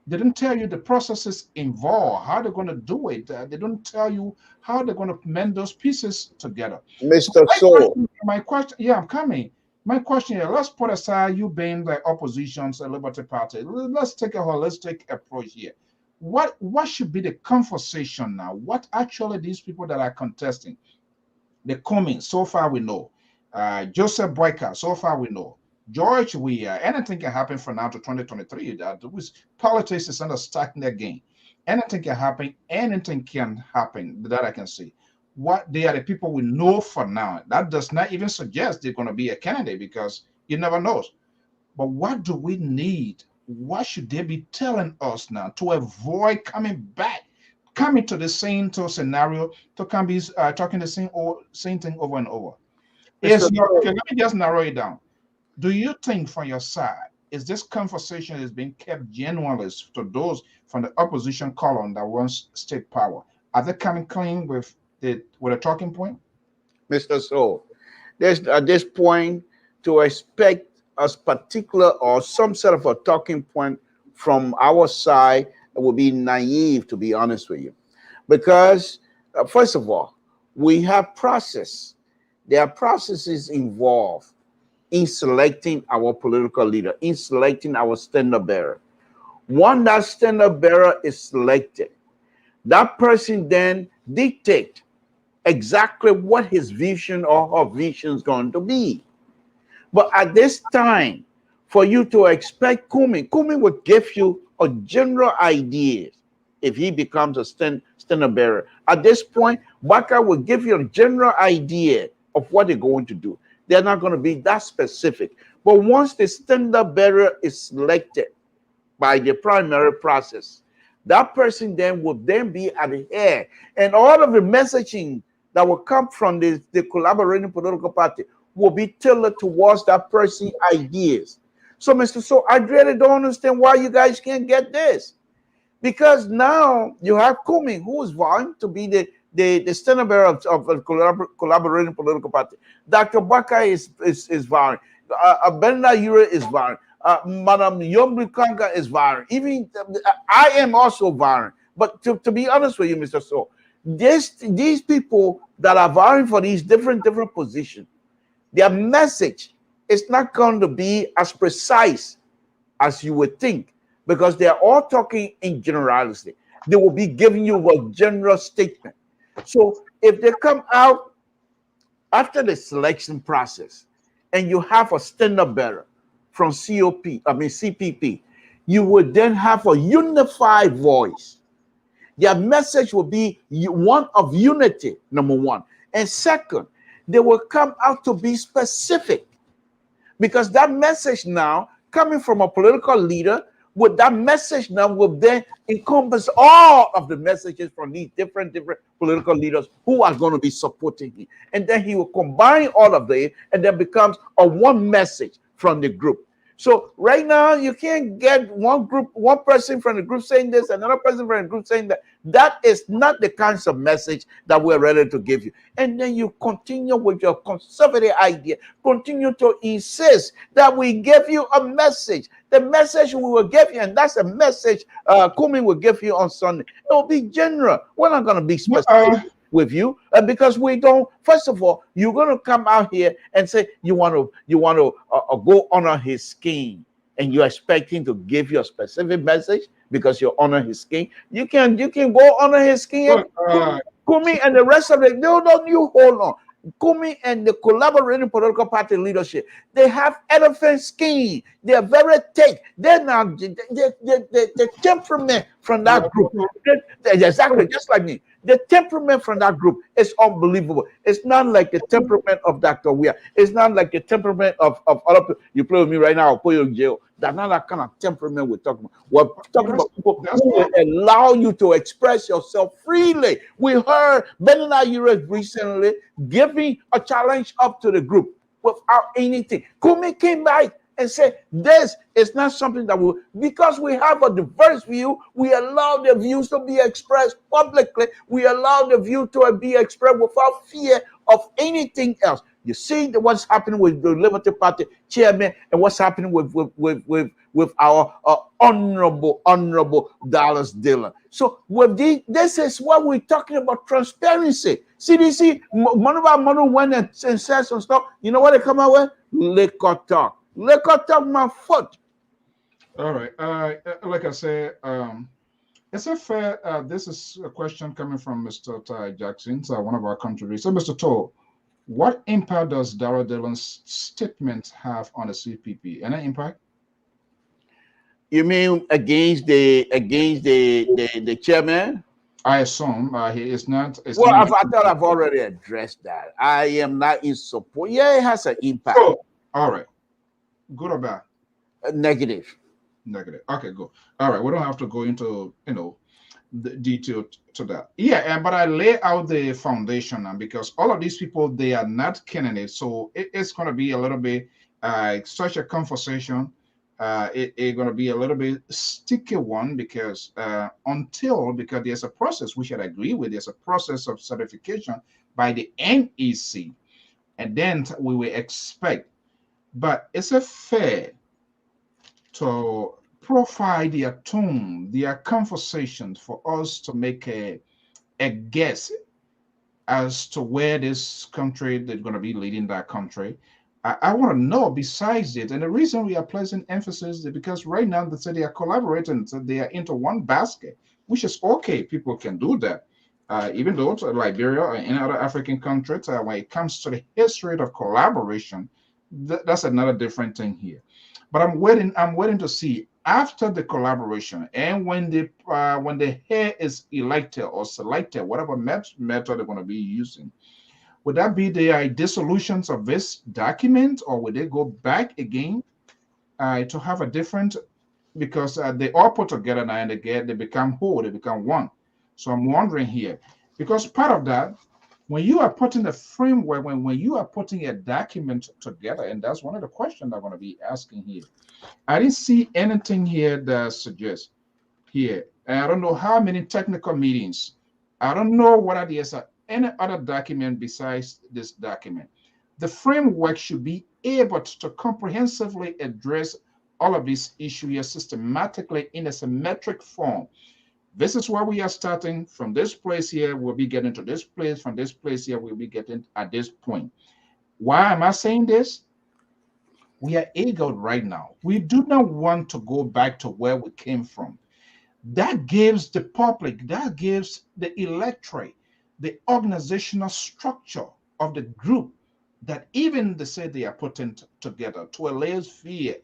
Speaker 2: They don't tell you the processes involved, how they're going to do it. They don't tell you how they're going to mend those pieces together.
Speaker 3: Mr. So,
Speaker 2: my question, yeah, I'm coming. My question here, let's put aside you being the opposition's Liberty Party. Let's take a holistic approach here. What should be the conversation now? What actually these people that are contesting, The Cummings, so far we know. Joseph Boyka, so far we know. George Weah, anything can happen from now to 2023. Politics is under stacking again. Anything can happen. Anything can happen that I can see. What they are the people we know for now. That does not even suggest they're going to be a candidate because you never know. But what do we need? What should they be telling us now to avoid coming back, coming to the same scenario, to come be talking the same thing over and over? Okay, let me just narrow it down. Do you think from your side, is this conversation is being kept genuinely to those from the opposition column that wants state power? Are they coming clean with a talking point?
Speaker 3: Mr. So, there's at this point to expect a particular or some sort of a talking point from our side, it would be naive, to be honest with you. Because, first of all, we have process. There are processes involved in selecting our political leader, in selecting our standard bearer. Once that standard bearer is selected, that person then dictates exactly what his vision or her vision is going to be. But at this time, for you to expect Kumi will give you a general idea if he becomes a standard bearer. At this point, Baka will give you a general idea of what they're going to do. They're not going to be that specific. But once the standard bearer is selected by the primary process, that person then will then be at the head. And all of the messaging that will come from the collaborating political party will be tailored towards that person's ideas. So, Mr. So, I really don't understand why you guys can't get this. Because now you have Kumi, who is vying to be the standard bearer of a collaborating political party. Dr. Baka is vying. Benda Yure is vying. Madam Yombri Kanka is vying. Even I am also vying. But to be honest with you, Mr. So, these people that are vying for these different positions, their message is not going to be as precise as you would think, because they are all talking in generality. They will be giving you a general statement. So if they come out after the selection process and you have a standard bearer from CPP, you would then have a unified voice. Their message will be one of unity, number one. And second, they will come out to be specific, because that message now coming from a political leader, with that message now will then encompass all of the messages from these different political leaders who are going to be supporting him. And then he will combine all of them, and then becomes a one message from the group. So right now, you can't get one person from the group saying this, another person from the group saying that. That is not the kinds of message that we're ready to give you. And then you continue with your conservative idea, continue to insist that we give you a message. The message we will give you, and that's a message Kumi will give you on Sunday. It will be general. We're not going to be specific with you, because we don't. First of all, you're going to come out here and say you want to go under his skin, and you expect him to give you a specific message because you're under his skin. You can go under his skin. Kumi and the rest of it. No, you hold on. Kumi and the collaborating political party leadership, they have elephant skin. They are very thick. They're not the temperament from that group. Exactly, just like me. The temperament from that group is unbelievable. It's not like the temperament of Dr. Weah. It's not like the temperament of other people. You play with me right now, I'll put you in jail. That's not that kind of temperament we're talking about. We're talking about people who will allow you to express yourself freely. We heard Benina Yure recently giving a challenge up to the group without anything. Kumi came back and said, this is not something that because we have a diverse view, we allow the views to be expressed publicly. We allow the view to be expressed without fear of anything else. You see what's happening with the Liberty Party chairman, and what's happening with our honorable Dallas Dillon. So with this is what we're talking about, transparency. CDC, Manu went and said some stuff. You know what they come out with? Liquor talk. Liquor talk my foot.
Speaker 2: All right. Like I said, it's a fair. This is a question coming from Mr. Ty Jackson, one of our contributors. So, Mr. Toll, What impact does Dara Dillon's statement have on the CPP? Any impact?
Speaker 3: You mean against the chairman?
Speaker 2: I assume he is not.
Speaker 3: Well, I thought I've already addressed that. I am not in support. Yeah, it has an impact.
Speaker 2: Oh, all right. Good or bad?
Speaker 3: Negative.
Speaker 2: Negative. Okay, good. All right. We don't have to go into the detail to that. Yeah, and but I lay out the foundation, and because all of these people, they are not candidates, so it's going to be a little bit such a conversation. It's going to be a little bit sticky one because because there's a process we should agree with. There's a process of certification by the NEC, and then we will expect. But is it fair to provide their tone, their conversations for us to make a guess as to where this country they're going to be leading that country? I want to know besides it. And the reason we are placing emphasis is because right now they say they are collaborating, so they are into one basket, which is okay. People can do that. Even though to Liberia or any other African countries, when it comes to the history of collaboration, that's another different thing here. But I'm waiting to see after the collaboration and when the head is elected or selected, whatever method they're going to be using. Would that be the dissolutions of this document, or would they go back again to have a different? Because they all put together now and they become whole, they become one. So I'm wondering here, because part of that, when you are putting a framework, when you are putting a document together, and that's one of the questions I'm going to be asking here. I didn't see anything here that suggests here. And I don't know how many technical meetings. I don't know whether there's any other document besides this document. The framework should be able to comprehensively address all of these issues here systematically in a symmetric form. This is where we are starting. From this place here, we'll be getting to this place. From this place here, we'll be getting at this point. Why am I saying this? We are eager right now. We do not want to go back to where we came from. That gives the public, that gives the electorate, the organizational structure of the group that even they say they are putting together to allay fear,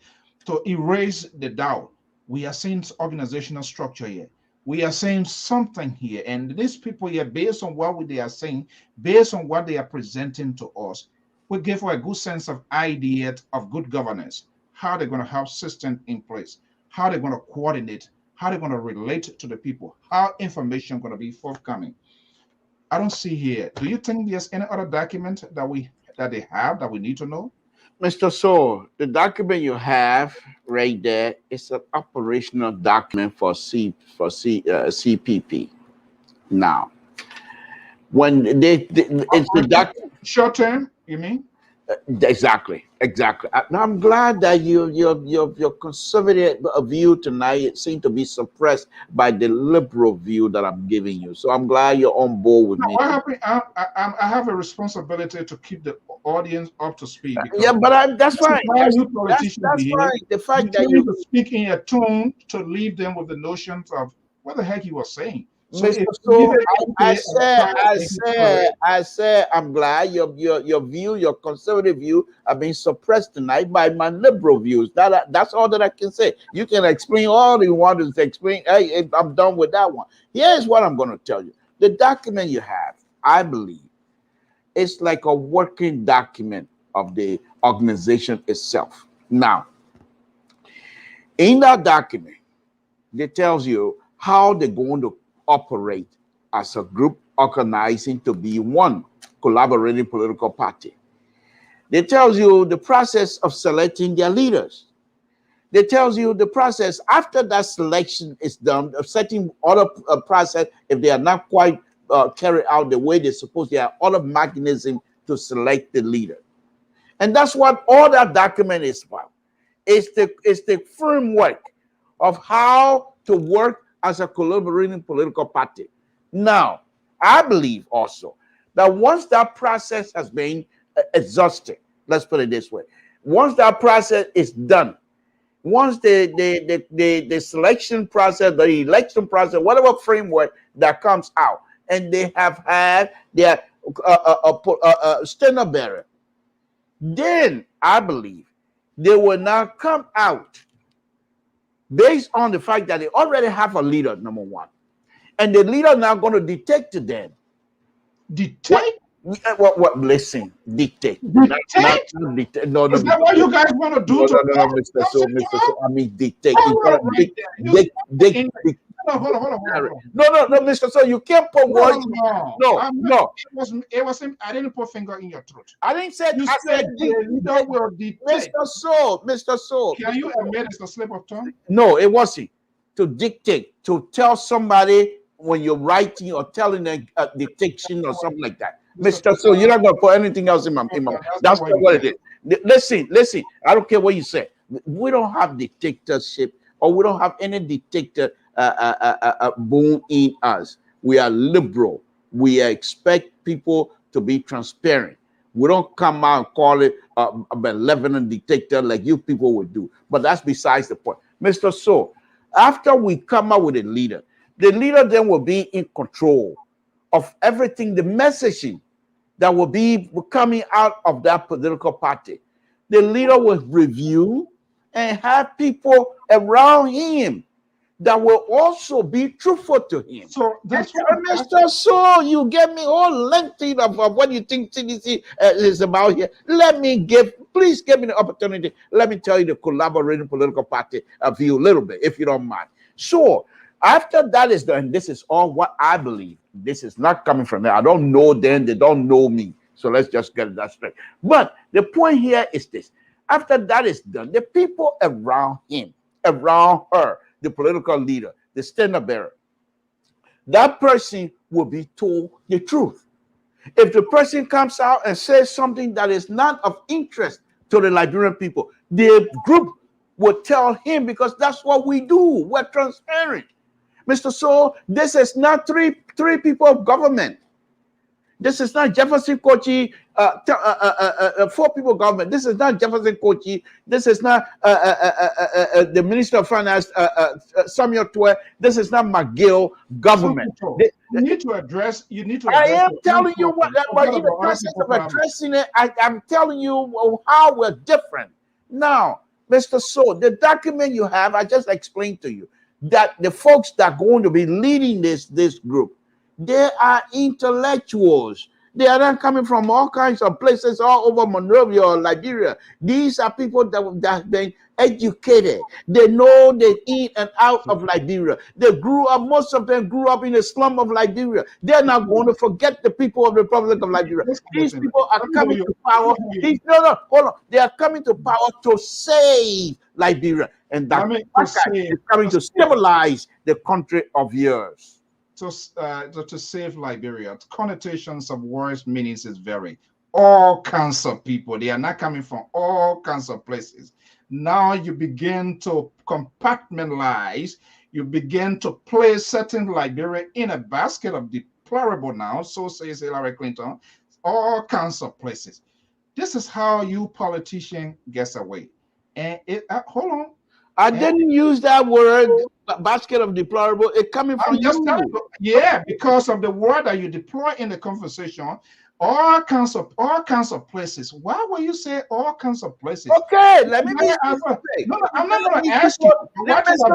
Speaker 2: to erase the doubt. We are seeing organizational structure here. We are saying something here, and these people here, based on what they are saying, based on what they are presenting to us, we give a good sense of idea of good governance, how they're going to have systems in place, how they're going to coordinate, how they're going to relate to the people, how information is going to be forthcoming. I don't see here. Do you think there's any other document that they have that we need to know?
Speaker 3: Mr. So, the document you have right there is an operational document for CPP. Now, when it's the document
Speaker 2: short term, you mean?
Speaker 3: Exactly. I'm glad that your conservative view tonight it seemed to be suppressed by the liberal view that I'm giving you. So I'm glad you're on board with me.
Speaker 2: I have a responsibility to keep the audience up to speed.
Speaker 3: Yeah, but that's fine. That's fine. The fact that
Speaker 2: you speak in a tone to leave them with the notions of what the heck you were saying.
Speaker 3: So, I said, I'm glad your view, your conservative view, are being suppressed tonight by my liberal views. That's all that I can say. You can explain all you want to explain. Hey, I'm done with that one. Here's what I'm going to tell you. The document you have, I believe, is like a working document of the organization itself. Now, in that document, it tells you how they're going to operate as a group organizing to be one collaborating political party. It tells you the process of selecting their leaders. It tells you the process after that selection is done, of setting other process if they are not quite carried out the way they're supposed to. There are other mechanisms to select the leader. And that's what all that document is about. It's the framework of how to work as a collaborating political party. Now, I believe also that once that process has been exhausted, let's put it this way, once that process is done, once the selection process, the election process, whatever framework that comes out, and they have had their standard bearer, then I believe they will now come out based on the fact that they already have a leader, number one, and the leader now going to dictate to them.
Speaker 2: Dictate?
Speaker 3: What? Listen, dictate.
Speaker 2: Dictate?
Speaker 3: Not dictate. No,
Speaker 2: Is that what you guys want to do?
Speaker 3: No, Mr. So, I mean dictate.
Speaker 2: Hold on, right there. Hold on.
Speaker 3: No, Mr. So you can't put words. No.
Speaker 2: It wasn't. I didn't put finger in your throat.
Speaker 3: I didn't say.
Speaker 2: You said the leader will dictate.
Speaker 3: Mr. So.
Speaker 2: Can you admit it's a slip of tongue?
Speaker 3: No, it wasn't. To dictate, to tell somebody when you're writing or telling a dictation or something like that. Mr. So, you're not going to put anything else in my mouth. That's not what it is. Listen. I don't care what you say. We don't have dictatorship, or we don't have any dictator born in us. We are liberal. We expect people to be transparent. We don't come out and call it a malevolent dictator like you people would do. But that's besides the point. Mr. So, after we come out with a leader, the leader then will be in control of everything, the messaging that will be coming out of that political party. The leader will review and have people around him that will also be truthful to him.
Speaker 2: So that's what
Speaker 3: Mr. So you get me all lengthy of what you think CDC is about here. Please give me the opportunity. Let me tell you the collaborating political party view a little bit, if you don't mind. Sure. After that is done, this is all what I believe. This is not coming from there. I don't know them. They don't know me. So let's just get that straight. But the point here is this. After that is done, the people around him, around her, the political leader, the standard bearer, that person will be told the truth. If the person comes out and says something that is not of interest to the Liberian people, the group will tell him, because that's what we do. We're transparent. Mr. So, this is not three people of government. This is not Jefferson Kochi, 4 people government. This is not Jefferson Kochi. This is not the Minister of Finance, Samuel Twe. This is not McGill government.
Speaker 2: You need to address. I
Speaker 3: am telling you what. But in the process of addressing it, I'm telling you how we're different. Now, Mr. So, the document you have, I just explained to you that the folks that are going to be leading this group, they are intellectuals. They are not coming from all kinds of places all over Monrovia or Liberia. These are people that have been educated. They know the in and out of Liberia. They grew up, most of them grew up in the slum of Liberia. They're not going to forget the people of the Republic of Liberia. These people are coming to power. Hold on. They are coming to power to save Liberia. And that is coming to stabilize the country of yours.
Speaker 2: To save Liberia, connotations of words, meanings is very. All kinds of people, they are not coming from all kinds of places. Now you begin to compartmentalize, you begin to place certain Liberia in a basket of deplorable now, so says Hillary Clinton, all kinds of places. This is how you politician gets away. And hold on.
Speaker 3: I didn't use that word, basket of deplorable. It coming from you.
Speaker 2: Yeah, because of the word that you deploy in the conversation, all kinds of places. Why will you say all kinds of places?
Speaker 3: Okay, let me be.
Speaker 2: No, I'm not going to ask you.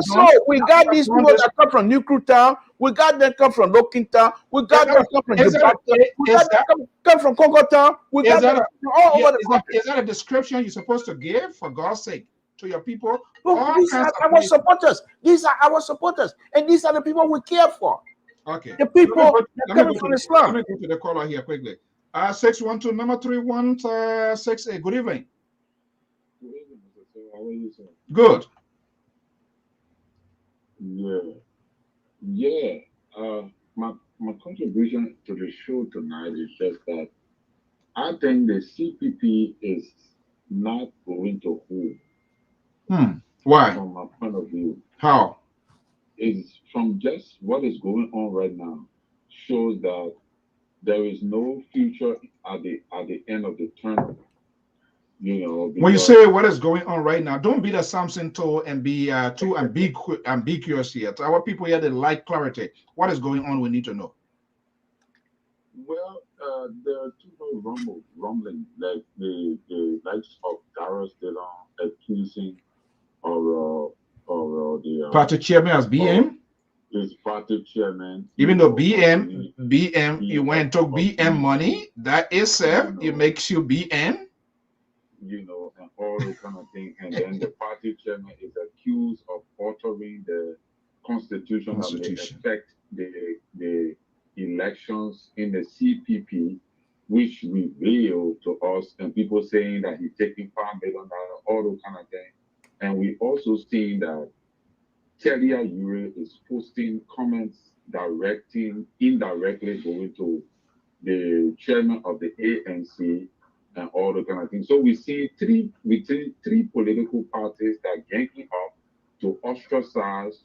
Speaker 3: So we got these people that come from Nuclear Town. We got them come from Loking Town. We got them come from Gibraltar. We got them come from Congo Town. We got them from all over the country.
Speaker 2: Is that a description you're supposed to give, for God's sake, to your people?
Speaker 3: These are our supporters. These are our supporters, and these are the people we care for.
Speaker 2: Okay.
Speaker 3: The people coming from Islam.
Speaker 2: Let me go to the caller here quickly. 612 number 3168. Good evening.
Speaker 8: Good evening, Mr. Sir. How are you, sir?
Speaker 2: Good.
Speaker 8: My contribution to the show tonight is just that I think the CPP is not going to hold.
Speaker 2: Why?
Speaker 8: From my point of view.
Speaker 2: How?
Speaker 8: Is from just what is going on right now shows that there is no future at the end of the tunnel. You know,
Speaker 2: when you say what is going on right now, don't be the Samson toe and be too ambiguous here. Our people here, they like clarity. What is going on? We need to know.
Speaker 8: Well, there are too much rumbling, like the likes of Dara still on accusing or
Speaker 2: Party chairman as
Speaker 8: or
Speaker 2: BM.
Speaker 8: his party chairman,
Speaker 2: Even though BM,
Speaker 8: he
Speaker 2: you went to BM money, that itself, it makes you BM.
Speaker 8: And all those kind of thing. And then the party chairman is accused of altering the constitution that may affect the elections in the CPP, which revealed to us, and people saying that he's taking $5 million, all those kind of thing. And we also seen that Telia Ure is posting comments indirectly going to the chairman of the ANC and all the kind of things. So we see three political parties that are ganging up to ostracize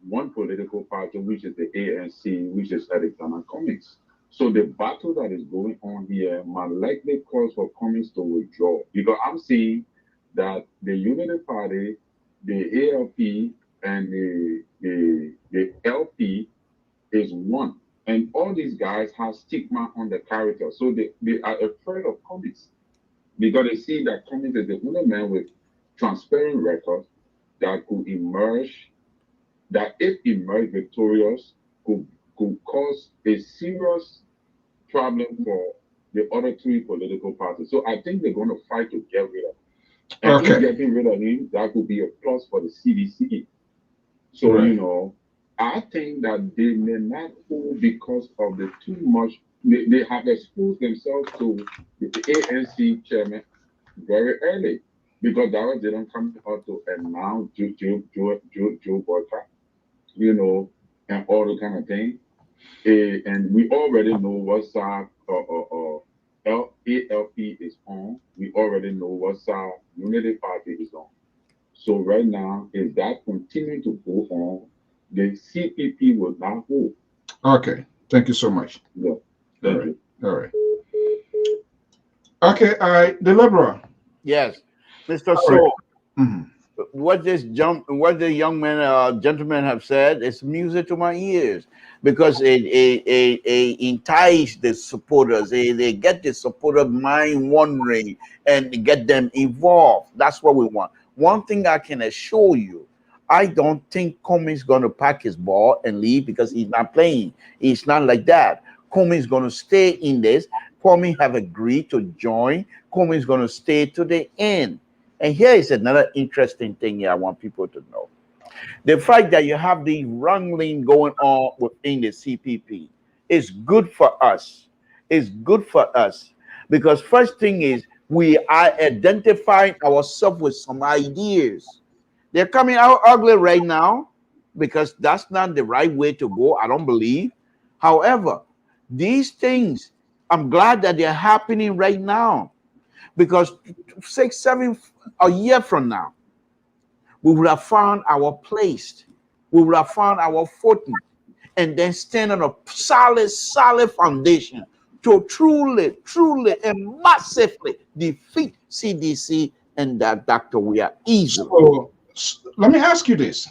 Speaker 8: one political party, which is the ANC, which is Alexander Cummings. So the battle that is going on here might likely cause for Cummings to withdraw, because I'm seeing that the Unity Party, the ALP, and the LP is one. And all these guys have stigma on the character. So they are afraid of Cummings because they see that Cummings is the only man with transparent record that could emerge, that if emerged victorious, could cause a serious problem for the other three political parties. So I think they're going to fight to get rid of him. And in getting rid of him, that could be a plus for the CDC. So, I think that they may not hold because of the too much. They have exposed themselves to the ANC chairman very early, because that was didn't come out to announce Joe Boycott, and all the kind of thing. And we already know what side ALP is on. We already know what side Unity Party is on. So right now, if that continuing to go on, the CPP will not hold.
Speaker 2: Okay, thank you so much.
Speaker 8: Yeah,
Speaker 2: all right. Okay, all right, the liberal.
Speaker 3: Yes, Mr. So, what the young man, gentleman have said is music to my ears, because it entice the supporters. They get the supporter mind wandering and get them involved. That's what we want. One thing I can assure you, I don't think Cummings going to pack his ball and leave because he's not playing. It's not like that. Cummings going to stay in this. Cummings have agreed to join. Cummings going to stay to the end. And here is another interesting thing here I want people to know. The fact that you have the wrangling going on within the CPP is good for us. It's good for us, because first thing is we are identifying ourselves with some ideas. They're coming out ugly right now because that's not the right way to go, I don't believe. However, these things, I'm glad that they're happening right now, because 6, 7, a year from now, we would have found our place. We would have found our footing, and then stand on a solid foundation to truly and massively defeat CDC and that Dr. We are easily.
Speaker 2: So let me ask you this.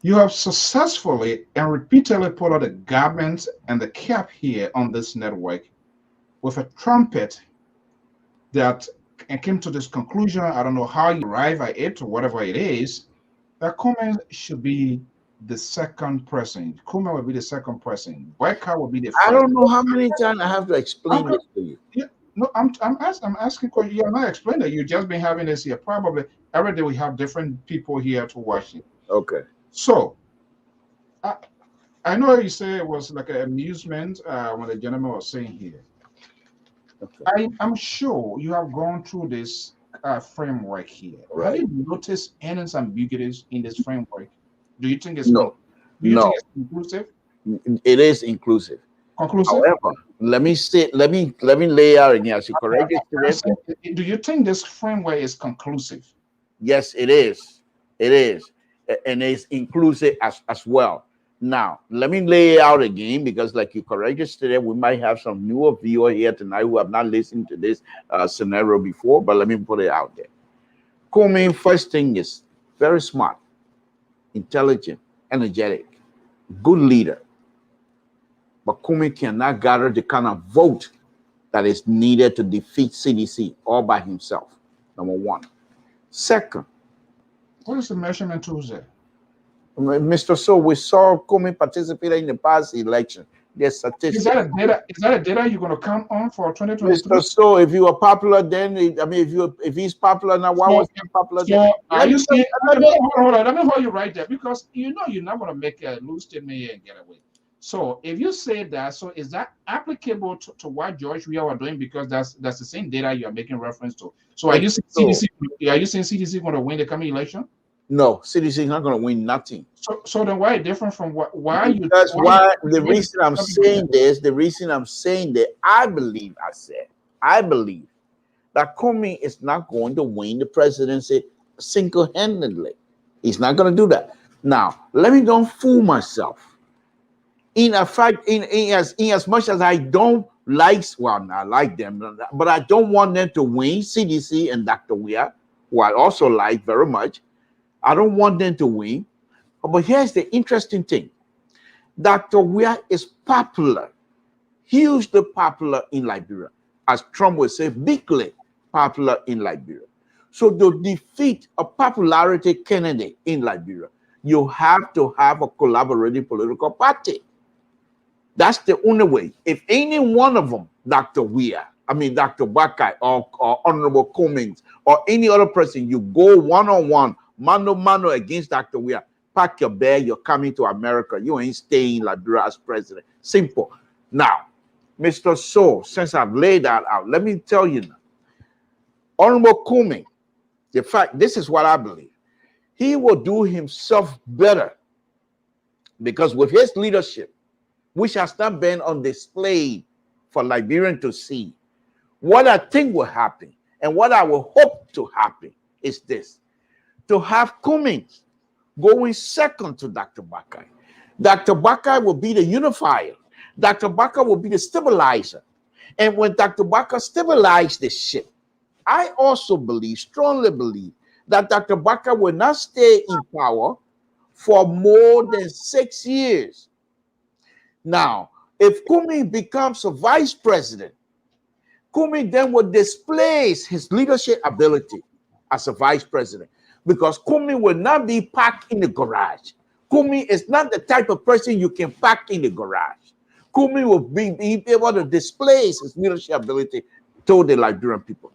Speaker 2: You have successfully and repeatedly put out the garment and the cap here on this network with a trumpet that came to this conclusion. I don't know how you arrive at it or whatever it is, that Cummings should be the second president. Cummings will be the second president. Boycott will be the first.
Speaker 3: I don't know how many times I have to explain this to you.
Speaker 2: Yeah, no, I'm asking questions. You're not explaining it. You've just been having this here. Probably every day we have different people here to watch it.
Speaker 3: Okay.
Speaker 2: So I know you say it was like an amusement when the gentleman was saying here. Okay. I'm sure you have gone through this framework here. Right. Have you noticed any ambiguities in this framework? Do you think it's
Speaker 3: no?
Speaker 2: Do you think it's inclusive?
Speaker 3: It is inclusive.
Speaker 2: Conclusive.
Speaker 3: However, let me lay out again. As you correct
Speaker 2: it. Do you think this framework is conclusive?
Speaker 3: Yes, it is. It is, and it's inclusive as well. Now, let me lay out again, because like you corrected today, we might have some newer viewer here tonight who have not listened to this scenario before, but let me put it out there. Cummings, first thing, is very smart, intelligent, energetic, good leader. but Kumi cannot gather the kind of vote that is needed to defeat CDC all by himself. Number one. Second,
Speaker 2: what is the measurement tools there?
Speaker 3: Mr. So, we saw Kumi participate in the past election. There's statistics.
Speaker 2: Is that a data you're going to count on for 2023?
Speaker 3: Mr. So, if you are popular, then if he's popular now, why was he popular?
Speaker 2: So are you saying? Hold on, let me hold you right there, because you're not going to make a loose statement here and get away. So if you say that, so is that applicable to what George we are doing? Because that's the same data you are making reference to. So are you saying CDC going to win the coming election?
Speaker 3: No, CDC is not going to win nothing.
Speaker 2: So then why different from what?
Speaker 3: The reason I'm saying that I believe that Kumi is not going to win the presidency single-handedly. He's not going to do that. Now, let me don't fool myself. In fact, in as much as I don't like, well, I like them, but I don't want them to win, CDC and Dr. Weah, who I also like very much. I don't want them to win. But here's the interesting thing. Dr. Weah is popular, hugely popular in Liberia. As Trump would say, bigly popular in Liberia. So to defeat a popularity candidate in Liberia, you have to have a collaborating political party. That's the only way. If any one of them, Dr. Weah, Dr. Bakai or Honorable Cummings or any other person, you go one-on-one, mano against Dr. Weah, pack your bag, you're coming to America. You ain't staying in Liberia as president. Simple. Now, Mr. So, since I've laid that out, let me tell you now. Honorable Cummings, the fact, this is what I believe. He will do himself better because with his leadership, which has not been on display for Liberian to see, what I think will happen and what I will hope to happen is this: to have Cummings going second to Dr. Bakai. Dr. Bakai will be the unifier. Dr. Bakai will be the stabilizer. And when Dr. Bakai stabilizes the ship, I also believe, strongly believe, that Dr. Bakai will not stay in power for more than 6 years. Now, if Kumi becomes a vice president, Kumi then will displace his leadership ability as a vice president, because Kumi will not be packed in the garage. Kumi is not the type of person you can pack in the garage. Kumi will be able to displace his leadership ability to the Liberian people.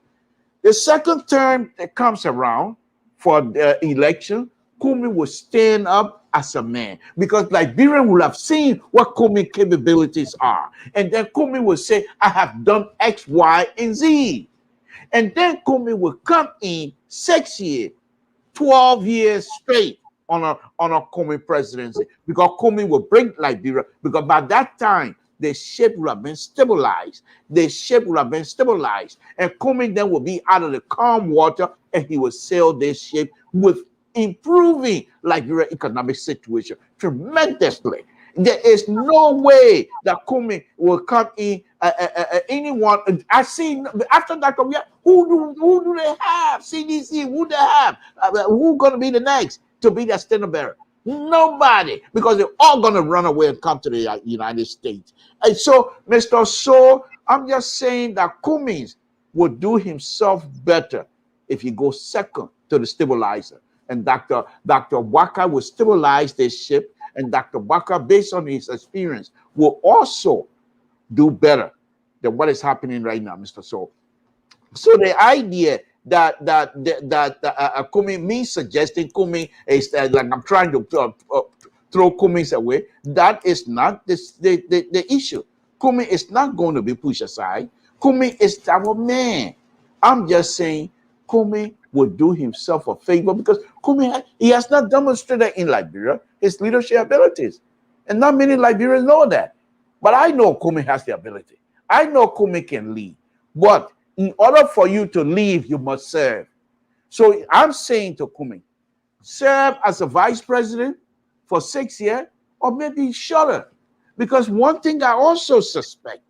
Speaker 3: The second term that comes around for the election, Kumi will stand up as a man, because Liberian will have seen what Kumi capabilities are. And then Kumi will say, I have done X, Y, and Z. And then Kumi will come in 6 years, 12 years straight on a Kumi presidency, because Kumi will bring Liberia, because by that time, the ship will have been stabilized. The ship will have been stabilized. And Kumi then will be out of the calm water, and he will sail this ship with improving Liberia economic situation tremendously. There is no way that Kumi will come in anyone. I see after Dr. Weah, who do they have? CDC, who they have? Who's going to be the next to be the standard bearer? Nobody, because they're all going to run away and come to the United States. And so, Mr. So, I'm just saying that Cummings would do himself better if he goes second to the stabilizer. And Dr. Waka will stabilize this ship, and Dr. Waka, based on his experience, will also do better than what is happening right now, Mr. So. So the idea that Kumi, me suggesting Kumi is like I'm trying to throw Kumis away, that is not the issue. Kumi is not going to be pushed aside. Kumi is our man. I'm just saying Kumi will do himself a favor, because Kumi, he has not demonstrated in Liberia his leadership abilities. And not many Liberians know that. But I know Kumi has the ability. I know Kumi can lead. But in order for you to leave, you must serve. So I'm saying to Kumi, serve as a vice president for 6 years, or maybe shorter. Because one thing I also suspect,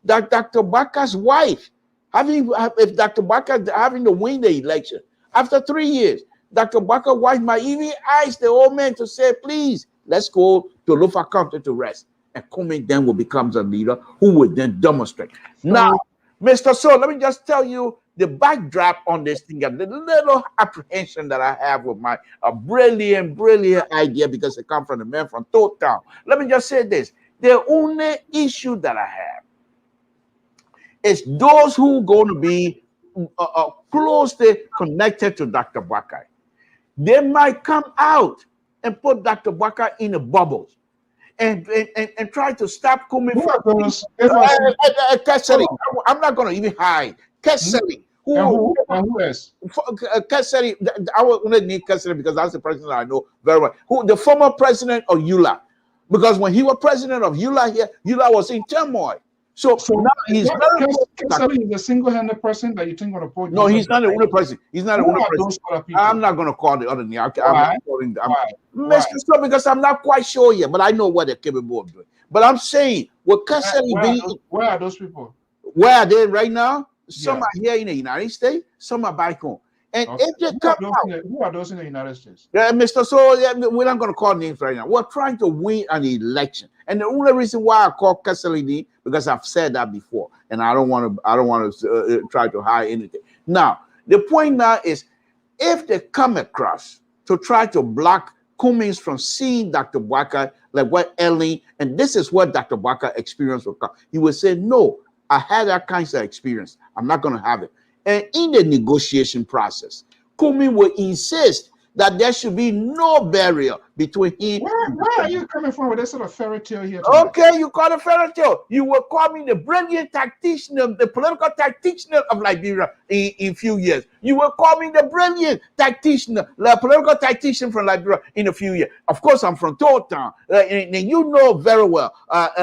Speaker 3: that Dr. Baka's wife, if Dr. Baka having to win the election, after 3 years, Dr. Baka's wife might even ask the old man to say, please, let's go to Lufa County to rest. and Kumi then will become a leader who would then demonstrate. Now, Mr. So, let me just tell you the backdrop on this thing, the little apprehension that I have with my brilliant idea, because it comes from the man from Toad Town. Let me just say this. The only issue that I have is those who are going to be closely connected to Dr. Bakai. They might come out and put Dr. Bakai in a bubble and try to stop coming from Kesseri. I'm not going to even hide. Kesseri.
Speaker 2: Who else?
Speaker 3: Kesseri. I will only need Kesseri because that's the president I know very well. Who the former president of ULA. Because when he was president of ULA here, ULA was in turmoil. So now he's
Speaker 2: Kesseri is the single-handed person that you think going to put.
Speaker 3: No, he's not the only person. He's not the only person. I'm not going to call the other name. Mr. So because I'm not quite sure yet, but I know what they're capable of doing. But I'm saying, with Kesseri
Speaker 2: where are those people?
Speaker 3: Where are they right now? Some are here in the United States, some are back home. And if they come out,
Speaker 2: who are those in the United States?
Speaker 3: Mr. So, we're not going to call names right now. We're trying to win an election, and the only reason why I call Kesseri because I've said that before, and I don't want to try to hide anything. Now, the point now is, if they come across to try to block Cummings from seeing Dr. Bwaka, like what Ellen, and this is what Dr. Bwaka experienced will come, he would say, no, I had that kind of experience. I'm not going to have it. And in the negotiation process, Kumi will insist that there should be no barrier between him.
Speaker 2: Where are you coming from with this sort of fairy tale here?
Speaker 3: Okay, you call it fairy tale. You will call me the brilliant tactician, the political tactician of Liberia in a few years. You will call me the brilliant tactician, the political tactician from Liberia in a few years. Of course, I'm from Toad Town, and you know very well. I'm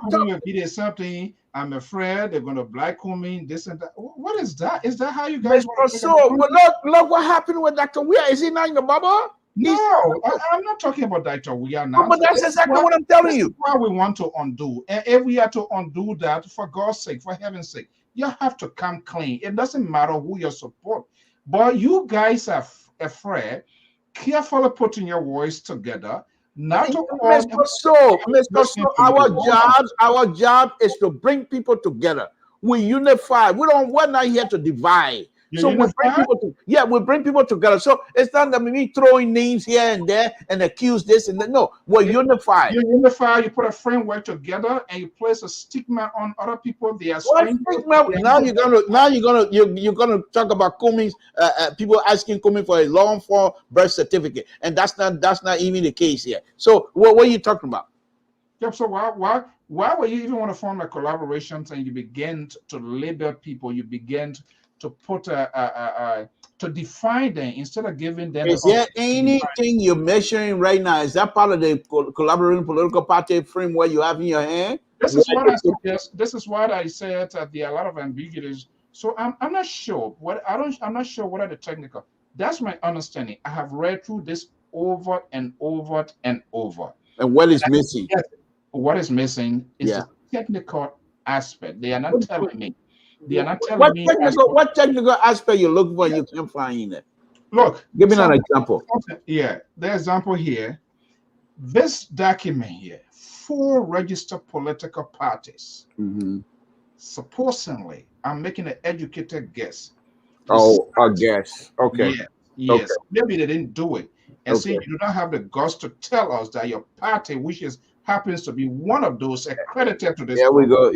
Speaker 2: telling you something. I'm afraid they're going to black Kumi, this and that. What is that? Is that how you guys want to
Speaker 3: look what happened with Dr. Weir. Is he not in the bubble?
Speaker 2: No, I'm not talking about Dr. Weir now.
Speaker 3: But that's exactly what I'm telling you.
Speaker 2: What we want to undo. And if we are to undo that, for God's sake, for heaven's sake, you have to come clean. It doesn't matter who you support. But you guys are afraid, carefully putting your voice together. Not to
Speaker 3: Mr. So, our job is to bring people together. We unify. We're not here to divide. So we bring people together. So it's not that me throwing names here and there and accuse this and that. No, we're unified.
Speaker 2: You unify. You put a framework together and you place a stigma on other people. They are
Speaker 3: now you're gonna talk about Cummings. People asking Cummings for a long form birth certificate, and that's not even the case here. So what are you talking about?
Speaker 2: Yeah. So why would you even want to form a collaboration and you begin to label people? You begin to put to define them instead of giving them.
Speaker 3: Is there anything you're measuring right now? Is that part of the collaborating political party framework you have in your hand?
Speaker 2: This is what I suggest. This is what I said that there are a lot of ambiguities. So I'm not sure I'm not sure what are the technical. That's my understanding. I have read through this over and over and over.
Speaker 3: And what is missing?
Speaker 2: What is missing is the technical aspect. They are not telling me. They are not telling me
Speaker 3: what technical aspect you're looking for. You can't find it.
Speaker 2: Look,
Speaker 3: give me an example.
Speaker 2: Yeah, the example here. This document here, 4 registered political parties. Supposedly, I'm making an educated guess.
Speaker 3: A guess. Okay.
Speaker 2: Yes. Okay. Maybe they didn't do it. And see, you do not have the guts to tell us that your party, which happens to be one of those accredited to this.
Speaker 3: We go.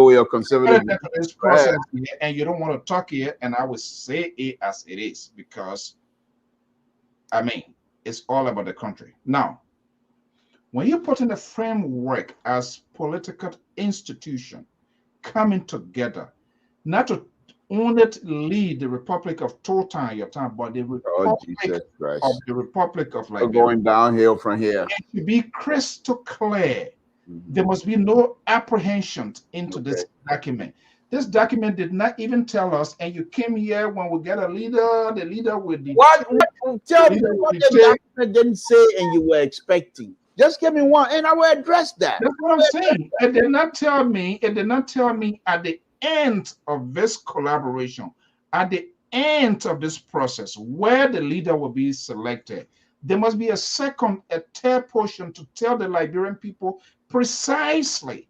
Speaker 3: We are conservative.
Speaker 2: To this process here, and you don't want to talk here, and I would say it as it is because, I mean, it's all about the country. Now, when you put in the framework as political institution coming together, not to only lead the Republic of Total your time, but the Republic of Liberia.
Speaker 3: Going downhill from here.
Speaker 2: And to be crystal clear, there must be no apprehension into this document. This document did not even tell us, and you came here when we get a leader, the leader will be.
Speaker 3: Tell me what the document didn't say and you were expecting. Just give me one, and I will address that.
Speaker 2: That's what I'm saying. It did not tell me at the end of this collaboration, at the end of this process, where the leader will be selected. There must be a third portion to tell the Liberian people precisely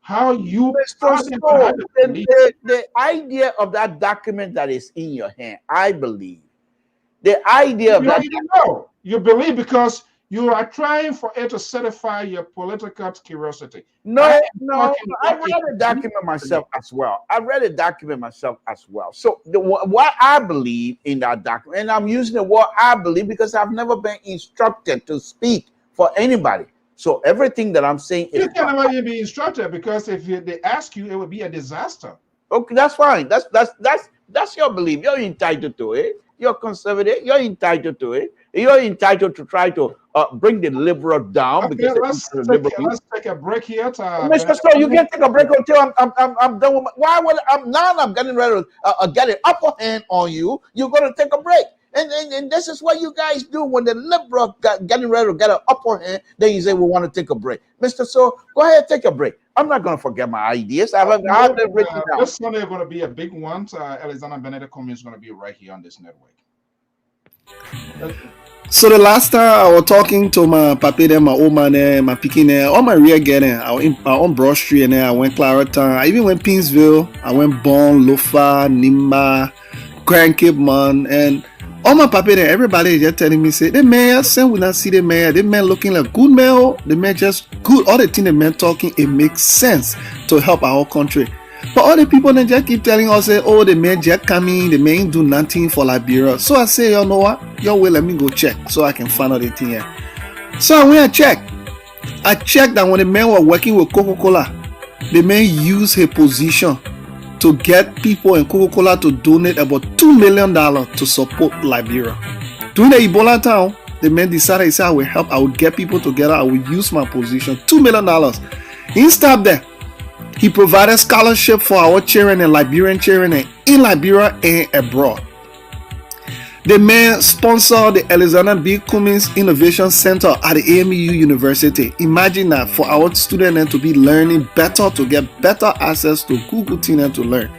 Speaker 2: how you
Speaker 3: the idea of that document that is in your hand, I believe. The idea of that.
Speaker 2: You believe because you are trying for it to satisfy your political curiosity.
Speaker 3: No, I read the document myself as well. So what I believe in that document, and I'm using the word I believe because I've never been instructed to speak for anybody. So everything that I'm saying is
Speaker 2: you can never be instructed because if they ask you, it would be a disaster.
Speaker 3: Okay, that's fine. That's your belief. You're entitled to it. You're conservative. You're entitled to it. You're entitled to try to bring the liberal down.
Speaker 2: Okay,
Speaker 3: because
Speaker 2: let's take a break here.
Speaker 3: Mr. So you can take a break until I'm done with why would I'm getting ready to get an upper hand on you. You're going to take a break. And this is what you guys do when the liberal getting ready to get an upper hand. Then you say we want to take a break, Mr. So go ahead, take a break. I'm not going to forget my ideas. I have them written down.
Speaker 2: This Sunday is going to be a big one. Alexander Benedict Cummings is going to be right here on this network.
Speaker 9: So the last time I was talking to my papi there, my old man there, my picking there, all my rear getting. I went on Broad Street and then I went Clarendon. I even went Pinsville. I went Bon, Lofa, Nimba, Grand Cape Man, and all my papi there, everybody just telling me, say, the mayor, same will not see the mayor. The man looking like good mayor. The man just good. All the things the man talking, it makes sense to help our country. But all the people then just keep telling us, say, oh, the man just coming, the man do nothing for Liberia. So I say, you know what? Yo, wait, let me go check so I can find out the thing here. So when I checked that when the man was working with Coca-Cola, the man used his position to get people in Coca-Cola to donate about $2 million to support Liberia. During the Ebola time, the man decided, he said, I will help, I will get people together, I will use my position, $2 million. He stopped there. He provided scholarship for our children and Liberian children in Liberia and abroad. The man sponsored the Alexander B. Cummings Innovation Center at the AMU University. Imagine that for our students to be learning better, to get better access to Google things to learn.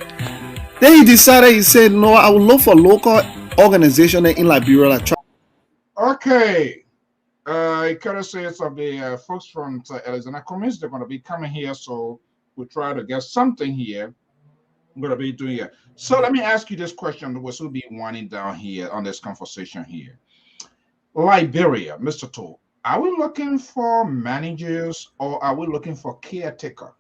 Speaker 9: Then he decided, he said, no, I will look for local organizations in Liberia.
Speaker 2: Okay. Courtesies of the folks from Alexander Cummings, they're going to be coming here, so we'll try to get something here. I'm going to be doing it. So let me ask you this question, which will be winding down here on this conversation here. Liberia, Mr. Toll, are we looking for managers or are we looking for caretaker?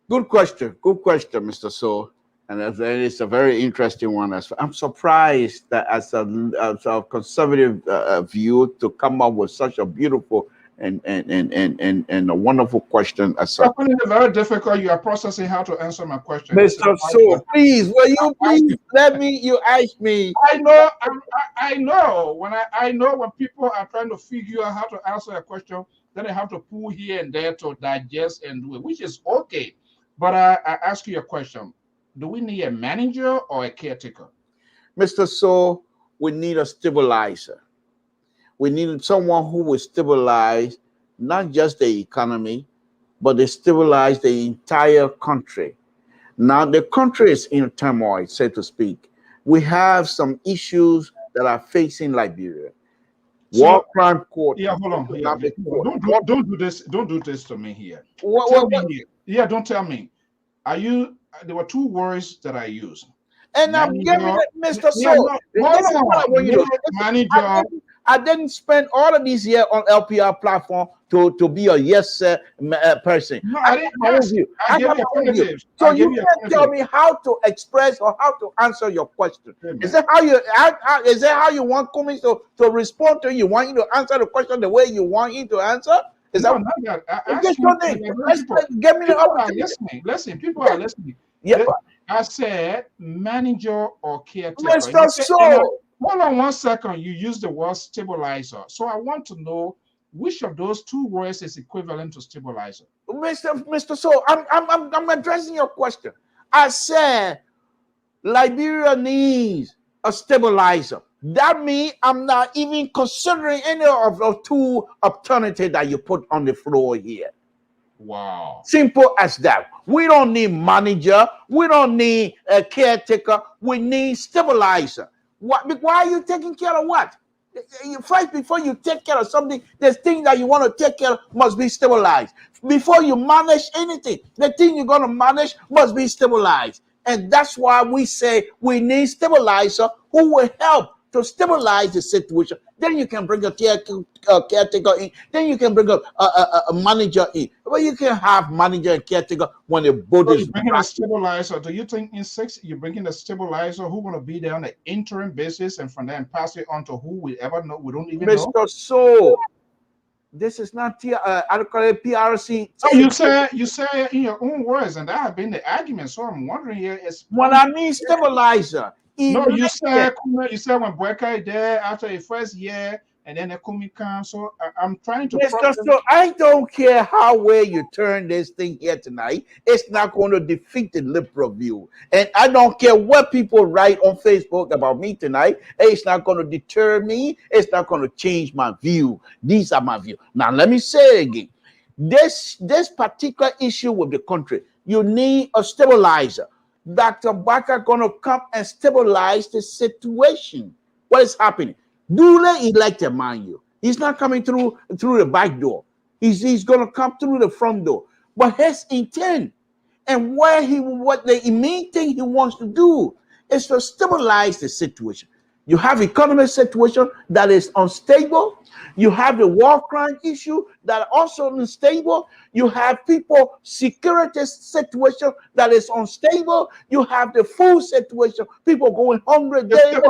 Speaker 3: Good question, Mr. So. And it's a very interesting one. I'm surprised that as a conservative view to come up with such a beautiful and a wonderful question. As
Speaker 2: I find it very difficult. You are processing how to answer my question,
Speaker 3: Mr. So. Please, will you please let me? You ask me.
Speaker 2: I know. I know when people are trying to figure out how to answer a question, then they have to pull here and there to digest and do it, which is okay. But I ask you a question. Do we need a manager or a caretaker?
Speaker 3: Mr. So, we need a stabilizer. We need someone who will stabilize not just the economy, but they stabilize the entire country. Now, the country is in turmoil, so to speak. We have some issues that are facing Liberia. War crime court.
Speaker 2: Yeah, hold on. Yeah, don't do this. Don't do this to me here. Yeah, don't tell me. Are you? There were two words that I used.
Speaker 3: And I'm giving it, Mr. So.
Speaker 2: Manager.
Speaker 3: I didn't spend all of these years on LPR platform to be a yes person.
Speaker 2: No, I didn't ask you. I gave you alternatives.
Speaker 3: So you can't tell me how to express or how to answer your question. Is that how you want Cummings to respond to you? Want you to answer the question the way you want him to answer? Is that give me the opportunity.
Speaker 2: Listen, people are listening.
Speaker 3: Yeah.
Speaker 2: I said manager or caretaker.
Speaker 3: Mr. So.
Speaker 2: Hold on 1 second. You used the word stabilizer. So I want to know which of those two words is equivalent to stabilizer.
Speaker 3: Mr. So, I'm addressing your question. I said Liberia needs a stabilizer. That means I'm not even considering any of the two alternatives that you put on the floor here.
Speaker 2: Wow.
Speaker 3: Simple as that. We don't need manager. We don't need a caretaker. We need stabilizer. Why are you taking care of what? You fight before you take care of something. The thing that you want to take care of must be stabilized. Before you manage anything, the thing you're going to manage must be stabilized. And that's why we say we need stabilizer who will help to stabilize the situation. Then you can bring a caretaker in. Then you can bring a manager in. But you can have manager and caretaker when the boat
Speaker 2: So
Speaker 3: is
Speaker 2: you're bringing a stabilizer. Do you think in 6 you're bringing a stabilizer who going to be there on an interim basis and from there pass it on to who we ever know? We don't even know.
Speaker 3: Mr. So, this is not I call it PRC.
Speaker 2: So you say in your own words, and that have been the argument. So I'm wondering here is
Speaker 3: when I mean stabilizer.
Speaker 2: No, you said when Bweka is there after the first year, and then the Kumi comes. So I'm trying to.
Speaker 3: Mr. So I don't care how well you turn this thing here tonight. It's not going to defeat the liberal view, and I don't care what people write on Facebook about me tonight. It's not going to deter me. It's not going to change my view. These are my views. Now let me say it again. This particular issue with the country, you need a stabilizer. Dr. Baka gonna come and stabilize the situation. What is happening? Dule elected, mind you. He's not coming through the back door. He's gonna come through the front door. But his intent and what the main thing he wants to do is to stabilize the situation. You have economic situation that is unstable. You have the war crime issue that also unstable. You have people security situation that is unstable. You have the food situation, people going hungry. Hey,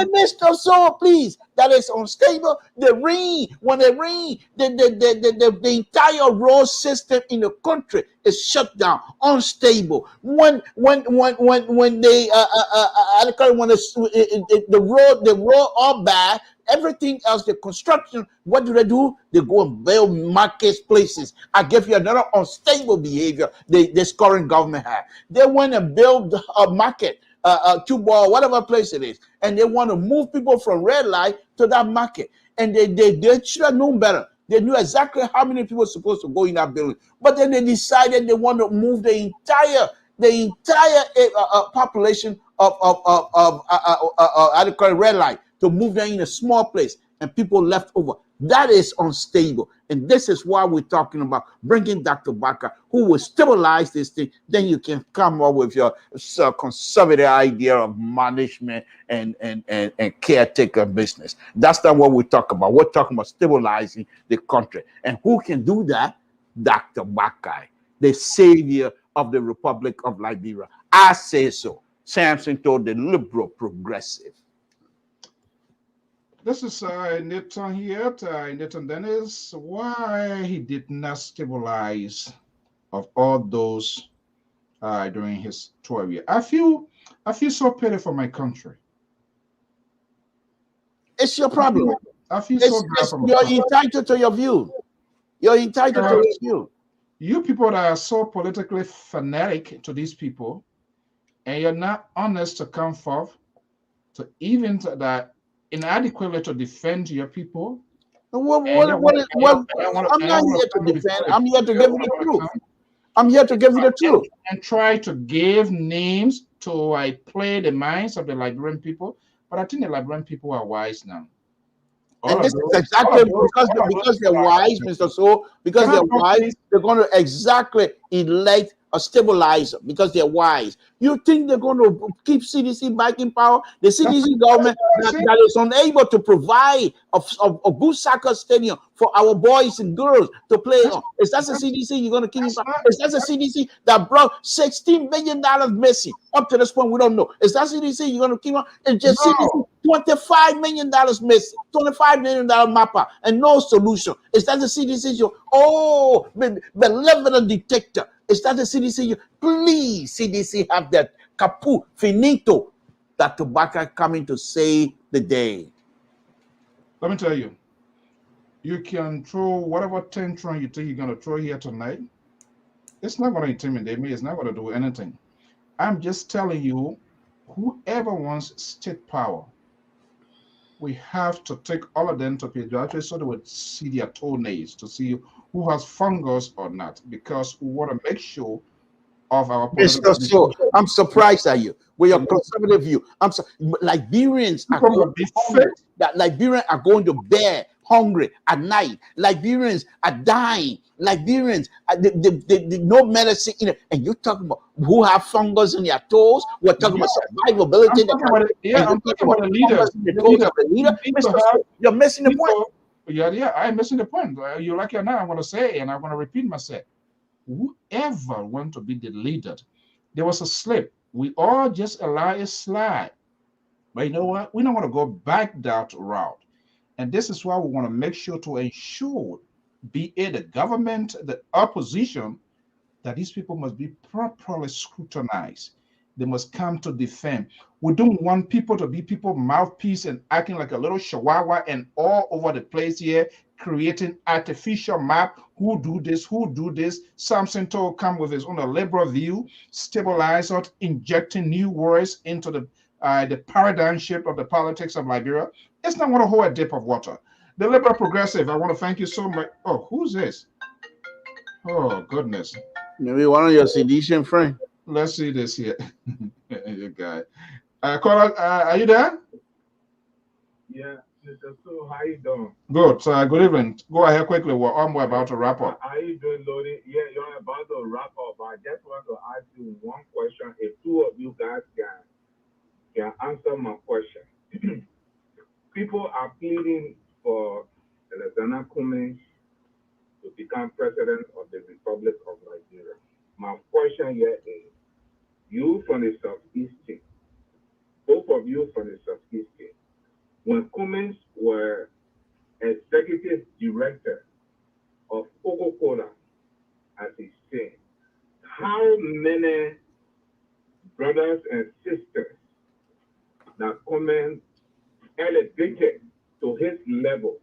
Speaker 3: Mr. So please, that is unstable. The rain, when it rain, the entire road system in the country is shut down, unstable. When they the road all bad, everything else, the construction, what do? They go and build marketplaces. I give you another unstable behavior this current government has. They want to build a market, Cuba, whatever place it is, and they want to move people from red light to that market. And they should have known better. They knew exactly how many people were supposed to go in that building. But then they decided they want to move the entire population of red light to move them in a small place, and people left over. That is unstable. And this is why we're talking about bringing Dr. Baka, who will stabilize this thing. Then you can come up with your conservative idea of management and caretaker business. That's not what we talk about. We're talking about stabilizing the country. And who can do that? Dr. Baka, the savior of the Republic of Liberia. I say so. Samson told the liberal progressive.
Speaker 2: This is Nathan here, Nathan Dennis. Why he did not stabilize of all those during his 12 years. I feel so pity for my country.
Speaker 3: It's your problem.
Speaker 2: I feel so bad for my
Speaker 3: You're
Speaker 2: country.
Speaker 3: entitled to your view. You're entitled to your view.
Speaker 2: You people that are so politically fanatic to these people, and you're not honest to come forth to even that inadequately to defend your people.
Speaker 3: I'm not here to defend. I'm here to give you the truth. I'm here to give you the truth.
Speaker 2: And try to give names to play the minds of the Liberian people. But I think the Liberian people are wise now.
Speaker 3: And this is exactly because they're wise, Mr. So, because they're wise, they're going to exactly elect a stabilizer because they're wise. You think they're going to keep CDC back in power? The CDC government that is unable to provide a good soccer stadium for our boys and girls to play on. Is that the CDC you're going to keep in power? Is that the CDC that brought $16 million missing? Up to this point, we don't know. Is that CDC you're going to keep on? It's just CDC. $25 million missing, $25 million mapper, and no solution. Is that the CDC? Oh, benevolent detector. Is that the CDC? Please, CDC, have that caput finito that tobacco coming to save the day.
Speaker 2: Let me tell you, you can throw whatever tantrum you think you're going to throw here tonight. It's not going to intimidate me. It's not going to do anything. I'm just telling you, whoever wants state power, we have to take all of them to pediatrics so they would see their toenails to see who has fungus or not, because we want to make sure of our
Speaker 3: Mr.
Speaker 2: political
Speaker 3: So,
Speaker 2: decision.
Speaker 3: I'm surprised at you with your conservative view. Liberians are
Speaker 2: People will
Speaker 3: going
Speaker 2: be
Speaker 3: hungry.
Speaker 2: fit.
Speaker 3: That Liberians are going to bed hungry at night. Liberians are dying. Liberians, they no medicine in it. And you're talking about who have fungus in their toes. We're talking about survivability.
Speaker 2: I'm talking about the leaders.
Speaker 3: Fungus in the toes of the leader. Mr. So, you're missing the point.
Speaker 2: Yeah, I'm missing the point. You like it now, I'm going to say, and I'm going to repeat myself. Whoever want to be the leader, there was a slip. We all just allow it slide. But you know what? We don't want to go back that route. And this is why we want to make sure to ensure, be it the government, the opposition, that these people must be properly scrutinized. They must come to defend. We don't want people to be people mouthpiece and acting like a little chihuahua and all over the place here, creating artificial map. Who do this? Samson told come with his own liberal view, stabilize it, injecting new words into the paradigm shift of the politics of Liberia. It's not going to hold a dip of water. The liberal progressive, I want to thank you so much. Oh, who's this? Oh, goodness.
Speaker 3: Maybe one of your seditious friends.
Speaker 2: Let's see this here. You guy. Caller, are you there?
Speaker 10: Yeah, Mr. So, how you doing?
Speaker 2: Good. Good evening. Go ahead quickly. We're about to wrap up.
Speaker 10: How you doing, Lodi? Yeah, you're about to wrap up. I just want to ask you one question. If two of you guys can answer my question. People are pleading for Alexander Cummings to become president of the Republic of Nigeria. My question here is, you from the Southeast, both of you from the Southeast, when Cummings were executive director of Coca-Cola, as he said, how many brothers and sisters that Cummings elevated to his level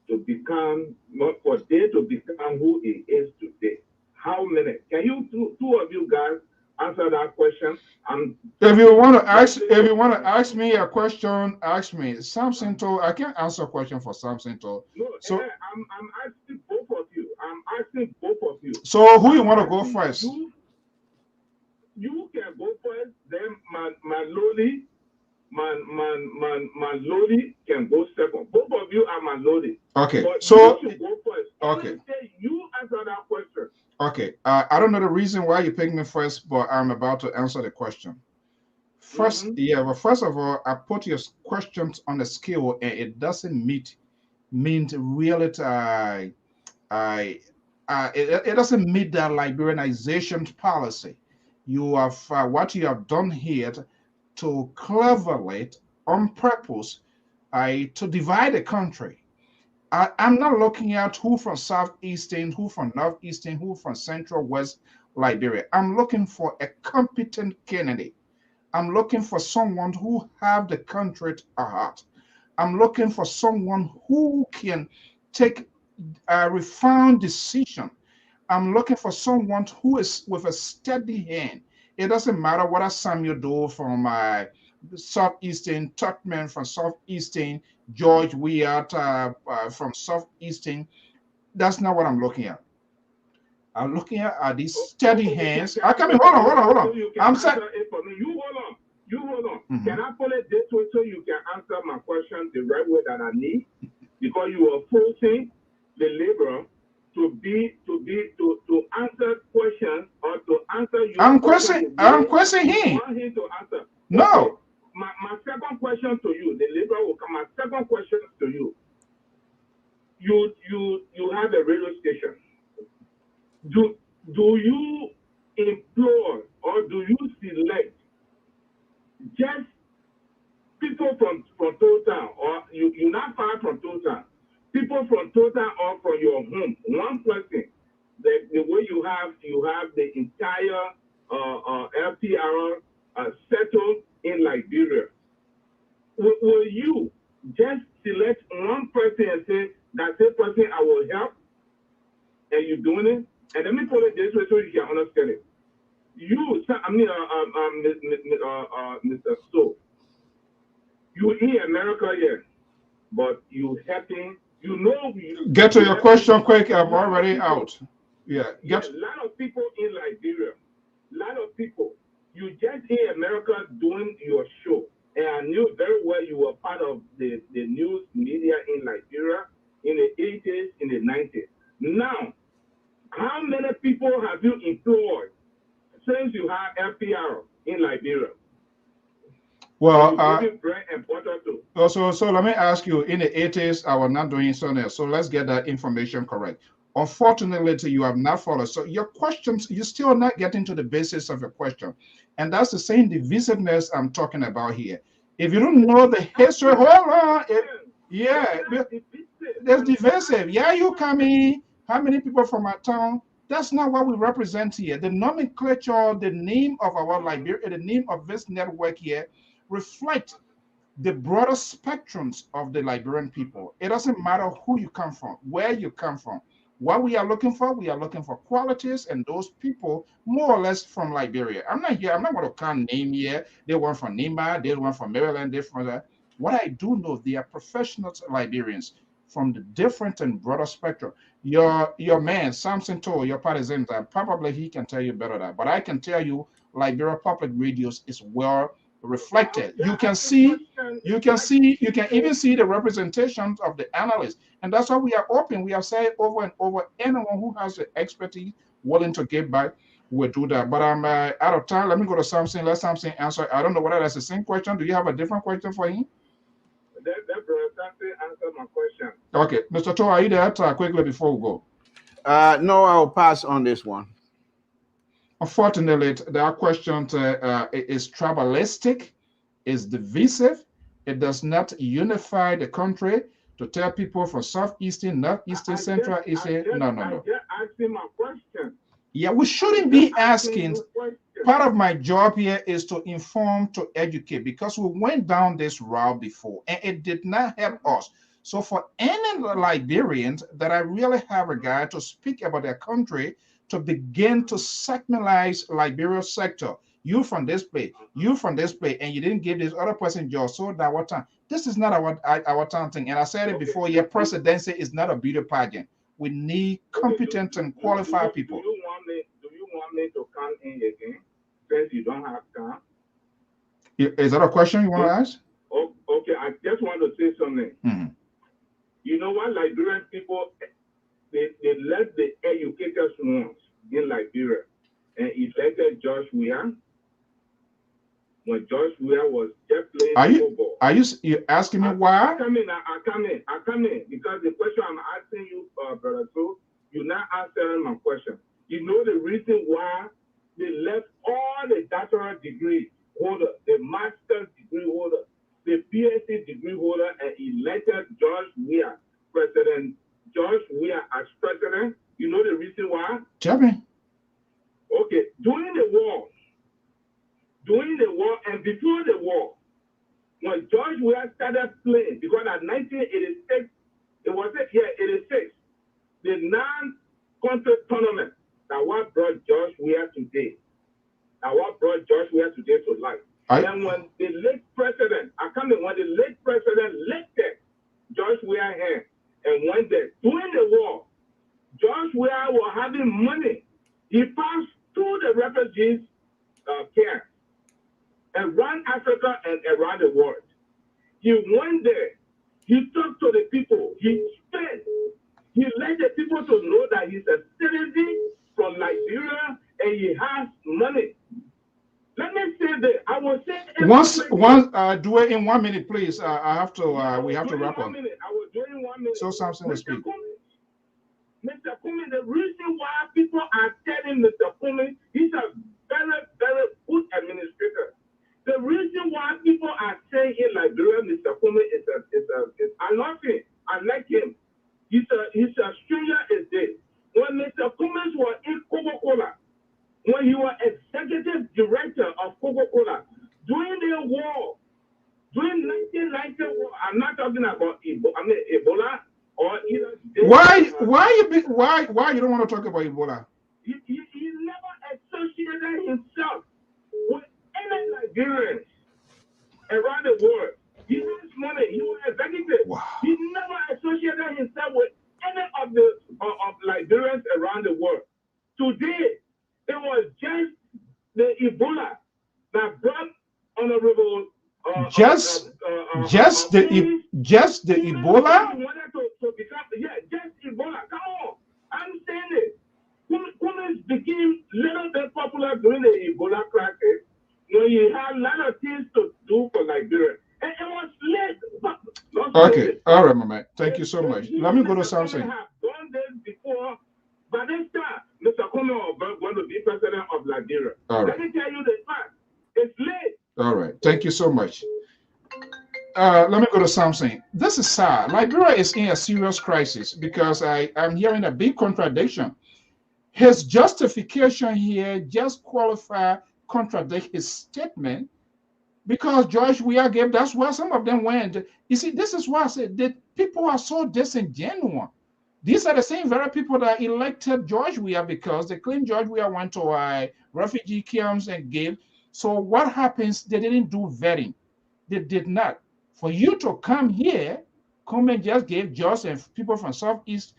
Speaker 10: to become, not for they to become who he is today? How many? Can you two of you guys answer that question?
Speaker 2: If you want to ask me a question, ask me. Samson told I can't answer a question for Samson told.
Speaker 10: No, so I'm asking both of you. I'm asking both of you.
Speaker 2: So who you want to go first?
Speaker 10: You can go first. Then my lowly can go second. Both of you are my lowly.
Speaker 2: Okay,
Speaker 10: but
Speaker 2: so
Speaker 10: you should go first.
Speaker 2: Okay.
Speaker 10: You answer that question.
Speaker 2: Okay, I don't know the reason why you picked me first, but I'm about to answer the question. First, well, first of all, I put your questions on a scale, and it doesn't mean reality. It doesn't meet the Liberianization policy. You have what you have done here to cleverly, on purpose, to divide the country. I'm not looking at who from Southeastern, who from Northeastern, who from Central West Liberia. I'm looking for a competent candidate. I'm looking for someone who have the country at heart. I'm looking for someone who can take a refined decision. I'm looking for someone who is with a steady hand. It doesn't matter what Samuel do from Southeastern, Tubman from Southeastern, George Weird from Southeastern. That's not what I'm looking at. I'm looking at these steady hands. I come in. Hold on. I'm saying.
Speaker 10: You hold on. Can I put it this way so you can answer my question the right way that I need? Because you are forcing the liberal to answer questions or to answer your
Speaker 2: I'm questioning him.
Speaker 10: Want him to answer.
Speaker 2: No.
Speaker 10: Okay. My second question to you, the liberal will come. My second question to you. You have a radio station. Do you employ or do you select just people from Total, or you're not far from Total, people from Total or from your home, one person, the way you have the entire LPR settled in Liberia. Will you just select one person and say, that's a person I will help, and you're doing it? And let me put it this way so you can understand it. Mr. So, you in America, yeah, but you helping,
Speaker 2: Get to your question quick. I'm already out. Yeah.
Speaker 10: A lot of people in Liberia, a lot in America doing your show, and I knew very well you were part of the news media in Liberia in the 80s, in the 90s. Now, how many people have you employed since you had LPR in Liberia?
Speaker 2: Well,
Speaker 10: bread and butter too.
Speaker 2: So let me ask you, in the 80s, I was not doing something else. So let's get that information correct. Unfortunately, you have not followed. So your questions, you're still not getting to the basis of your question. And that's the same divisiveness I'm talking about here. If you don't know the history, hold on. There's divisive. Yeah, you coming. How many people from our town? That's not what we represent here. The nomenclature, the name of our Liberia, the name of this network here reflect the broader spectrums of the Liberian people. It doesn't matter who you come from, where you come from. What we are looking for qualities and those people more or less from Liberia. I'm not going to count name here. They weren't from Nima, they weren't from Maryland, they're from that. What I do know, they are professional Liberians from the different and broader spectrum. Your man, Samson Toll, your partisan, probably he can tell you better that. But I can tell you, Liberia Public Radios is well reflected. You can even see the representations of the analysts, and that's why we are open. We have said over and over, anyone who has the expertise willing to give back will do that. But I'm out of time. Let me go to Samson. Let Samson answer. I don't know whether that's the same question. Do you have a different question for him?
Speaker 10: That Samson answered my question.
Speaker 2: Okay, Mr. Toh, are you there? Quickly before we go.
Speaker 3: No, I'll pass on this one.
Speaker 2: Unfortunately, that question is tribalistic, is divisive. It does not unify the country to tell people from Southeastern, Northeastern, Central Eastern. No.
Speaker 10: You're asking my question.
Speaker 2: Yeah, we shouldn't be asking. Part of my job here is to inform, to educate, because we went down this route before and it did not help us. So for any Liberians that I really have a guy to speak about their country, to begin to segmentalize Liberia sector, you from this place, you from this place, and you didn't give this other person job. So that what time? This is not our time thing. And I said it before, your presidency is not a beauty pageant. We need competent and qualified people.
Speaker 10: Do you want me to come in again since you don't have time?
Speaker 2: Is that a question you want to ask?
Speaker 10: Okay, I just want to say something.
Speaker 2: Mm-hmm.
Speaker 10: You know what, Liberian people, they let the educators want in Liberia and elected Josh Weah when Josh Weah was just playing football.
Speaker 2: Are you asking me why?
Speaker 10: I come in because the question I'm asking you, Brother Joe, you're not answering my question. You know the reason why they left all the doctoral degree holder, the master's degree holder, the PhD degree holder, and elected George Weah, President George Weah as president. You know the reason why?
Speaker 2: Tell me.
Speaker 10: Okay, during the war and before the war, when George Weah started playing, because at 1986, it was 86, the non-country tournament that what brought George Weah today, to life. And when the late president, lifted George Weah hand and went there during the war, George Weah was having money. He passed through the refugees camp around Africa and around the world. He went there. He talked to the people. He spent. He let the people to know that he's a citizen from Liberia and he has money. Let me say that I will say
Speaker 2: do it in 1 minute, please. I have to. We have to wrap up.
Speaker 10: I will do it in 1 minute.
Speaker 2: So Samson will speak.
Speaker 10: Mr. Kumi, the reason why people are telling Mr. Kumi he's a very, very good administrator. The reason why people are saying in Liberia, Mr. Kumi is I love him. I like him. He's a stranger is this. When Mr. Kumi was in Coca-Cola, when he was executive director of Coca-Cola, during the war, during 1990 war, I'm not talking about Ebola or either.
Speaker 2: Why you don't want to talk about Ebola?
Speaker 10: He never associated himself with any Nigerians around the world. He has money. He was executive.
Speaker 2: Wow.
Speaker 10: He never associated himself with any of the Liberians around the world. Today, it was just the Ebola that black honorable
Speaker 2: just the Ebola.
Speaker 10: Just Ebola. Come on, I'm saying it. Kumis became little bit popular during the Ebola crisis. You know, you had a lot of things to do for Liberia, and it was late.
Speaker 2: Okay, all right, my man. Thank you so much. Let me go to something.
Speaker 10: Have done this before, but this time, Mr. Kono going to be president of Liberia.
Speaker 2: All right.
Speaker 10: Let me tell you the fact. It's late.
Speaker 2: All right. Thank you so much. Let me go to something. This is sad. Liberia is in a serious crisis because I'm hearing a big contradiction. His justification here just contradict his statement because George Weah gave. That's why some of them went. You see, this is why I said that people are so disingenuous. These are the same very people that elected George Weah because they claim George Weah went to refugee camps and gave. So what happens? They didn't do vetting. They did not. For you to come here, come and just give George and people from Southeast.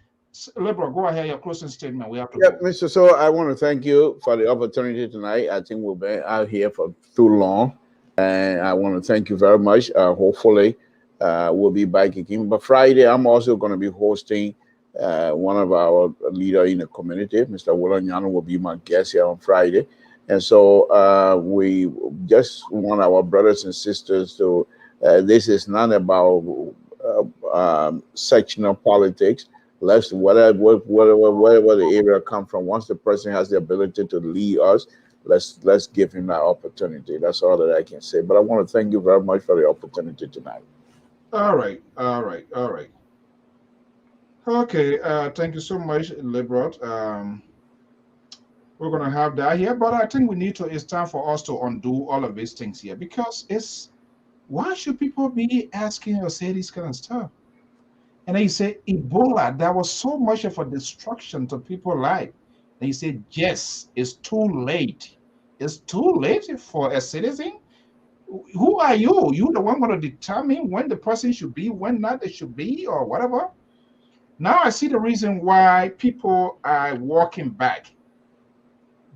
Speaker 2: Liberal, go ahead, your closing statement. We have to go.
Speaker 3: Mr. So I want to thank you for the opportunity tonight. I think we've been out here for too long, and I want to thank you very much. Hopefully, we'll be back again. But Friday, I'm also going to be hosting one of our leaders in the community. Mr. Willanyano will be my guest here on Friday. And so we just want our brothers and sisters to, this is not about sectional politics. Let's whatever the area come from. Once the person has the ability to lead us, let's give him that opportunity. That's all that I can say. But I want to thank you very much for the opportunity tonight.
Speaker 2: All right. Okay. Thank you so much, Liberal. We're gonna have that here, but I think it's time for us to undo all of these things here because why should people be asking or say this kind of stuff? And then you say Ebola, that was so much of a destruction to people's life. And you say, yes, it's too late. It's too late for a citizen. Who are you? You the one going to determine when the person should be, when not it should be, or whatever. Now I see the reason why people are walking back.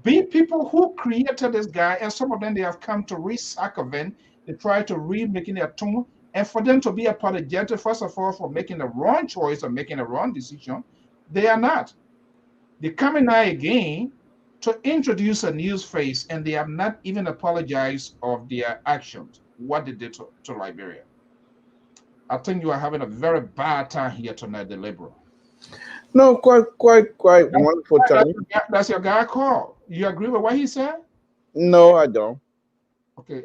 Speaker 2: Be people who created this guy, and some of them they have come to re-circumvent. They try to remake their tune. And for them to be apologetic, first of all, for making the wrong choice or making the wrong decision, they are not. They're coming now again to introduce a new face, and they have not even apologized of their actions, what they did to Liberia. I think you are having a very bad time here tonight, the Liberal.
Speaker 3: No, quite wonderful time.
Speaker 2: That's your guy call. You agree with what he said?
Speaker 3: No, I don't.
Speaker 2: Okay,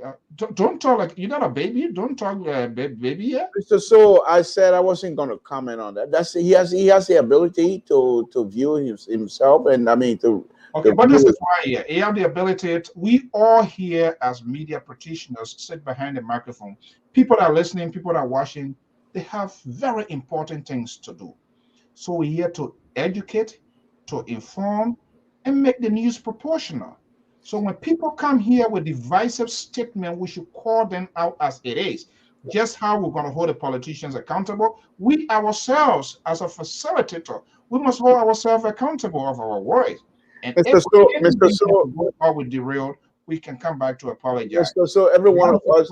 Speaker 2: don't talk like you're not a baby. Don't talk baby yet.
Speaker 3: Mr. So I said I wasn't going to comment on that. He has the ability to view himself, and I mean to.
Speaker 2: Okay, but this is why he have the ability. We all here as media practitioners sit behind the microphone. People that are listening, people that are watching, they have very important things to do. So we're here to educate, to inform, and make the news proportional. So when people come here with divisive statement, we should call them out as it is. Just how we're going to hold the politicians accountable. We ourselves, as a facilitator, we must hold ourselves accountable of our words. And
Speaker 3: Mr. So,
Speaker 2: or we derailed, we can come back to apologize.
Speaker 3: So every one of us,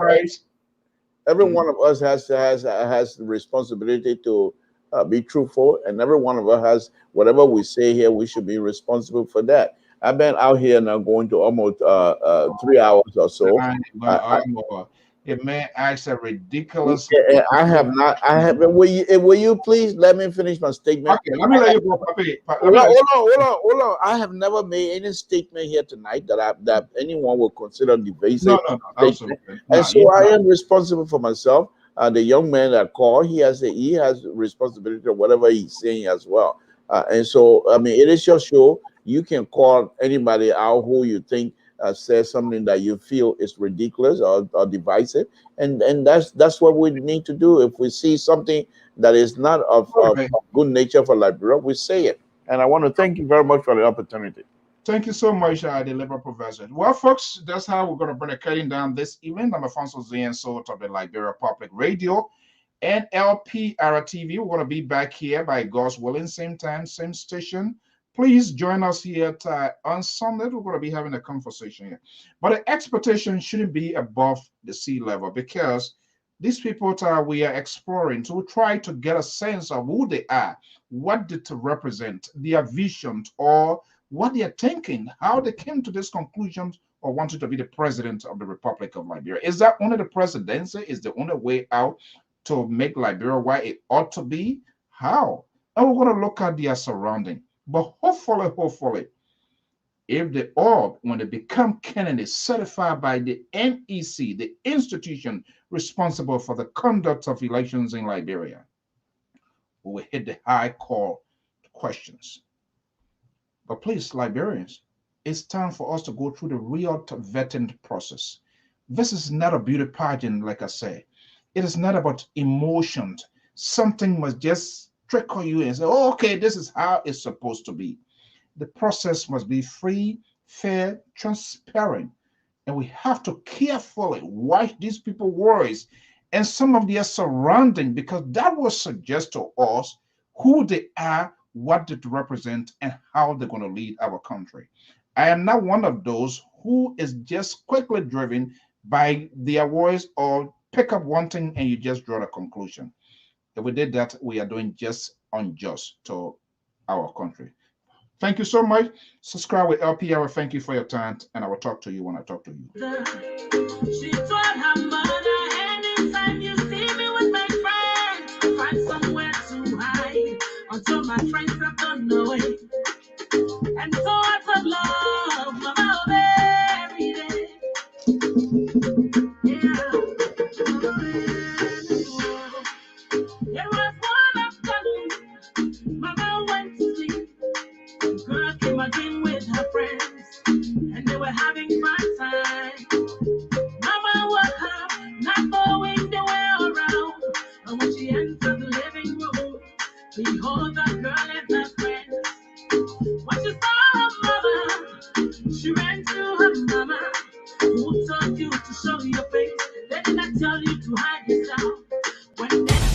Speaker 3: one of us has the responsibility to be truthful, and every one of us has whatever we say here. We should be responsible for that. I've been out here now going to almost 3 hours or so.
Speaker 2: A man asks a ridiculous.
Speaker 3: I have not. I have. Will you please let me finish my statement?
Speaker 2: Okay, let me let you go, Papi.
Speaker 3: Hold on. I have never made any statement here tonight that anyone will consider divisive.
Speaker 2: No, absolutely.
Speaker 3: And so I am responsible for myself. The young man that called, he has responsibility of whatever he's saying as well. And so I mean, it is your show. You can call anybody out who you think says something that you feel is ridiculous or divisive, and that's what we need to do. If we see something that is not of good nature for Liberia, we say it. And I want to thank you very much for the opportunity.
Speaker 2: Thank you so much, the Liberal Professor. Well, folks, that's how we're going to bring the curtain down this evening. I'm Alfonso Zian Soto of the Liberia Public Radio and Lpr-Tv. We're going to be back here by God's willing, same time, same station, Please join us here on Sunday. We're going to be having a conversation here. But the expectation shouldn't be above the sea level, because these people we are exploring to try to get a sense of who they are, what they represent, their vision, or what they are thinking, how they came to this conclusion or wanted to be the president of the Republic of Liberia. Is that only the presidency? Is the only way out to make Liberia what it ought to be? How? And we're going to look at their surrounding. But hopefully, if they all, when they become candidates certified by the NEC, the institution responsible for the conduct of elections in Liberia, we will hit the high call questions. But please, Liberians, it's time for us to go through the real vetting process. This is not a beauty pageant, like I say. It is not about emotions. Something must just trickle you and say, oh, okay, this is how it's supposed to be. The process must be free, fair, transparent. And we have to carefully watch these people's words and some of their surrounding, because that will suggest to us who they are, what they represent, and how they're going to lead our country. I am not one of those who is just quickly driven by their words or pick up one thing and you just draw a conclusion. If we did that, we are doing just unjust to our country. Thank you so much. Subscribe with Lpr. Thank you for your time, and I will talk to you when I talk to you.
Speaker 1: She told her mother, anytime you see me with my friends, find somewhere to hide until my friends have gone away. And so I took love, mama, every day. Yeah. It was one afternoon, mama went to sleep. Girl came again with her friends, and they were having fun time. Mama woke up, not knowing the way around. And when she entered the living room, behold, the girl and her friends. When she saw her mother, she ran to her mama. Who told you to show your face? They did not tell you to hide yourself. When they